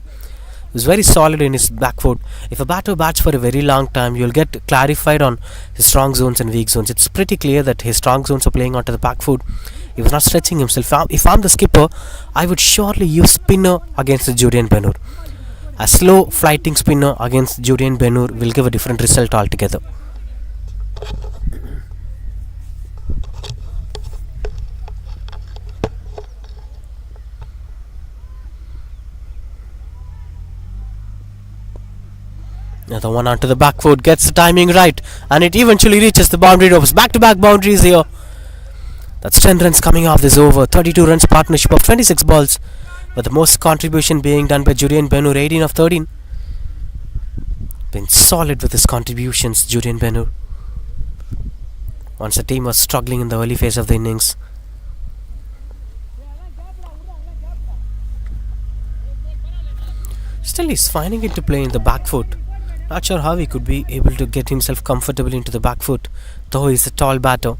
He's very solid in his back foot. If a batter bats for a very long time, you'll get clarified on his strong zones and weak zones. It's pretty clear that his strong zones are playing onto the back foot. He was not stretching himself. If I'm the skipper, I would surely use spinner against the Julian Benur. A slow flighting spinner against Julian Benur will give a different result altogether. Another one onto the back foot, gets the timing right, and it eventually reaches the boundary ropes. Back-to-back boundaries here. That's 10 runs coming off this over. 32 runs partnership of 26 balls, with the most contribution being done by Julian Benur, 18 of 13. Been solid with his contributions, Julian Benur. Once the team was struggling in the early phase of the innings. Still, he's finding it to play in the back foot. Not sure how he could be able to get himself comfortably into the back foot, though he's a tall batter.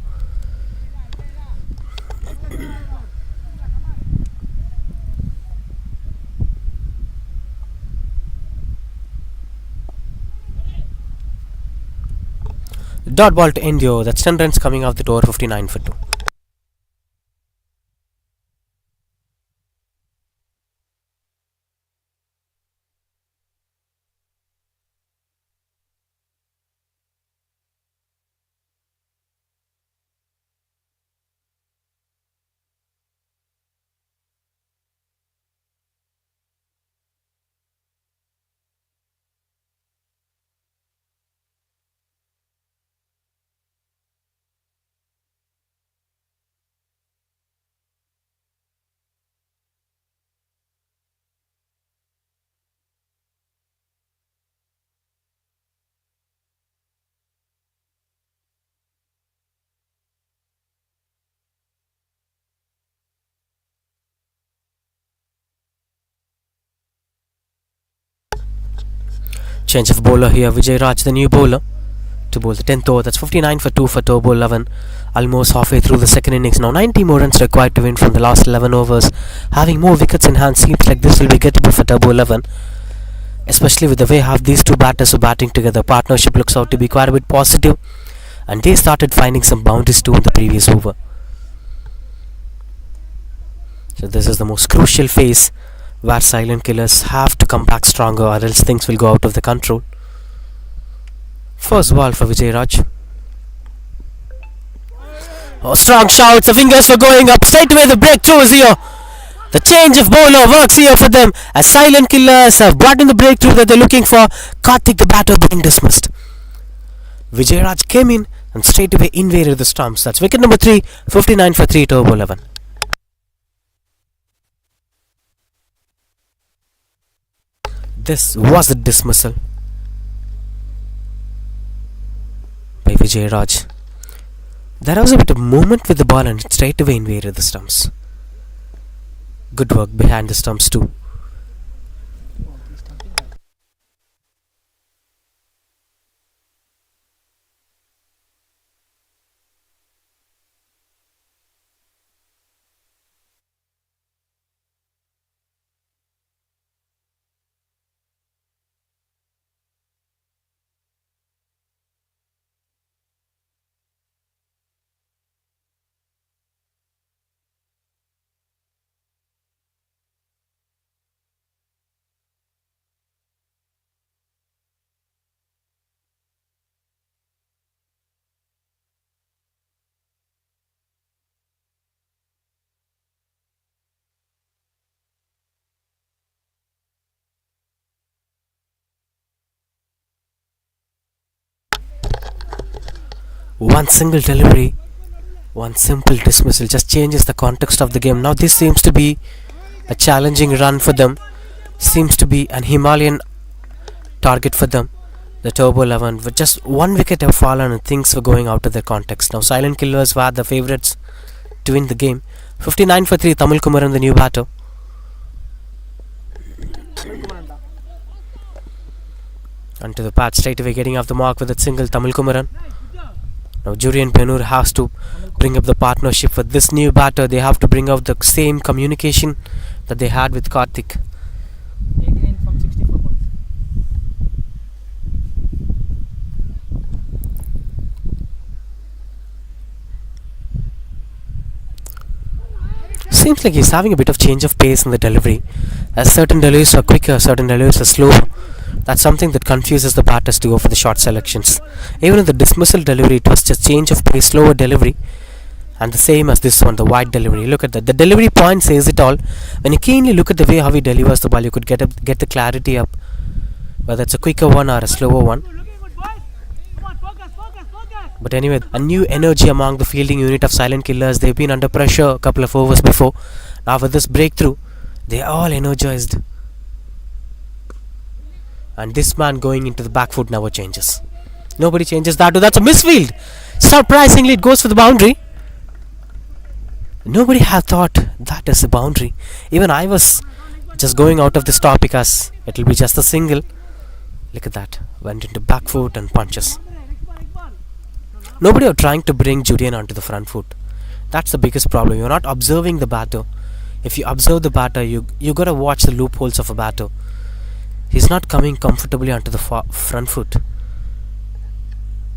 Dot ball to end here. That's 10 runs coming off the door, 59 for 2. Change of bowler here. Vijay Raj, the new bowler, to bowl the 10th over. That's 59 for 2 for Turbo 11. Almost halfway through the second innings now. 90 more runs required to win from the last 11 overs. Having more wickets in hand seems like this will be gettable for Turbo 11. Especially with the way how these two batters are batting together. Partnership looks out to be quite a bit positive. And they started finding some boundaries too in the previous over. So this is the most crucial phase where silent killers have to come back stronger, or else things will go out of the control. First ball for Vijay Raj. Oh, strong shouts. The fingers were going up. Straight away the breakthrough is here. The change of bowler works here for them, as silent killers have brought in the breakthrough that they're looking for. Karthik the batter being dismissed. Vijay Raj came in and straight away invaded the stumps. That's wicket number 3, 59 for 3, Turbo 11. This was the dismissal by Vijay Raj. There was a bit of movement with the ball and it straight away invaded the stumps. Good work behind the stumps too. One single delivery, one simple dismissal just changes the context of the game. Now this seems to be a challenging run for them. Seems to be an Himalayan target for them. The Turbo 11 with just one wicket have fallen and things were going out of their context. Now silent killers were the favourites to win the game. 59 for 3, Tamil Kumaran the new batter. Onto the bat straight away, getting off the mark with a single, Tamil Kumaran. Now Julian Penur has to bring up the partnership with this new batter. They have to bring out the same communication that they had with Karthik. 89 from 64 points. Seems like he's having a bit of change of pace in the delivery. As certain deliveries are quicker, certain deliveries are slower. That's something that confuses the batters to go for the short selections. Even in the dismissal delivery, it was just change of pace, slower delivery. And the same as this one, the wide delivery. Look at that. The delivery point says it all. When you keenly look at the way how he delivers the ball, you could get the clarity up. Whether it's a quicker one or a slower one. But anyway, a new energy among the fielding unit of silent killers. They've been under pressure a couple of overs before. Now with this breakthrough, they are all energized. And this man going into the back foot never changes. Nobody changes that. That's a misfield. Surprisingly, it goes for the boundary. Nobody had thought that is a boundary. Even I was just going out of this topic as it will be just a single. Look at that. Went into back foot and punches. Nobody are trying to bring Julian onto the front foot. That's the biggest problem. You're not observing the batter. If you observe the batter, you gotta watch the loopholes of a batter. He's not coming comfortably onto the front foot.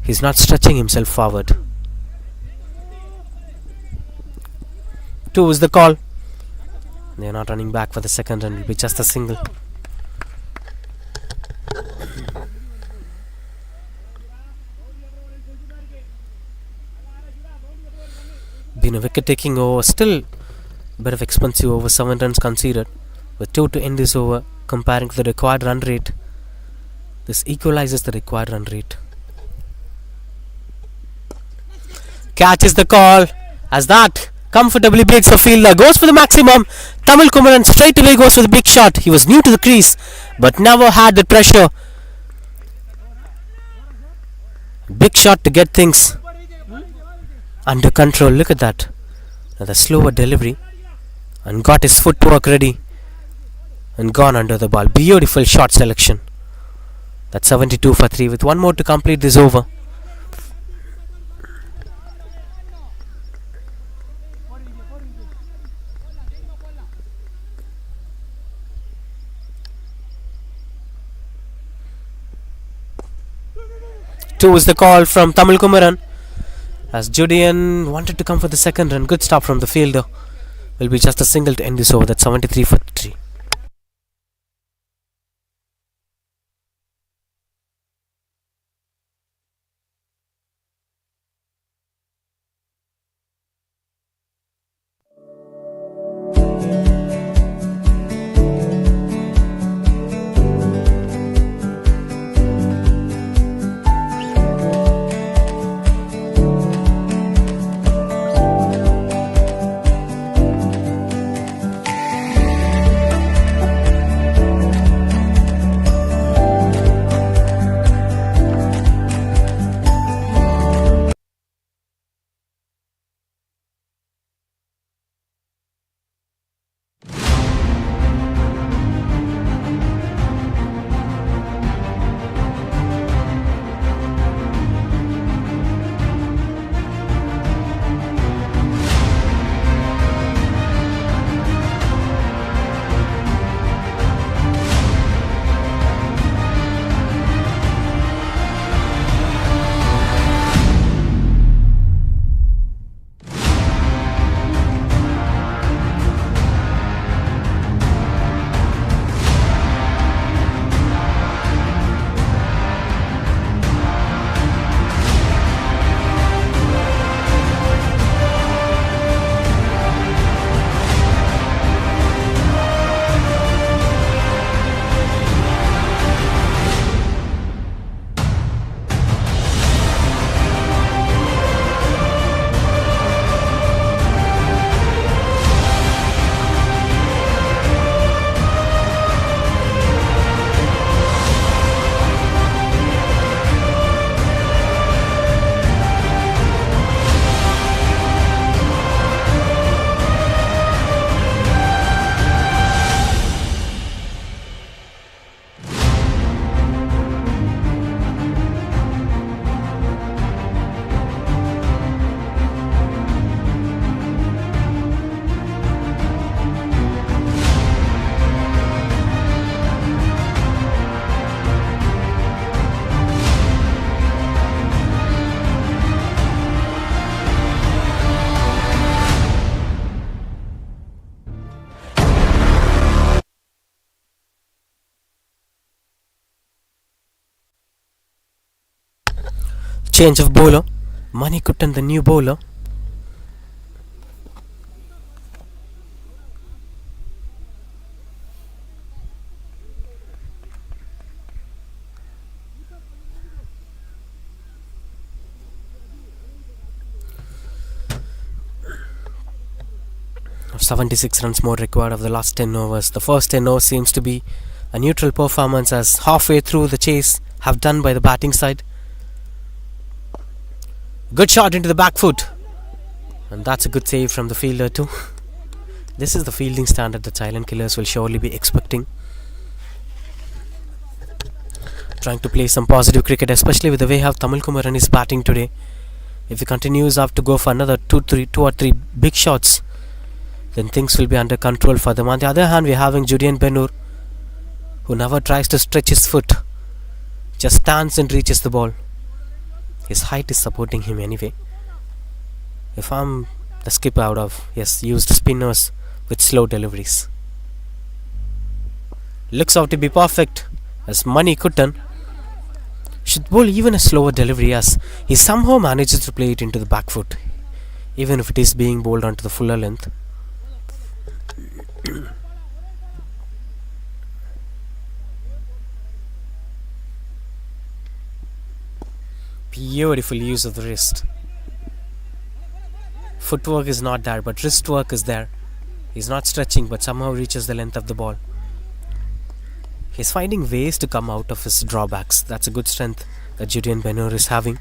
He's not stretching himself forward. 2 is the call. They're not running back for the second and it will be just a single. Been a wicket taking over. Still a bit of expensive over. 7 runs conceded. With 2 to end this over. Comparing to the required run rate, this equalizes the required run rate. Catches the call as that comfortably breaks the fielder. Goes for the maximum. Tamil Kumaran straight away goes for the big shot. He was new to the crease but never had the pressure. Big shot to get things under control. Look at that. Now the slower delivery and got his footwork ready. And gone under the ball. Beautiful shot selection. That's 72 for 3 with one more to complete this over. Two is the call from Tamil Kumaran. As Julian wanted to come for the second run. Good stop from the fielder. Will be just a single to end this over. That's 73 for 3. Change of bowler. Manikuttan, the new bowler. Of 76 runs more required of the last 10 overs. The first 10 overs seems to be a neutral performance, as halfway through the chase have done by the batting side. Good shot into the back foot, and that's a good save from the fielder too. This is the fielding standard that silent killers will surely be expecting. Trying to play some positive cricket, especially with the way how Tamil Kumaran is batting today. If he continues up to go for another two or three big shots, then things will be under control for them. On the other hand, we're having Julian Benur, who never tries to stretch his foot, just stands and reaches the ball. His height is supporting him anyway. If I'm the skipper, I would have used spinners with slow deliveries. Looks out to be perfect, as Manikuttan should bowl even a slower delivery, as he somehow manages to play it into the back foot, even if it is being bowled onto the fuller length. Beautiful use of the wrist. Footwork is not there, but wrist work is there. He's not stretching, but somehow reaches the length of the ball. He's finding ways to come out of his drawbacks. That's a good strength that Julian Benur is having.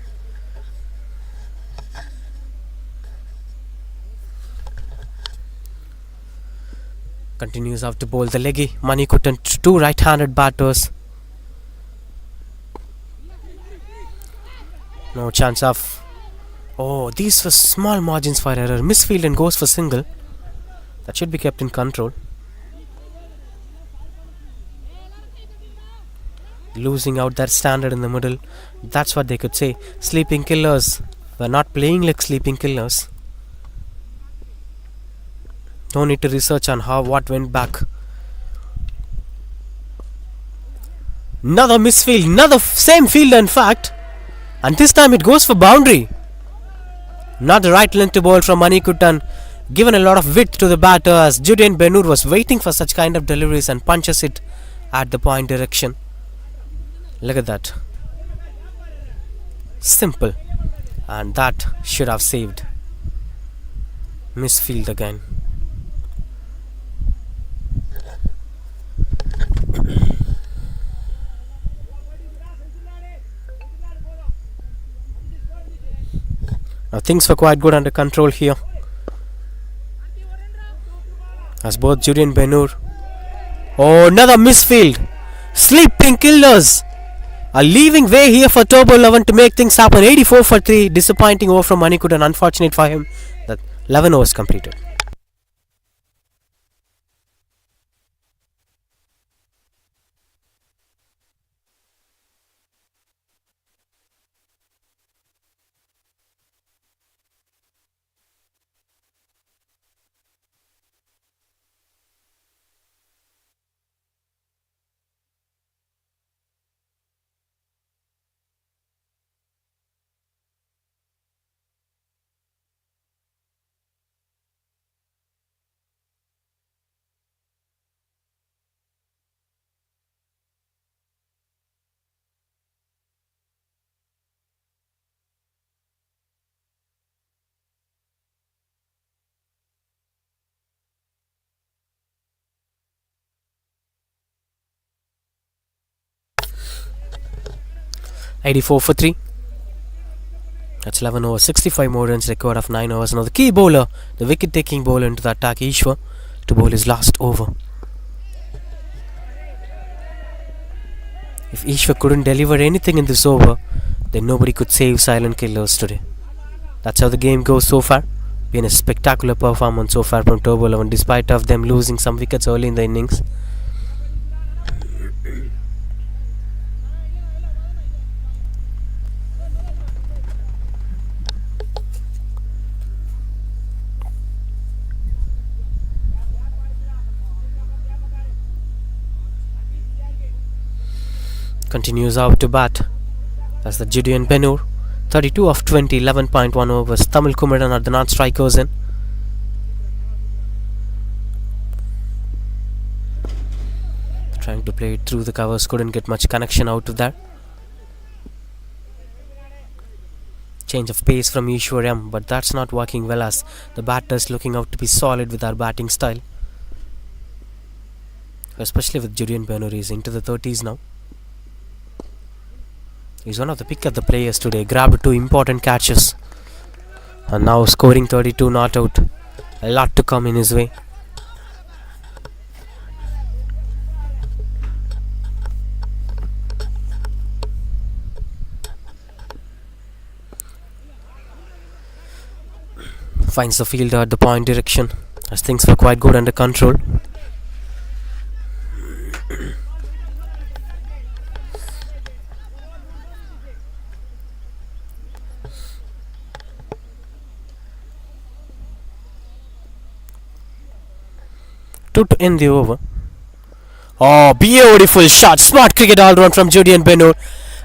Continues out to bowl the leggy. Manikuttan, two right-handed batters. No chance of... Oh, these were small margins for error. Misfield and goes for single. That should be kept in control. Losing out that standard in the middle. That's what they could say. Sleeping killers. We're not playing like sleeping killers. Don't need to research on what went back. Another misfield. Another same fielder in fact. And this time it goes for boundary. Not the right length to bowl from Manikuttan. Given a lot of width to the batter, as Julian Benur was waiting for such kind of deliveries and punches it at the point direction. Look at that. Simple. And that should have saved. Misfield again. Now things were quite good under control here, as both Julian Benur... Oh, another misfield! Sleeping killers are leaving way here for Turbo 11 to make things happen. 84 for 3. Disappointing over from Manikuttan. Unfortunate for him that 11 overs completed. .84 for 3. That's 11 overs. 65 more runs required of 9 overs. Now the key bowler, the wicket-taking bowler into the attack, Ishwar, to bowl his last over. If Ishwar couldn't deliver anything in this over, then nobody could save silent killers today. That's how the game goes so far. Been a spectacular performance so far from Turbo 11, despite of them losing some wickets early in the innings. Continues out to bat. That's the Julian Benur. 32 of 20, 11.1 overs. Tamil Kumaran are the non-strikers in. Trying to play it through the covers, couldn't get much connection out of that. Change of pace from Ishwaryam, but that's not working well as the batters looking out to be solid with our batting style. Especially with Julian Benur, he's into the 30s now. He's one of the pick of the players today, grabbed 2 important catches. And now scoring 32 not out. A lot to come in his way. Finds the fielder at the point direction as things were quite good under control. To end the over. Oh, beautiful shot. Smart cricket all round from Julian Benur.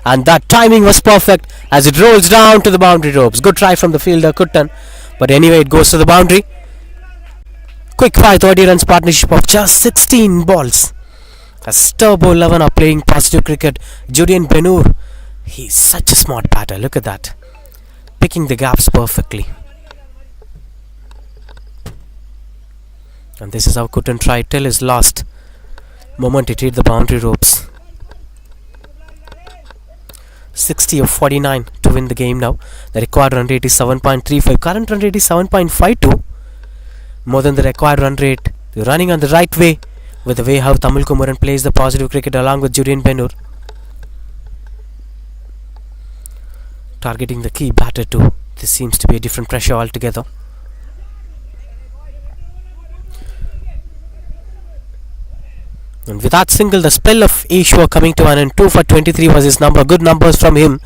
And that timing was perfect as it rolls down to the boundary ropes. Good try from the fielder, Kuttan. But anyway, it goes to the boundary. Quick 530 runs partnership of just 16 balls. As Turbo 11 are playing positive cricket. Julian Benur, he's such a smart batter. Look at that. Picking the gaps perfectly. And this is how Kuttan tried till his last moment it hit the boundary ropes. 60 of 49 to win the game now. The required run rate is 7.35. Current run rate is 7.52. More than the required run rate. They're running on the right way with the way how Tamil Kumaran plays the positive cricket along with Julian Benur. Targeting the key batter too. This seems to be a different pressure altogether. And with that single, the spell of Ishwar coming to an end. 2 for 23 was his number. Good numbers from him.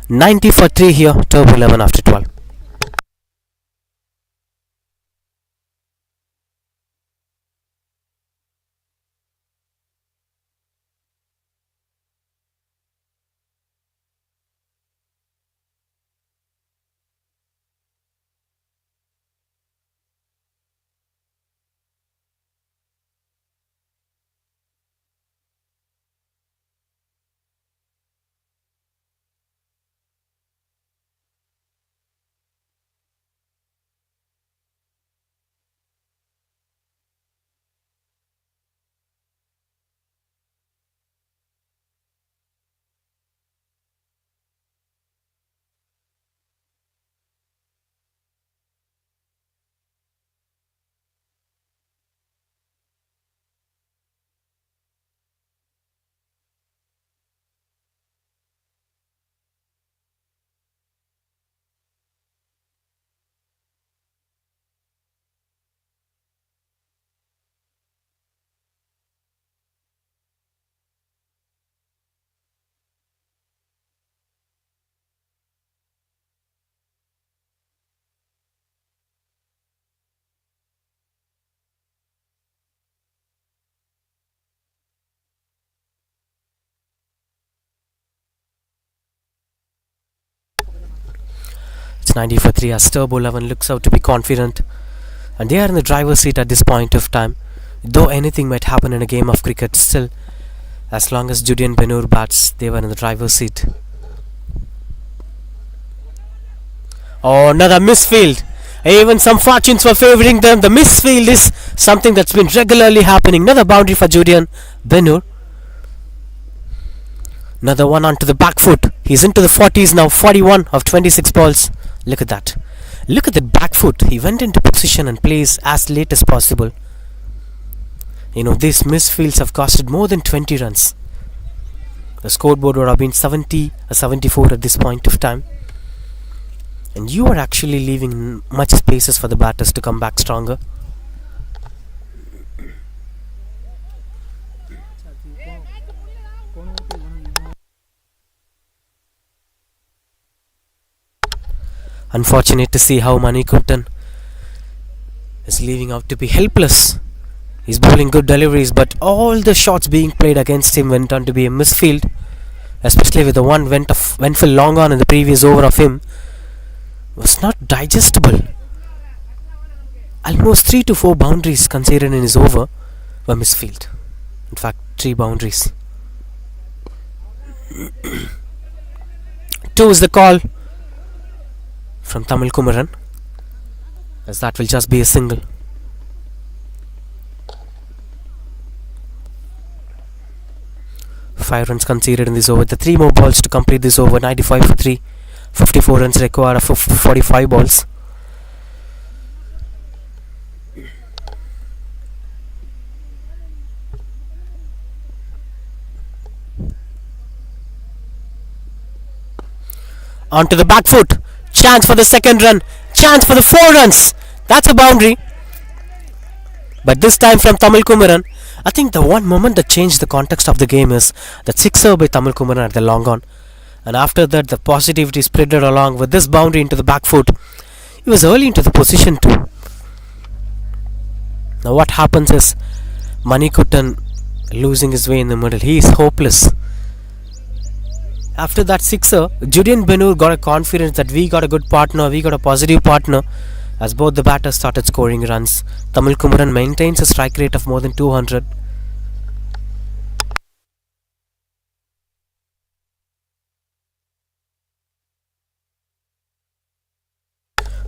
90 for 3 here. Turbo 11 after 12. It's 90 for 3 as Turbo 11 looks out to be confident. And they are in the driver's seat at this point of time. Though anything might happen in a game of cricket, still, as long as Julian Benur bats, they were in the driver's seat. Oh, another misfield. Even some fortunes were favouring them. The misfield is something that's been regularly happening. Another boundary for Julian Benur. Another one onto the back foot. He's into the 40s now. 41 of 26 balls. Look at that. Look at that back foot. He went into position and plays as late as possible. You know, these misfields have costed more than 20 runs. The scoreboard would have been 70 or 74 at this point of time. And you are actually leaving much spaces for the batters to come back stronger. Unfortunate to see how Manikuntan is leaving out to be helpless. He's bowling good deliveries, but all the shots being played against him went on to be a misfield. especially with the one went for long on in the previous over of him, was not digestible. Almost 3 to 4 boundaries conceded in his over were misfield. In fact, 3 boundaries. 2 is the call from Tamil Kumaran, as that will just be a single. Five runs conceded in this over. The 3 more balls to complete this over. 95 for 3. 54 runs required for 45 balls. Onto the back foot. Chance for the second run. Chance for the 4 runs. That's a boundary. But this time from Tamil Kumaran. I think the one moment that changed the context of the game is that sixer by Tamil Kumaran at the long on. And after that, the positivity spreaded along with this boundary into the back foot. He was early into the position too. Now what happens is Manikuttan losing his way in the middle. He is hopeless. After that sixer, Julian Benur got a confidence that we got a good partner, we got a positive partner. As both the batters started scoring runs, Tamil Kumaran maintains a strike rate of more than 200.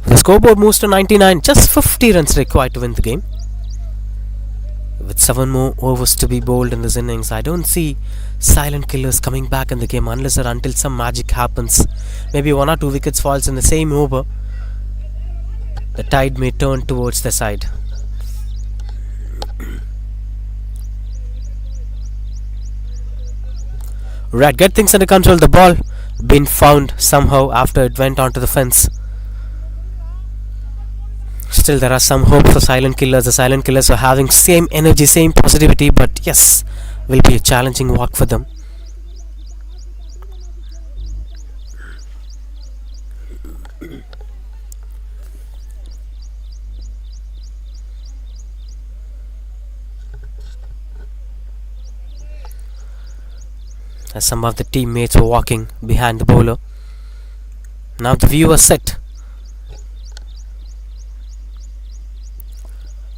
The scoreboard moves to 99, just 50 runs required to win the game. With 7 more overs to be bowled in this innings, I don't see silent killers coming back in the game unless or until some magic happens. Maybe 1 or 2 wickets falls in the same over. The tide may turn towards the side. Right, get things under control. The ball been found somehow after it went onto the fence. Still there are some hope for silent killers. The silent killers are having same energy, same positivity, but yes, will be a challenging walk for them. As some of the teammates were walking behind the bowler. Now the view is set.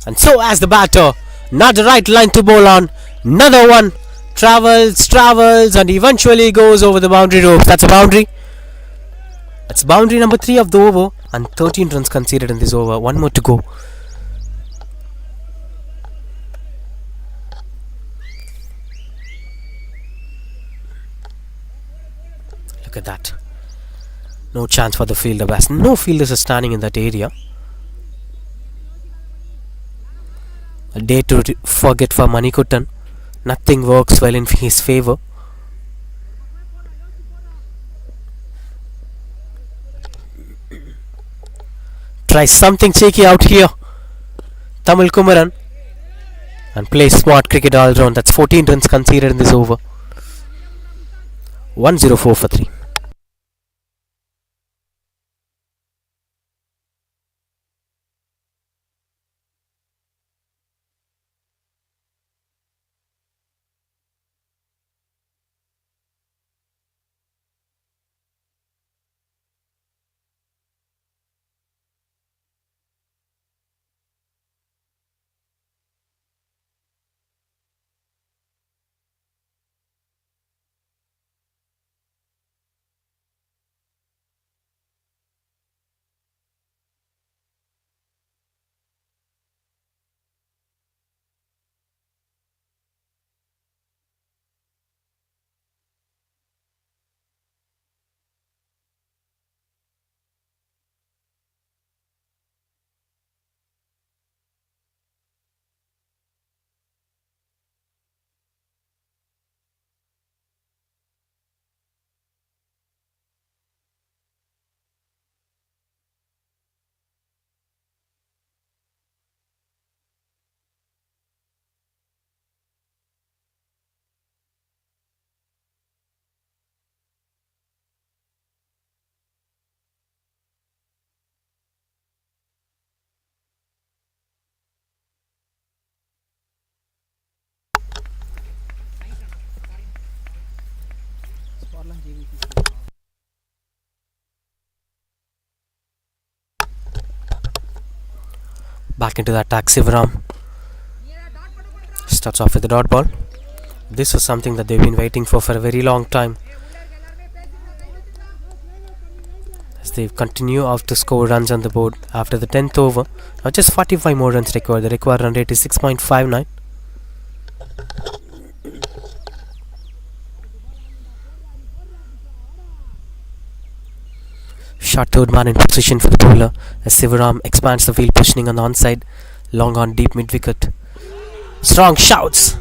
And so as the batter, not the right line to bowl on. Another one travels and eventually goes over the boundary rope. That's a boundary. That's boundary number 3 of the over and 13 runs conceded in this over. 1 more to go. Look at that. No chance for the fielder. As no fielders are standing in that area. A day to forget for Manikuttan. Nothing works well in his favour. Try something cheeky out here, Tamil Kumaran, and play smart cricket all round. That's 14 runs conceded in this over. 104 for 3. Back into the attack, Sivaram starts off with the dot ball. This was something that they've been waiting for a very long time, as they continue out to score runs on the board after the 10th over. Now just 45 more runs required. The required run rate is 6.59. Short third man in position for the bowler as Sivaram expands the field, positioning on the onside, long on deep mid wicket. Strong shouts,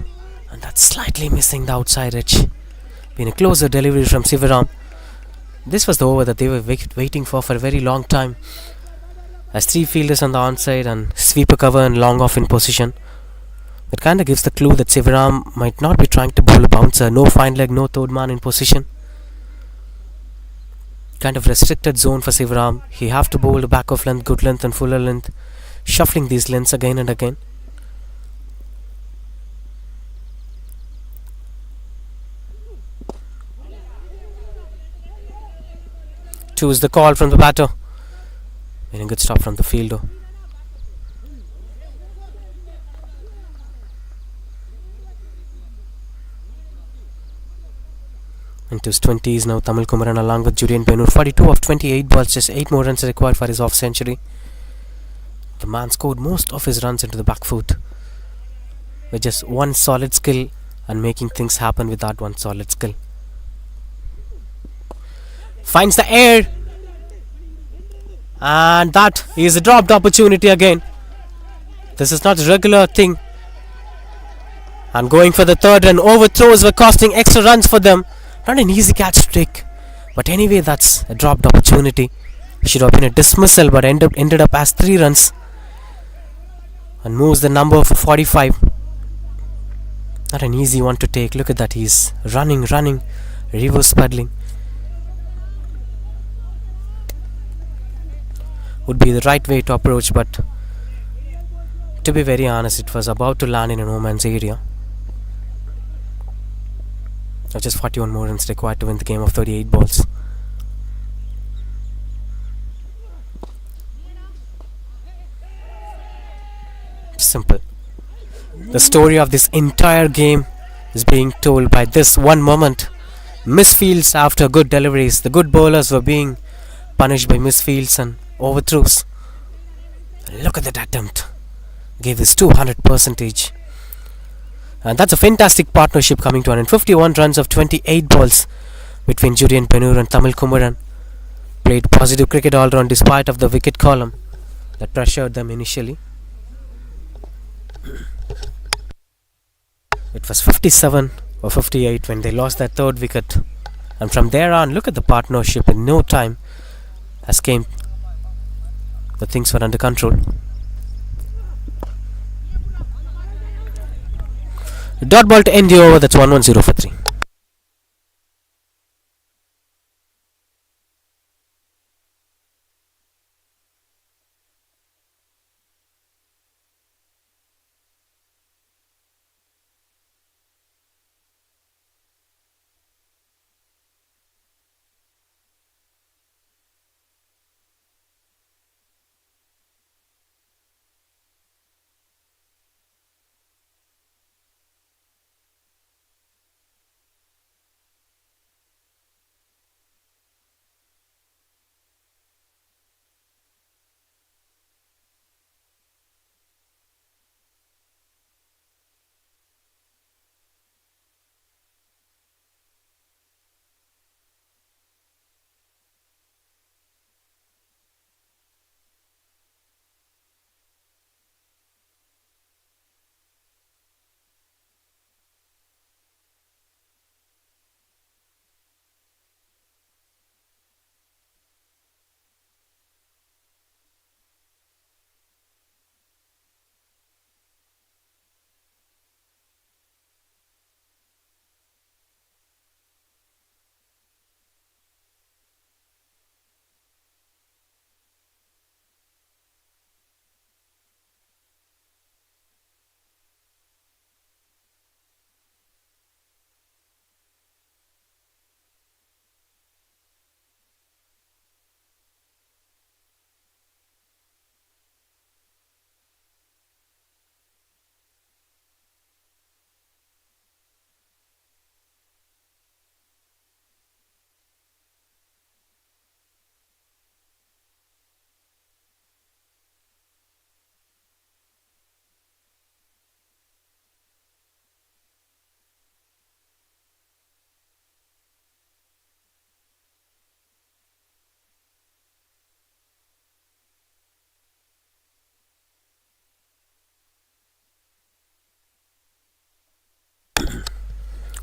and that's slightly missing the outside edge. Been a closer delivery from Sivaram. This was the over that they were waiting for a very long time, as three fielders on the onside and sweeper cover and long off in position. That kind of gives the clue that Sivaram might not be trying to bowl a bouncer. No fine leg, no third man in position. Kind of restricted zone for Sivaram. He have to bowl the back of length, good length and fuller length, shuffling these lengths again and again. Choose the call from the batter. Very good stop from the fielder. Into his 20s now, Tamil Kumaran along with Julian Benur. 42 of 28 balls, just 8 more runs required for his off century. The man scored most of his runs into the back foot with just one solid skill and making things happen with that one solid skill. Finds the air, and that is a dropped opportunity again. This is not a regular thing. And going for the third run, overthrows were costing extra runs for them. Not an easy catch to take, but anyway, that's a dropped opportunity. Should have been a dismissal, but ended up as 3 runs and moves the number for 45. Not an easy one to take. Look at that, he's running, reverse paddling. Would be the right way to approach, but to be very honest, it was about to land in a no man's area. Just 41 more runs required to win the game of 38 balls. Simple. The story of this entire game is being told by this one moment. Misfields after good deliveries. The good bowlers were being punished by misfields and overthrows. Look at that attempt. Gave his 200%. And that's a fantastic partnership coming to 151 runs of 28 balls between Julian Benur and Tamil Kumaran. Played positive cricket all round despite of the wicket column that pressured them initially. It was 57 or 58 when they lost their third wicket. And from there on, look at the partnership. In no time as came, the things were under control. Dot ball to end the over. That's 110 for 3.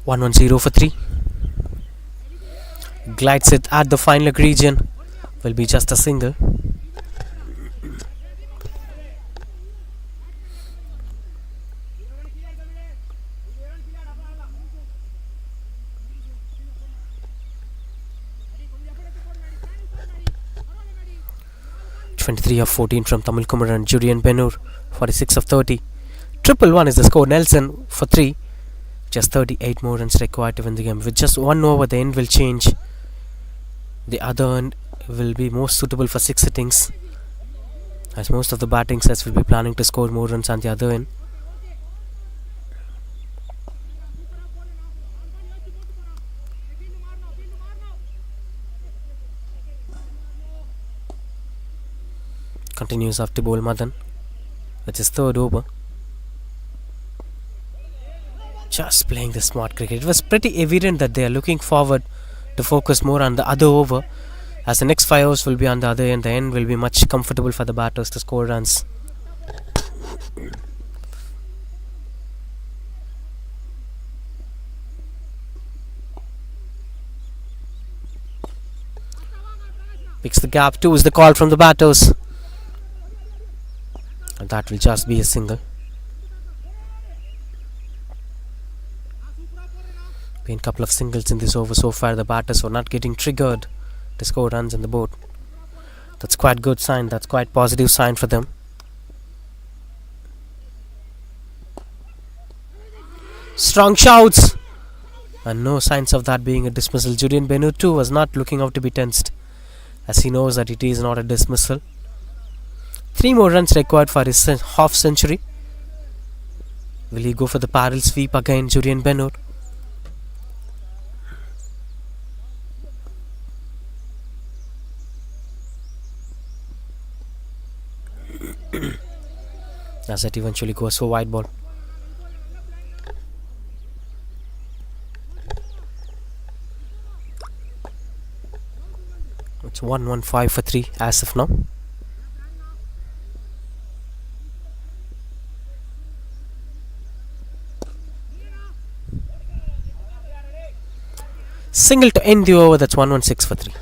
110 for 3. Glides it at the final leg region. Will be just a single. (23 of 14 from Tamil Kumar and Julian Benur. 46 of 30. Triple one is the score. Nelson for 3. Just 38 more runs required to win the game. With just 1 over, the end will change. The other end will be most suitable for 6 hittings, as most of the batting sets will be planning to score more runs on the other end. Continues after bowl Madan with his third over. Just playing the smart cricket. It was pretty evident that they are looking forward to focus more on the other over, as the next 5 overs will be on the other end. The end will be much comfortable for the batters to score runs. Picks the gap. 2 is the call from the batters. And that will just be a single. Been a couple of singles in this over so far. The batters were not getting triggered to score runs on the board. That's quite good sign. That's quite positive sign for them. Strong shouts, and no signs of that being a dismissal. Julian Benur too was not looking out to be tensed, as he knows that it is not a dismissal. 3 more runs required for his half century. Will he go for the parallel sweep again, Julian Benur? As that eventually goes for wide ball. It's 115 for 3 as of now. Single to end the over. That's 116 for 3.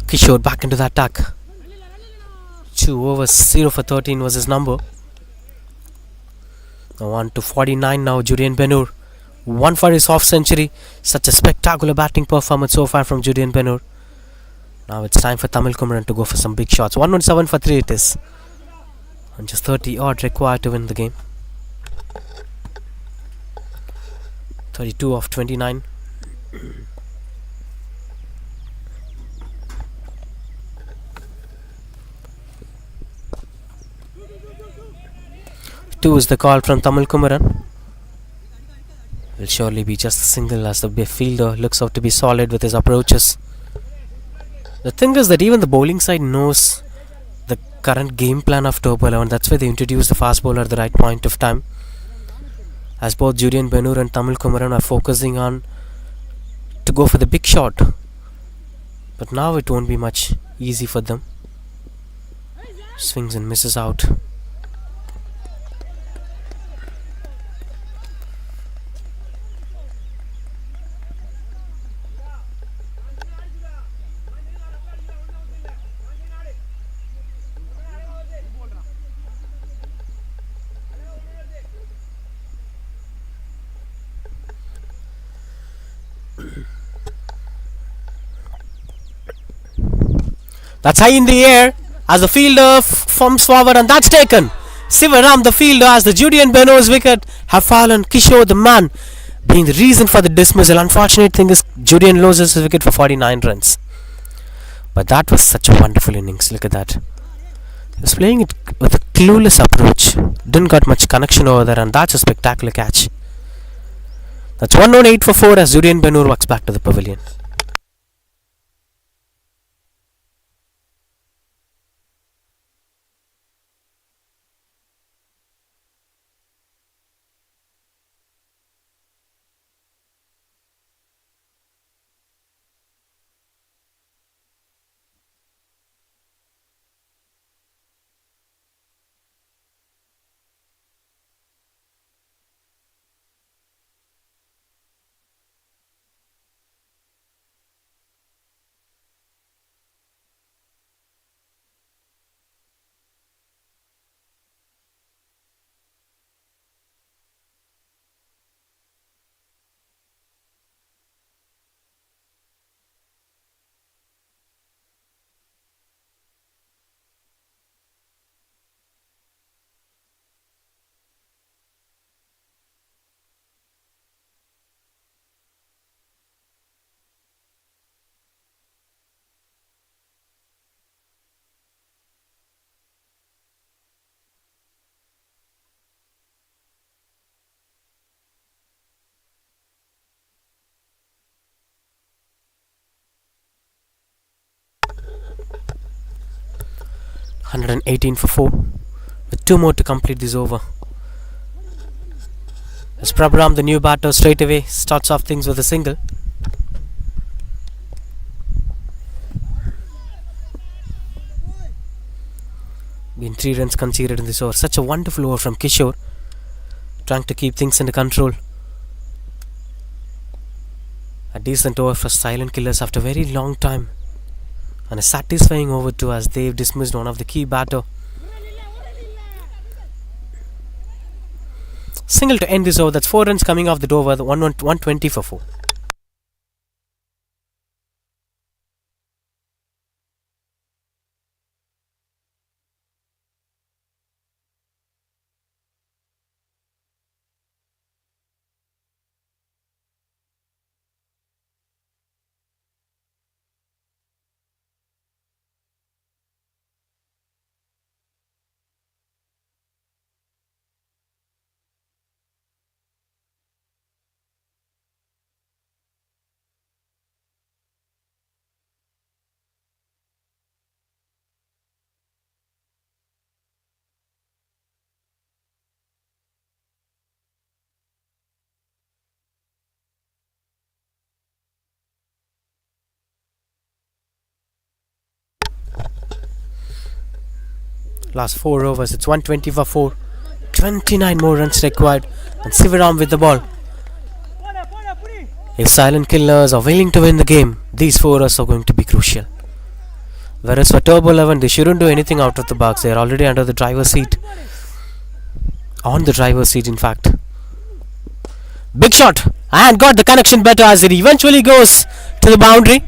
Kishore back into the attack. 2 overs, 0 for 13 was his number. Now on to 49 now, Julian Benur. 1 for his half century. Such a spectacular batting performance so far from Julian Benur. Now it's time for Tamil Kumaran to go for some big shots. 117 for 3 it is. And just 30 odd required to win the game. 32 of 29. Two is the call from Tamil Kumaran. Will surely be just a single as the fielder looks out to be solid with his approaches. The thing is that even the bowling side knows the current game plan of top 11. That's why they introduced the fast bowler at the right point of time. As both Julian Benur and Tamil Kumaran are focusing on to go for the big shot. But now it won't be much easy for them. Swings and misses out. That's high in the air as the fielder forms forward, and that's taken. Sivaram, the fielder, as the Julian Benur's wicket have fallen. Kishore, the man, being the reason for the dismissal. Unfortunate thing is Julian loses his wicket for 49 runs. But that was such a wonderful innings. Look at that. He was playing it with a clueless approach. Didn't got much connection over there, and that's a spectacular catch. That's 108 for 4 as Julian Benur walks back to the pavilion. $118 for 4 with 2 more to complete this over. As Prabram, the new batter, straight away starts off things with a single. Been 3 runs conceded in this over. Such a wonderful over from Kishore, trying to keep things under control. A decent over for silent killers after a very long time. And a satisfying over too, as they've dismissed one of the key batter. Single to end this over. That's 4 runs coming off the over. 120 for 4. Last 4 overs, it's 120 for 4. 29 more runs required, and Sivaram with the ball. If silent killers are willing to win the game, these 4 overs are going to be crucial. Whereas for Turbo 11, they shouldn't do anything out of the box. They are already under the driver's seat. On the driver's seat, in fact. Big shot! And got the connection better as it eventually goes to the boundary.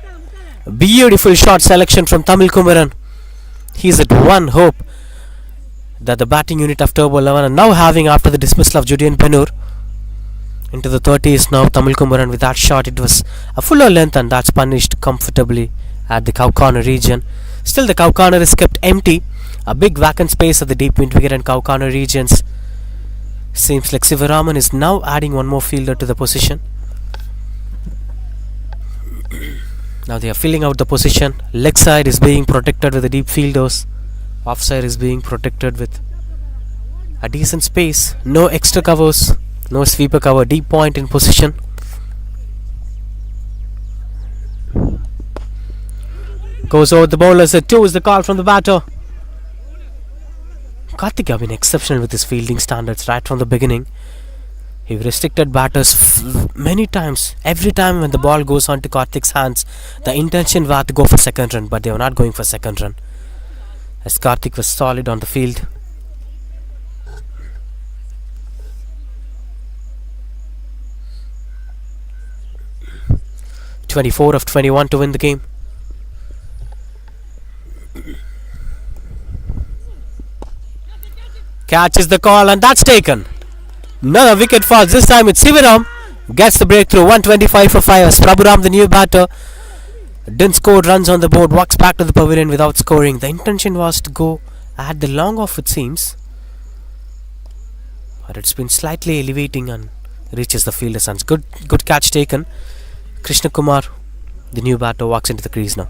Beautiful shot selection from Tamil Kumaran. He's at one hope that the batting unit of Turbo 11 are now having after the dismissal of Julian Benur. Into the 30s now, Tamil Kumaran with that shot. It was a fuller length and that's punished comfortably at the cow corner region. Still the cow corner is kept empty. A big vacant space at the deep mid wicket and cow corner regions. Seems like Sivaraman is now adding one more fielder to the position. Now they are filling out the position. Leg side is being protected with the deep fielders. Offside is being protected with a decent space. No extra covers. No sweeper cover. Deep point in position. Goes over the bowlers at 2 is the call from the batter. Karthik have been exceptional with his fielding standards right from the beginning. He restricted batters many times. Every time when the ball goes on to Karthik's hands, the intention was to go for second run, but they were not going for second run. As Karthik was solid on the field. "24 of 21 to win the game." Catch is the call and that's taken. Another wicket falls. This time it's Sivaram. Gets the breakthrough. 125 for 5 as Prabhuram, the new batter, didn't score runs on the board. Walks back to the pavilion without scoring. The intention was to go at the long off, it seems. But it's been slightly elevating and reaches the fielder's hands. Good catch taken. Krishna Kumar, the new batter, walks into the crease now.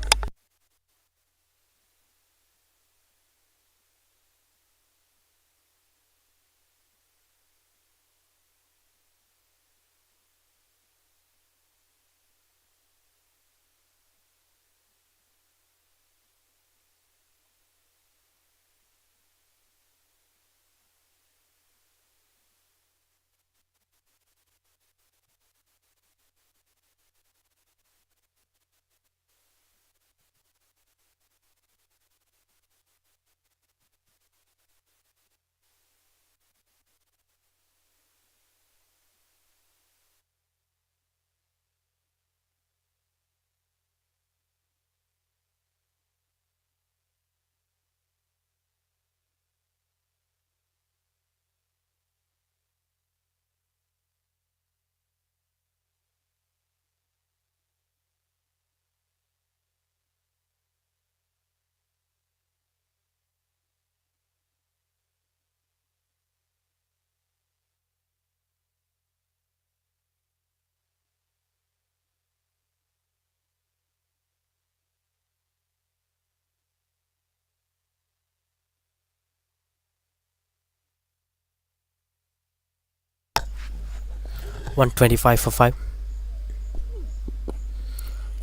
"125 for 5.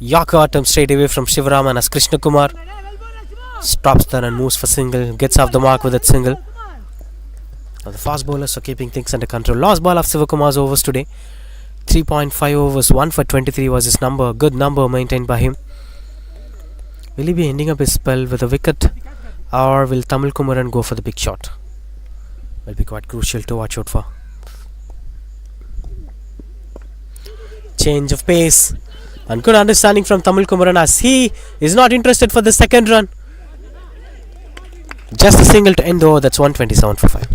Yorker attempt straight away from Shivaraman as Krishna Kumar stops there and moves for single. Gets off the mark with that single. Now the fast bowlers are keeping things under control. Last ball of Sivakumar's overs today. 3.5 overs. 1 for 23 was his number. Good number maintained by him. Will he be ending up his spell with a wicket, or will Tamil Kumaran go for the big shot? Will be quite crucial to watch out for. Change of pace and good understanding from Tamil Kumaran as he is not interested for the second run. Just a single to end the over. That's 127 for 5.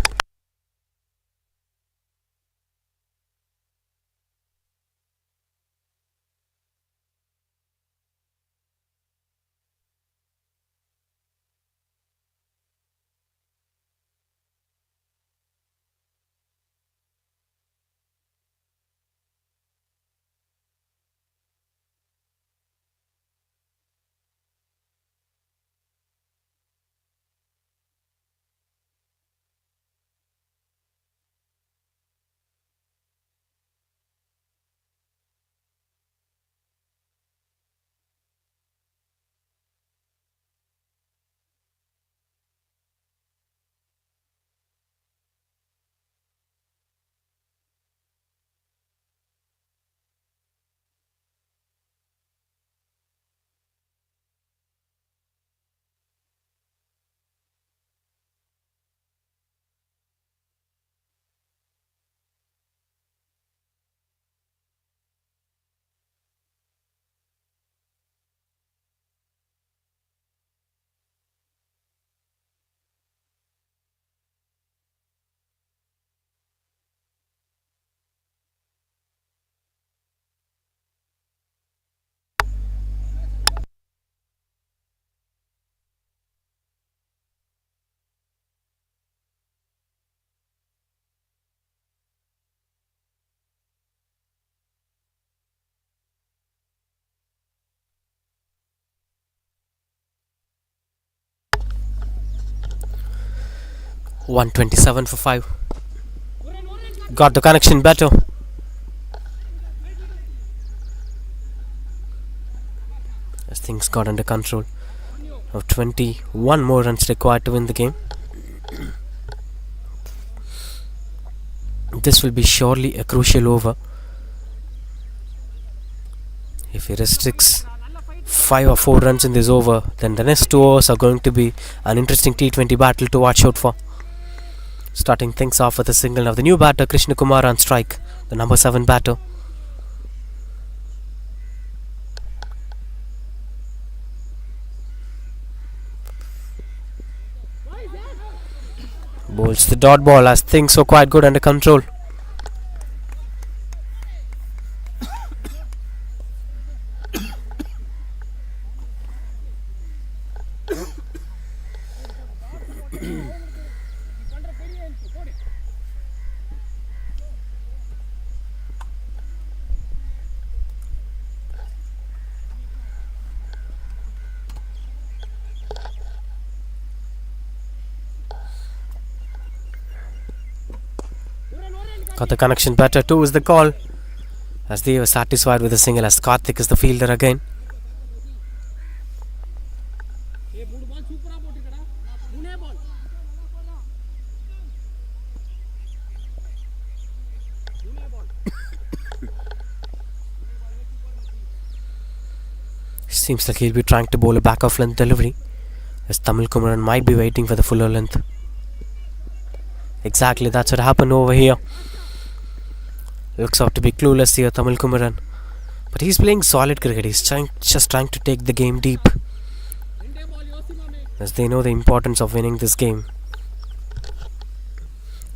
127 for 5. Got the connection better. As things got under control. Of 21 more runs required to win the game. This will be surely a crucial over. If he restricts 5 or 4 runs in this over, then the next 2 overs are going to be an interesting T20 battle to watch out for. Starting things off with a single of the new batter Krishna Kumar on strike, the number 7 batter. Bowls the dot ball as things were quite good under control. Got the connection better too is the call. As they were satisfied with the single as Karthik is the fielder again. Seems like he'll be trying to bowl a back off length delivery as Tamil Kumaran might be waiting for the fuller length. Exactly, that's what happened over here. Looks out to be clueless here, Tamil Kumaran. But he's playing solid cricket. He's just trying to take the game deep. As they know the importance of winning this game.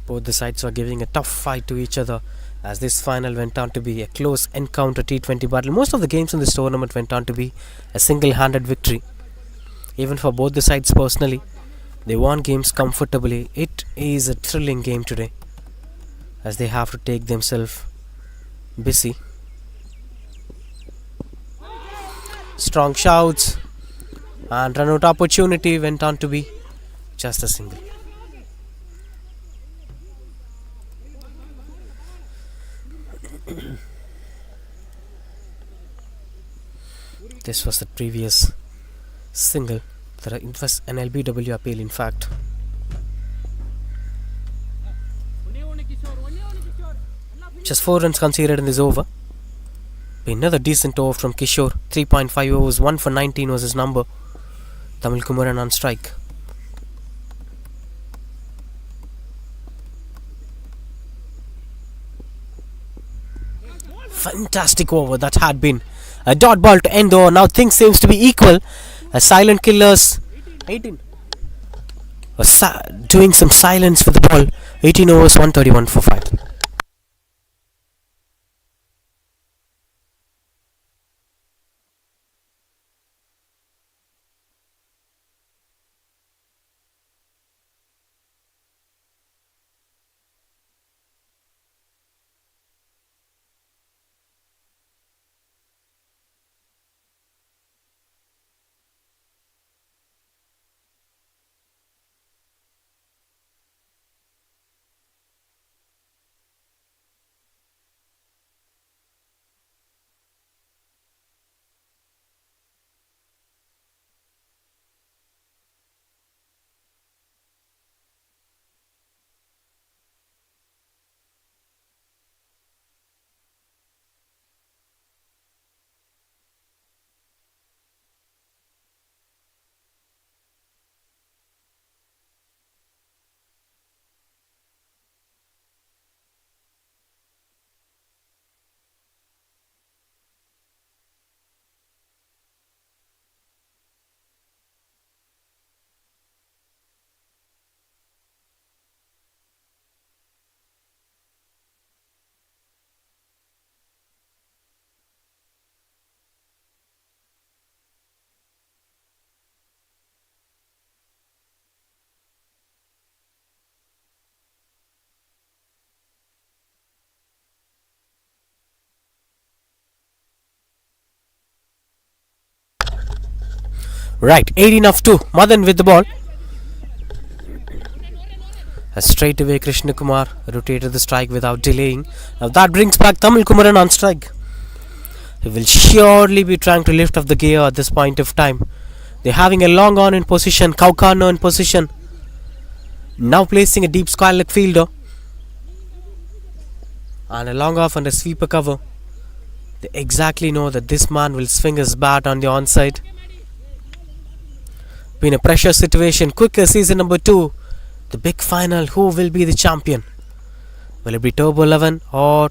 Both the sides are giving a tough fight to each other. As this final went on to be a close encounter T20 battle. Most of the games in this tournament went on to be a single-handed victory. Even for both the sides personally, they won games comfortably. It is a thrilling game today. As they have to take themselves busy. Strong shouts and run out opportunity went on to be just a single. This was the previous single. It was an LBW appeal in fact. Just 4 runs conceded in this over. Another decent over from Kishore. 3.5 overs, 1 for 19 was his number. Tamil Kumaran on strike. Fantastic over that had been. A dot ball to end the over. Now things seems to be equal. As silent killers 18 was doing some silence with the ball. 18 overs, 131 for 5. Right, 18 off 2. Madan with the ball. Straight away Krishna Kumar rotated the strike without delaying. Now that brings back Tamil Kumaran on strike. He will surely be trying to lift up the gear at this point of time. They're having a long on in position, Kaukano in position. Now placing a deep square leg fielder. And a long off and a sweeper cover. They exactly know that this man will swing his bat on the onside. Been a pressure situation, quicker season number 2. The big final, who will be the champion? Will it be Turbo 11 or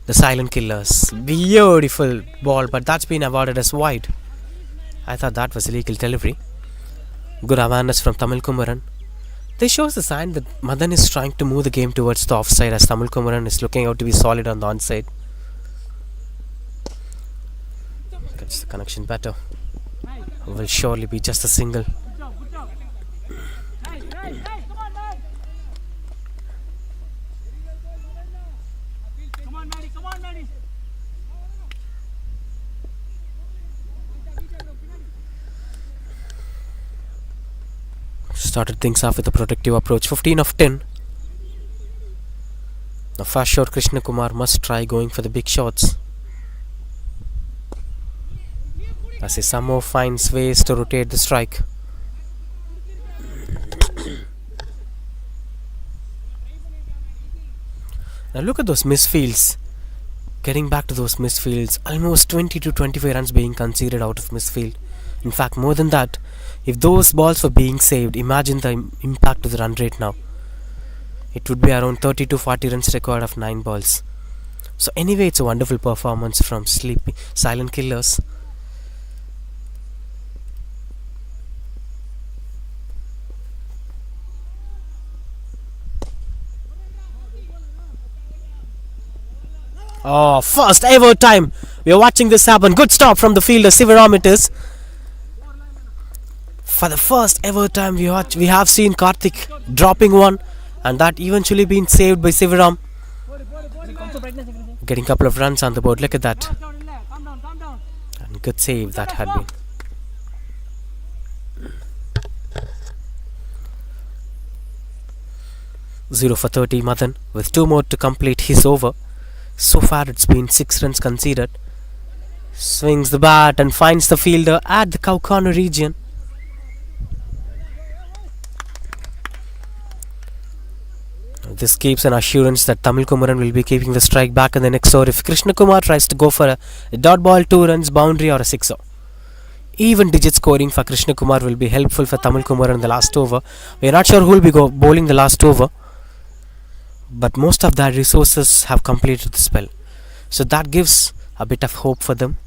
the Silent Killers? Beautiful ball, but that's been awarded as wide. I thought that was illegal delivery. Good awareness from Tamil Kumaran. This shows the sign that Madan is trying to move the game towards the offside as Tamil Kumaran is looking out to be solid on the onside. Gets the connection better. Will surely be just a single. Started things off with a protective approach. 15 of 10. Now fast shot Krishna Kumar must try going for the big shots. As he somehow finds ways to rotate the strike. Now look at those misfields. Getting back to those misfields, almost 20 to 25 runs being conceded out of misfield. In fact, more than that. If those balls were being saved, imagine the impact of the run rate now. It would be around 30 to 40 runs required of 9 balls. So anyway, it's a wonderful performance from Silent Killers. Oh, first ever time we are watching this happen. Good stop from the fielder, Sivaram it is. For the first ever time we have seen Karthik dropping one, and that eventually been saved by Sivaram. Getting a couple of runs on the board. Look at that. And good save that had been. Zero for 30 Madan with 2 more to complete his over. So far it's been 6 runs conceded. Swings the bat and finds the fielder at the cow corner region. This gives an assurance that Tamil Kumaran will be keeping the strike back in the next over if Krishna Kumar tries to go for a dot ball, 2 runs, boundary or a 6er. Even digit scoring for Krishna Kumar will be helpful for Tamil Kumaran in the last over. We are not sure who will be bowling the last over, but most of their resources have completed the spell. So that gives a bit of hope for them.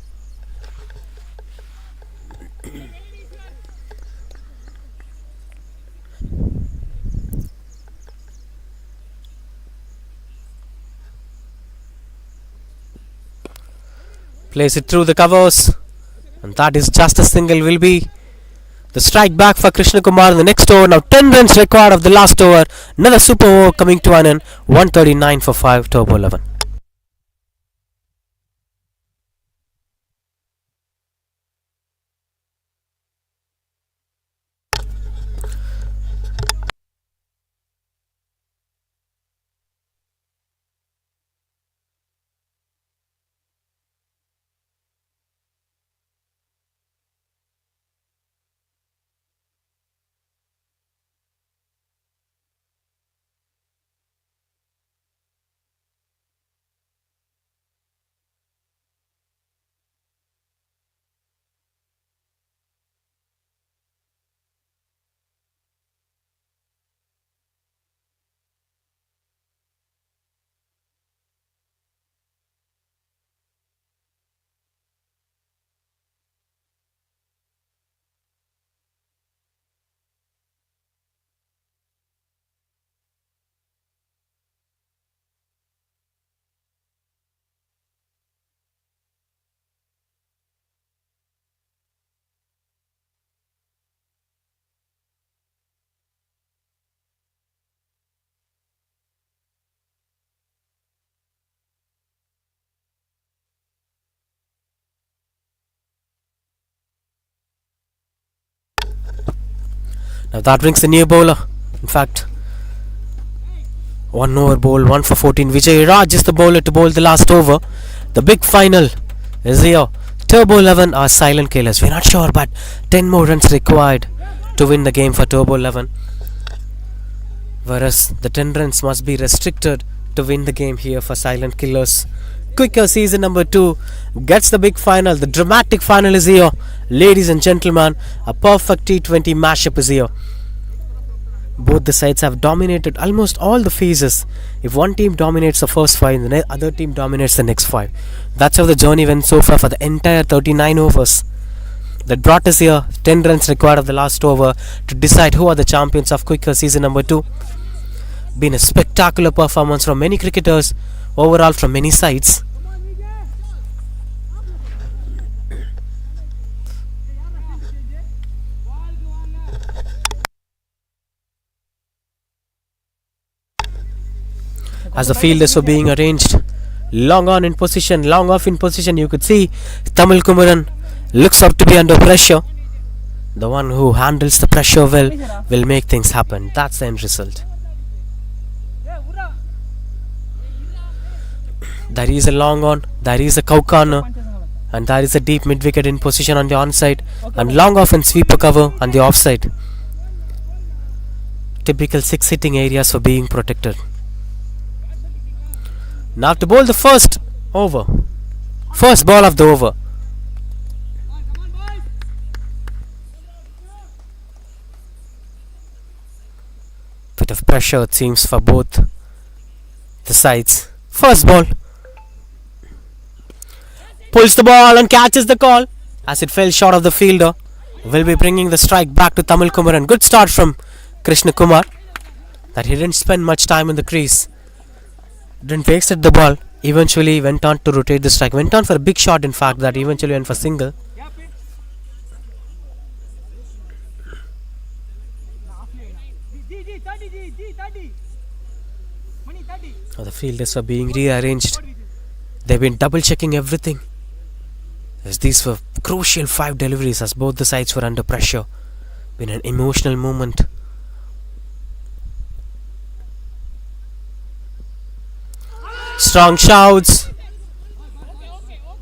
Plays it through the covers, and that is just a single. Will be the strike back for Krishna Kumar in the next over. Now 10 runs required of the last over. Another super over coming to an end. 139 for 5, Turbo 11. Now that brings a new bowler. In fact, 1 over bowl, 1 for 14. Vijay Raj is the bowler to bowl the last over. The big final is here. Turbo 11 are silent killers. We're not sure, but 10 more runs required to win the game for Turbo 11. Whereas the 10 runs must be restricted to win the game here for silent killers. Quicker season number 2 gets the big final. The dramatic final is here. Ladies and gentlemen, a perfect T20 mashup is here. Both the sides have dominated almost all the phases. If one team dominates the first 5, the other team dominates the next 5. That's how the journey went so far for the entire 39 overs. That brought us here. 10 runs required of the last over to decide who are the champions of Quicker season number 2. Been a spectacular performance from many cricketers, overall from many sides. As the fielders were being arranged, long on in position, long off in position, you could see Tamil Kumaran looks up to be under pressure. The one who handles the pressure well will make things happen. That's the end result. There is a long on, there is a cow corner, and there is a deep mid wicket in position on the onside, and long off and sweeper cover on the offside. Typical 6 hitting areas for being protected. Now to bowl the first over. First ball of the over. Bit of pressure it seems for both the sides. First ball. Pulls the ball and catches the call as it fell short of the fielder. Will be bringing the strike back to Tamil Kumaran. Good start from Krishna Kumar. That he didn't spend much time in the crease. Didn't wasted the ball. Eventually went on to rotate the strike. Went on for a big shot in fact that eventually went for single. Oh, the fielders were being rearranged. They've been double checking everything. As these were crucial 5 deliveries as both the sides were under pressure. Been an emotional moment. Strong shouts.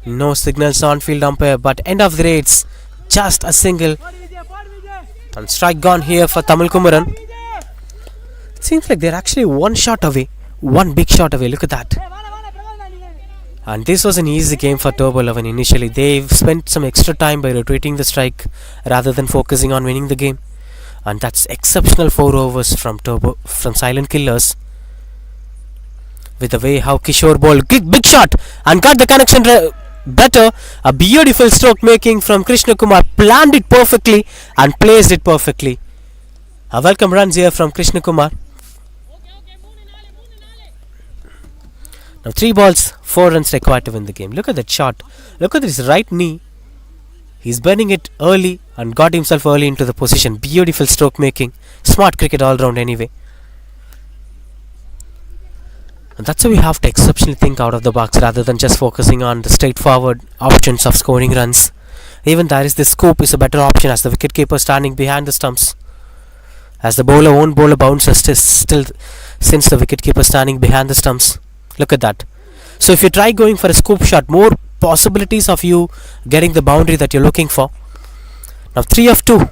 No signals on field umpire, but end of the day it's just a single. And strike gone here for Tamil Kumaran. It seems like they're actually one shot away. One big shot away. Look at that. And this was an easy game for Turbo 11 initially. They've spent some extra time by rotating the strike rather than focusing on winning the game. And that's exceptional 4 overs from Silent Killers. With the way how Kishore bowled, big shot and got the connection better. A beautiful stroke making from Krishna Kumar. Planned it perfectly and placed it perfectly. A welcome runs here from Krishna Kumar. Now 3 balls, 4 runs required to win the game. Look at that shot. Look at his right knee. He's burning it early and got himself early into the position. Beautiful stroke making. Smart cricket all round anyway. And that's why we have to exceptionally think out of the box rather than just focusing on the straightforward options of scoring runs. Even there is the scoop is a better option as the wicketkeeper standing behind the stumps. As the bowler won't bowl a bouncer still since the wicketkeeper standing behind the stumps. Look at that. So if you try going for a scoop shot, more possibilities of you getting the boundary that you're looking for. Now 3 of 2.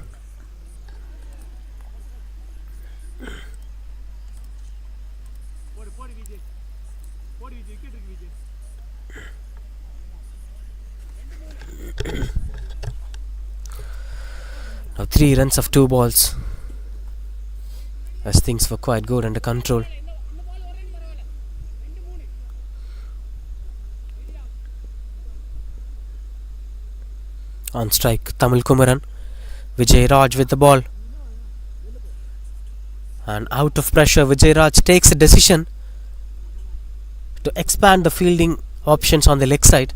Now 3 runs of 2 balls. As things were quite good under control. On strike, Tamil Kumaran. Vijay Raj with the ball. And out of pressure, Vijay Raj takes a decision to expand the fielding options on the leg side.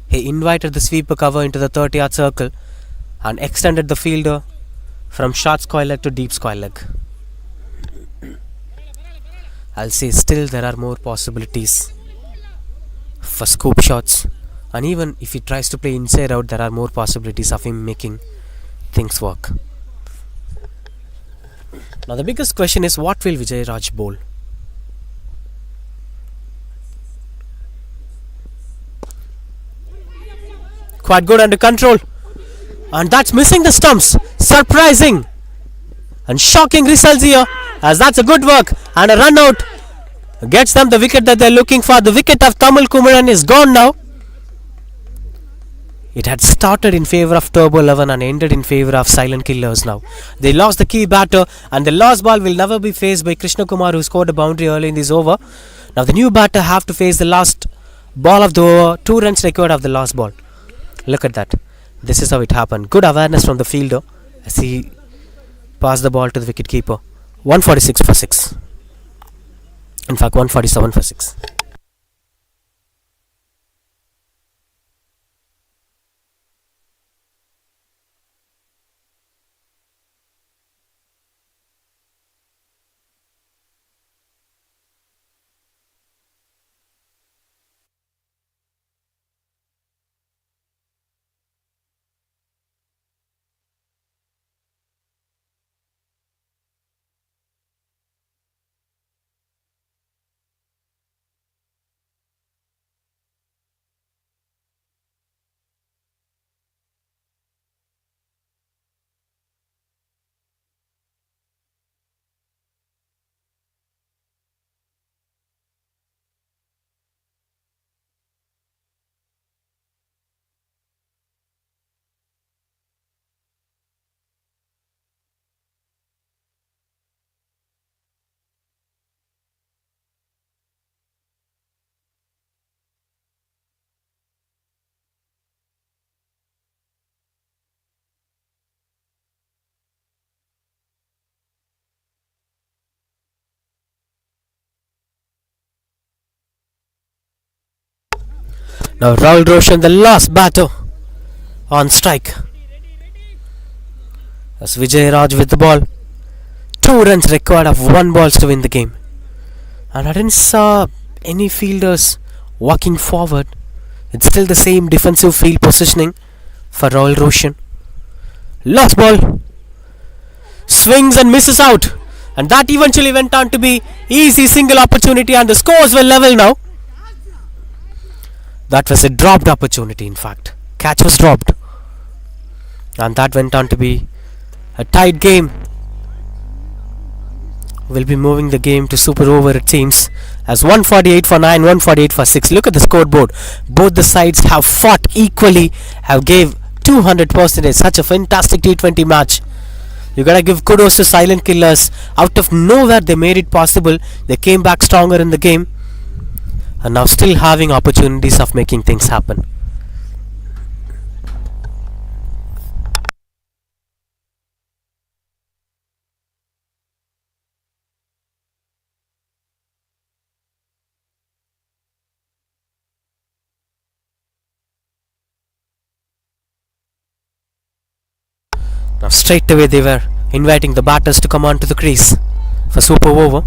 He invited the sweeper cover into the 30-yard circle and extended the fielder from short square leg to deep square leg. I'll say still there are more possibilities for scoop shots. And even if he tries to play inside out, there are more possibilities of him making things work. Now the biggest question is, what will Vijay Raj bowl? quite good under control. And that's missing the stumps. Surprising and shocking results here, as that's a good work and a run out gets them the wicket that they're looking for. The wicket of Tamil Kumaran is gone now. It had started in favour of Turbo 11 and ended in favour of Silent Killers now. They lost the key batter, and the last ball will never be faced by Krishna Kumar, who scored a boundary early in this over. Now the new batter have to face the last ball of the over. 2 runs required of the last ball. Look at that. This is how it happened. Good awareness from the fielder as he passed the ball to the wicket keeper. 146 for 6. In fact, 147 for 6. Now Rahul Roshan, the last batter on strike. As Vijay Raj with the ball. 2 runs required of 1 balls to win the game. And I didn't saw any fielders walking forward. It's still the same defensive field positioning for Rahul Roshan. Last ball. Swings and misses out. And that eventually went on to be easy single opportunity, and the scores were level now. That was a dropped opportunity, in fact. Catch was dropped. And that went on to be a tight game. We'll be moving the game to super over, it seems, as 148 for 9, 148 for 6. Look at the scoreboard. Both the sides have fought equally, have gave 200%. Such a fantastic T20 match. You gotta give kudos to Silent Killers. Out of nowhere they made it possible. They came back stronger in the game, and now still having opportunities of making things happen. Now straight away they were inviting the batters to come onto the crease for super over.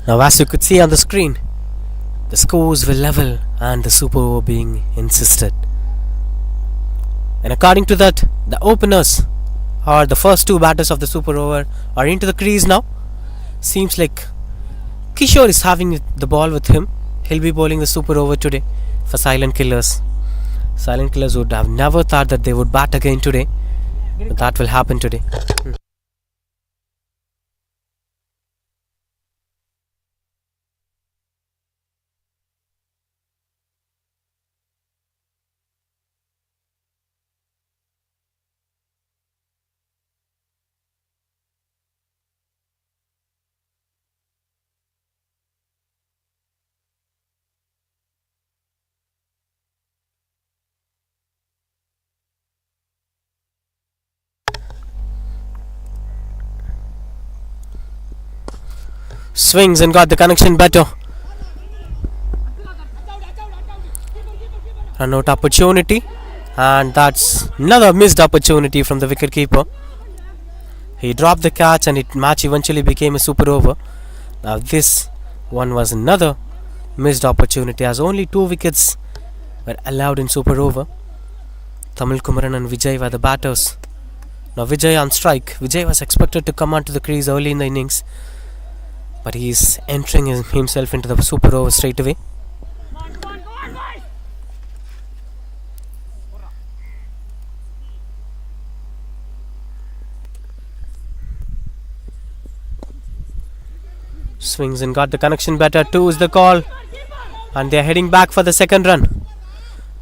Now, as you could see on the screen, the scores were level and the super over being insisted. And according to that, the openers, or the first two batters of the super over, are into the crease now. Seems like Kishore is having the ball with him. He'll be bowling the super over today for Silent Killers. Silent Killers would have never thought that they would bat again today, but that will happen today. Swings and got the connection better. Run out opportunity, and that's another missed opportunity from the wicketkeeper. He dropped the catch and it match eventually became a super over. Now this one was another missed opportunity as only 2 wickets were allowed in super over. Tamil Kumaran and Vijay were the batters. Now Vijay on strike. Vijay was expected to come onto the crease early in the innings, but he is entering himself into the super over straight away. Swings and got the connection better. 2 is the call, and they are heading back for the second run.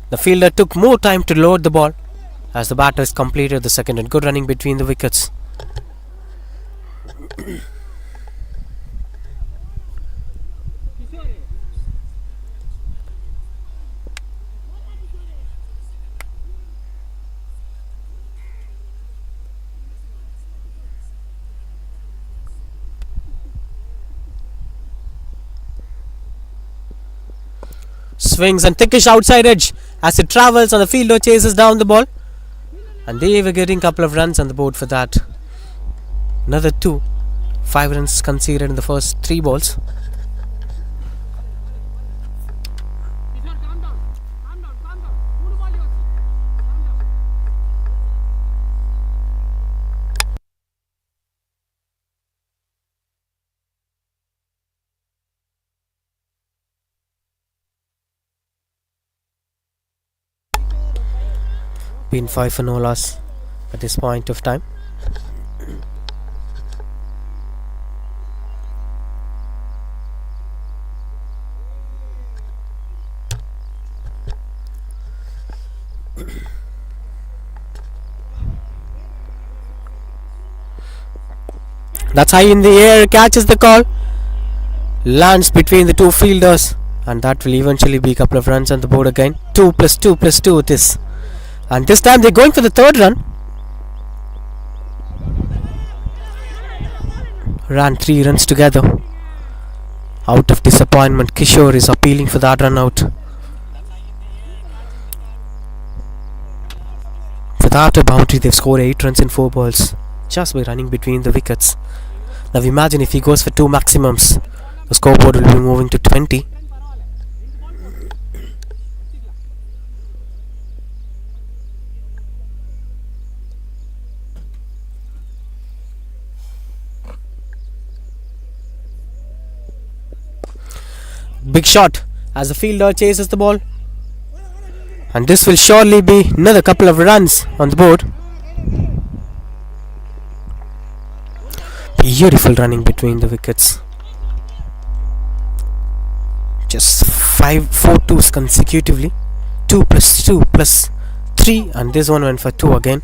The fielder took more time to load the ball as the batters completed the second, and good running between the wickets. Swings and thickish outside edge as it travels, and the fielder chases down the ball, and they were getting a couple of runs on the board for that. Another 2, 5 runs conceded in the first 3 balls. Been 5 for no loss at this point of time. That's high in the air, catches the call, lands between the 2 fielders, and that will eventually be a couple of runs on the board again. 2 plus 2 plus 2 it is. And this time they're going for the third run. Ran 3 runs together. Out of disappointment, Kishore is appealing for that run out. Without a boundary, they've scored 8 runs in 4 balls just by running between the wickets. Now imagine if he goes for 2 maximums, the scoreboard will be moving to 20. Big shot as the fielder chases the ball, and this will surely be another couple of runs on the board. Beautiful running between the wickets. Just 4 twos consecutively. 2 plus 2 plus 3, and this one went for 2 again.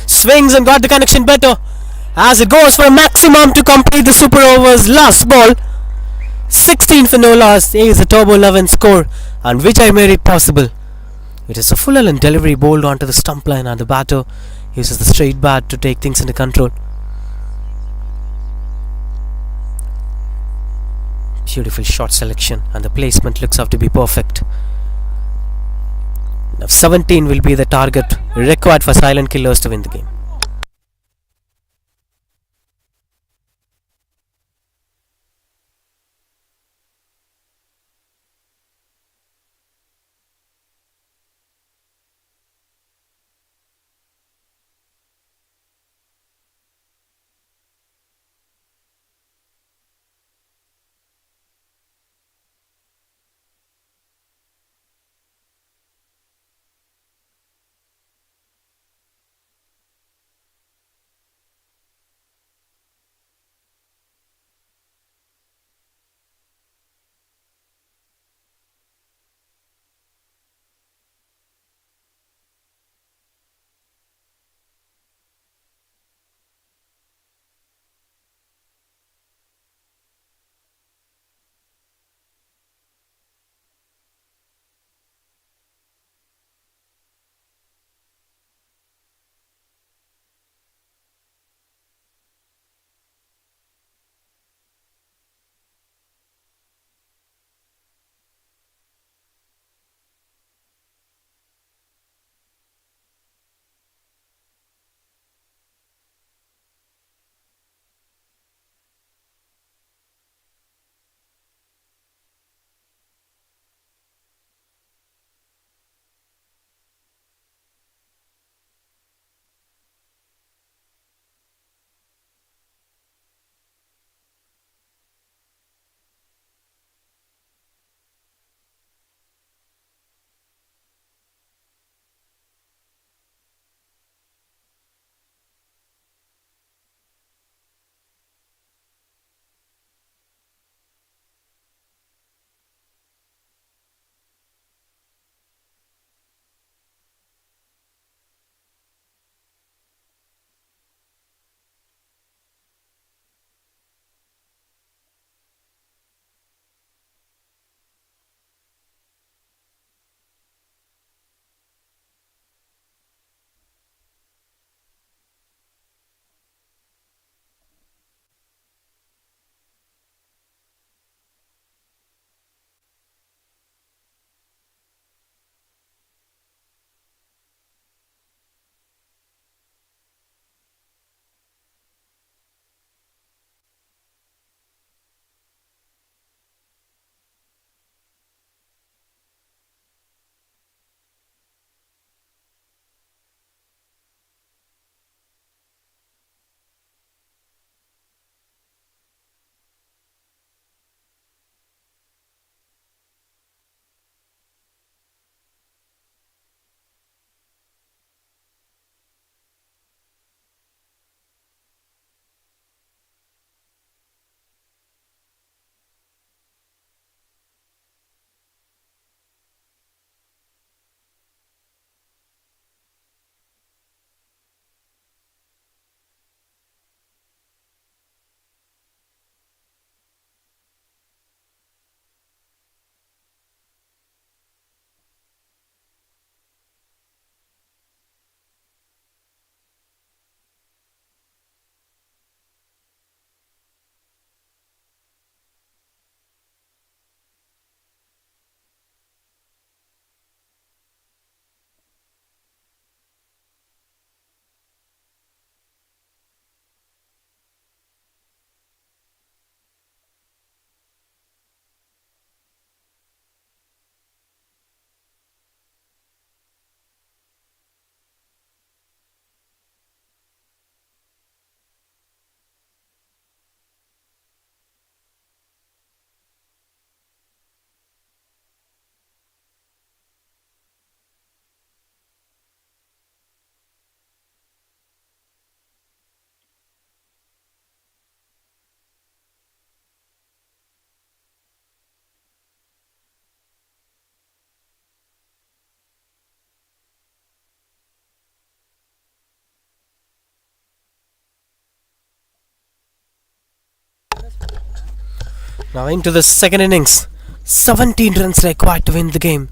Swings and got the connection better as it goes for a maximum to complete the super overs. Last ball, 16 for no loss is the turbo 11 score, and Vijay made it possible. It is a full and delivery bowled onto the stump line, and the batter Uses the straight bat to take things into control. Beautiful shot selection, and the placement looks out to be perfect. Now 17 will be the target required for silent killers to win the game. Now into the second innings. 17 runs required to win the game,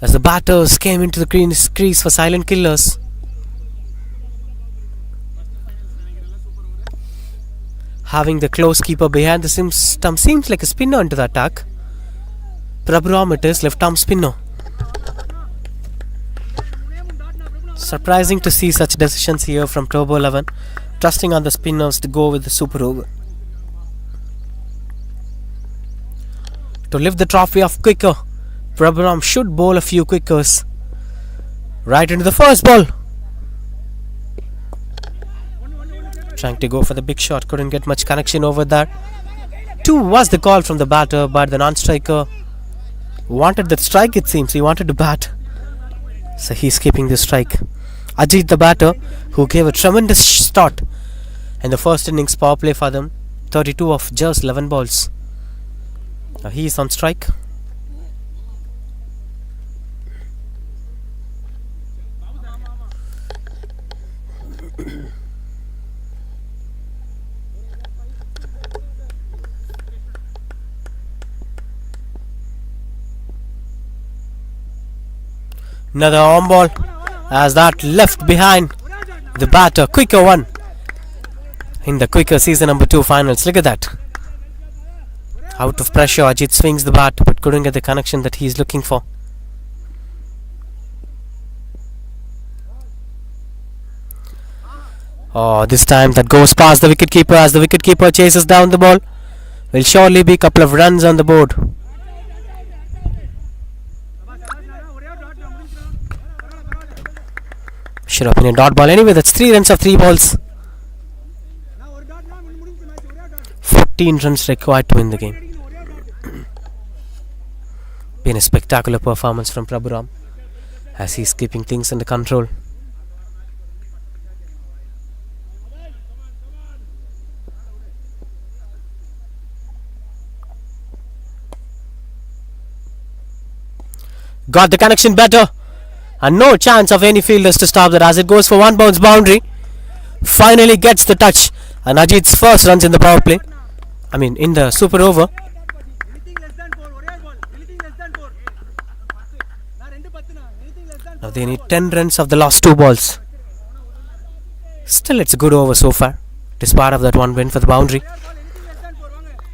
as the batters came into the crease for silent killers. Having the close keeper behind the stump seems like a spinner into the attack. Prabhuram it is, left arm spinner. Surprising to see such decisions here from Turbo 11, trusting on the spinners to go with the super over. To lift the trophy of quicker, Prabhuram should bowl a few quickers. Right into the first ball. Trying to go for the big shot, couldn't get much connection over there. 2 was the call from the batter, but the non-striker wanted the strike, it seems. He wanted to bat, so he's keeping the strike. Ajit the batter, who gave a tremendous start in the first innings power play for them. 32 of just 11 balls. Now he is on strike. Another on ball as that left behind the batter. Quicker one in the quicker season number 2 finals. Look at that. Out of pressure, Ajit swings the bat but couldn't get the connection that he's looking for. Oh, this time that goes past the wicketkeeper as the wicketkeeper chases down the ball. Will surely be a couple of runs on the board. Should have been a dot ball. Anyway, that's 3 runs of 3 balls. 14 runs required to win the game. Been a spectacular performance from Prabhuram as he's keeping things under control. Got the connection better. And no chance of any fielders to stop that as it goes for 1 bounce boundary. Finally gets the touch. And Ajit's first runs in the power play. In the super over. Now they need 10 runs of the last 2 balls. Still it's a good over so far, despite of that 1 win for the boundary.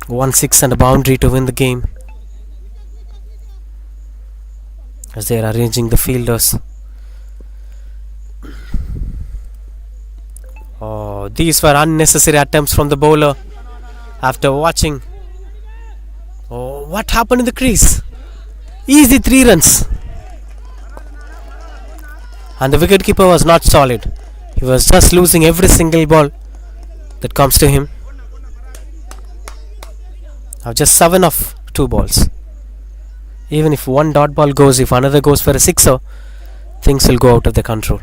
1-6 and a boundary to win the game, as they are arranging the fielders. Oh, these were unnecessary attempts from the bowler. After watching, oh, what happened in the crease? Easy 3 runs. And the wicketkeeper was not solid. He was just losing every single ball that comes to him. Now just 7 of 2 balls. Even if 1 dot ball goes, if another goes for a sixer, things will go out of their control.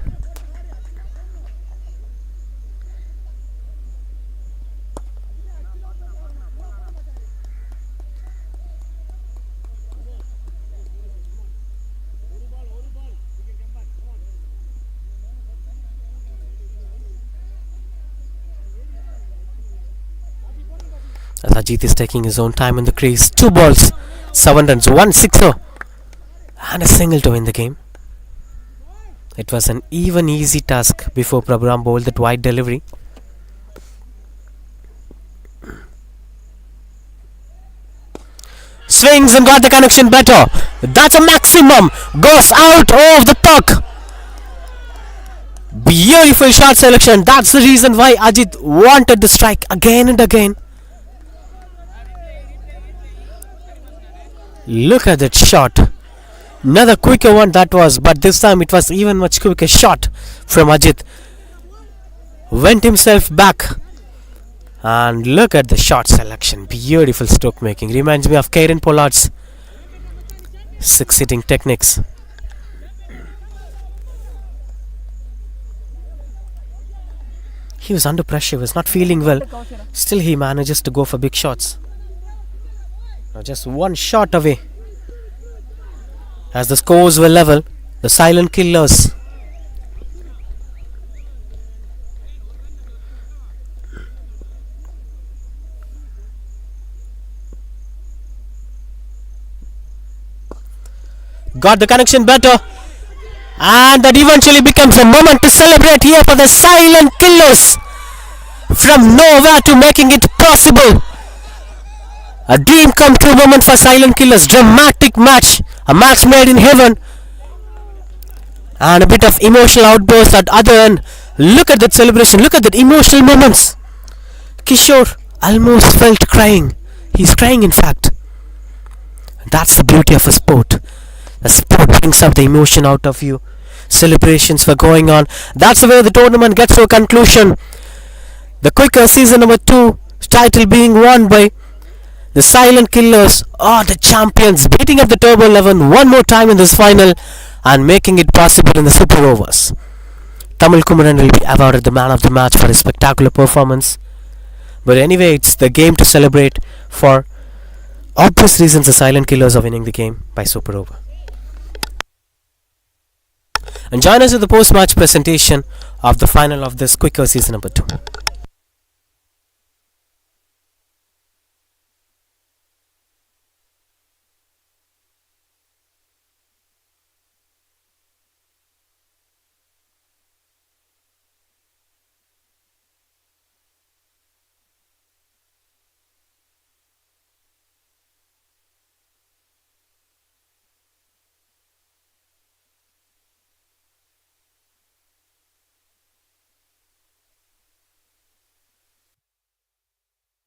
As Ajit is taking his own time in the crease. 2 balls, 7 runs, 1 sixer and a single to win the game. It was an easy task before Prabhuram bowled that wide delivery. Swings and got the connection better. That's a maximum. Goes out of the puck. Beautiful shot selection. That's the reason why Ajit wanted the strike again and again. Look at that shot. Another quicker one that was, but this time it was even much quicker shot from Ajit. Went himself back. And look at the shot selection. Beautiful stroke making. Reminds me of Kieran Pollard's 6-hitting techniques. He was under pressure, was not feeling well. Still he manages to go for big shots. Now just 1 shot away. As the scores were level, the silent killers. Got the connection better. And that eventually becomes a moment to celebrate here for the silent killers from nowhere to making it possible. A dream come true moment for Silent Killers. Dramatic match. A match made in heaven. And a bit of emotional outburst at other end. Look at that celebration. Look at that emotional moments. Kishore almost felt crying. He's crying in fact. That's the beauty of a sport. A sport brings out the emotion out of you. Celebrations were going on. That's the way the tournament gets to a conclusion. The quicker season number 2 title being won by the Silent Killers are the champions, beating up the Turbo 11 one more time in this final and making it possible in the Super Overs. Tamil Kumaran will be awarded the man of the match for his spectacular performance. But anyway, it's the game to celebrate. For obvious reasons, the Silent Killers are winning the game by Super Over. And join us with the post-match presentation of the final of this quicker season number 2.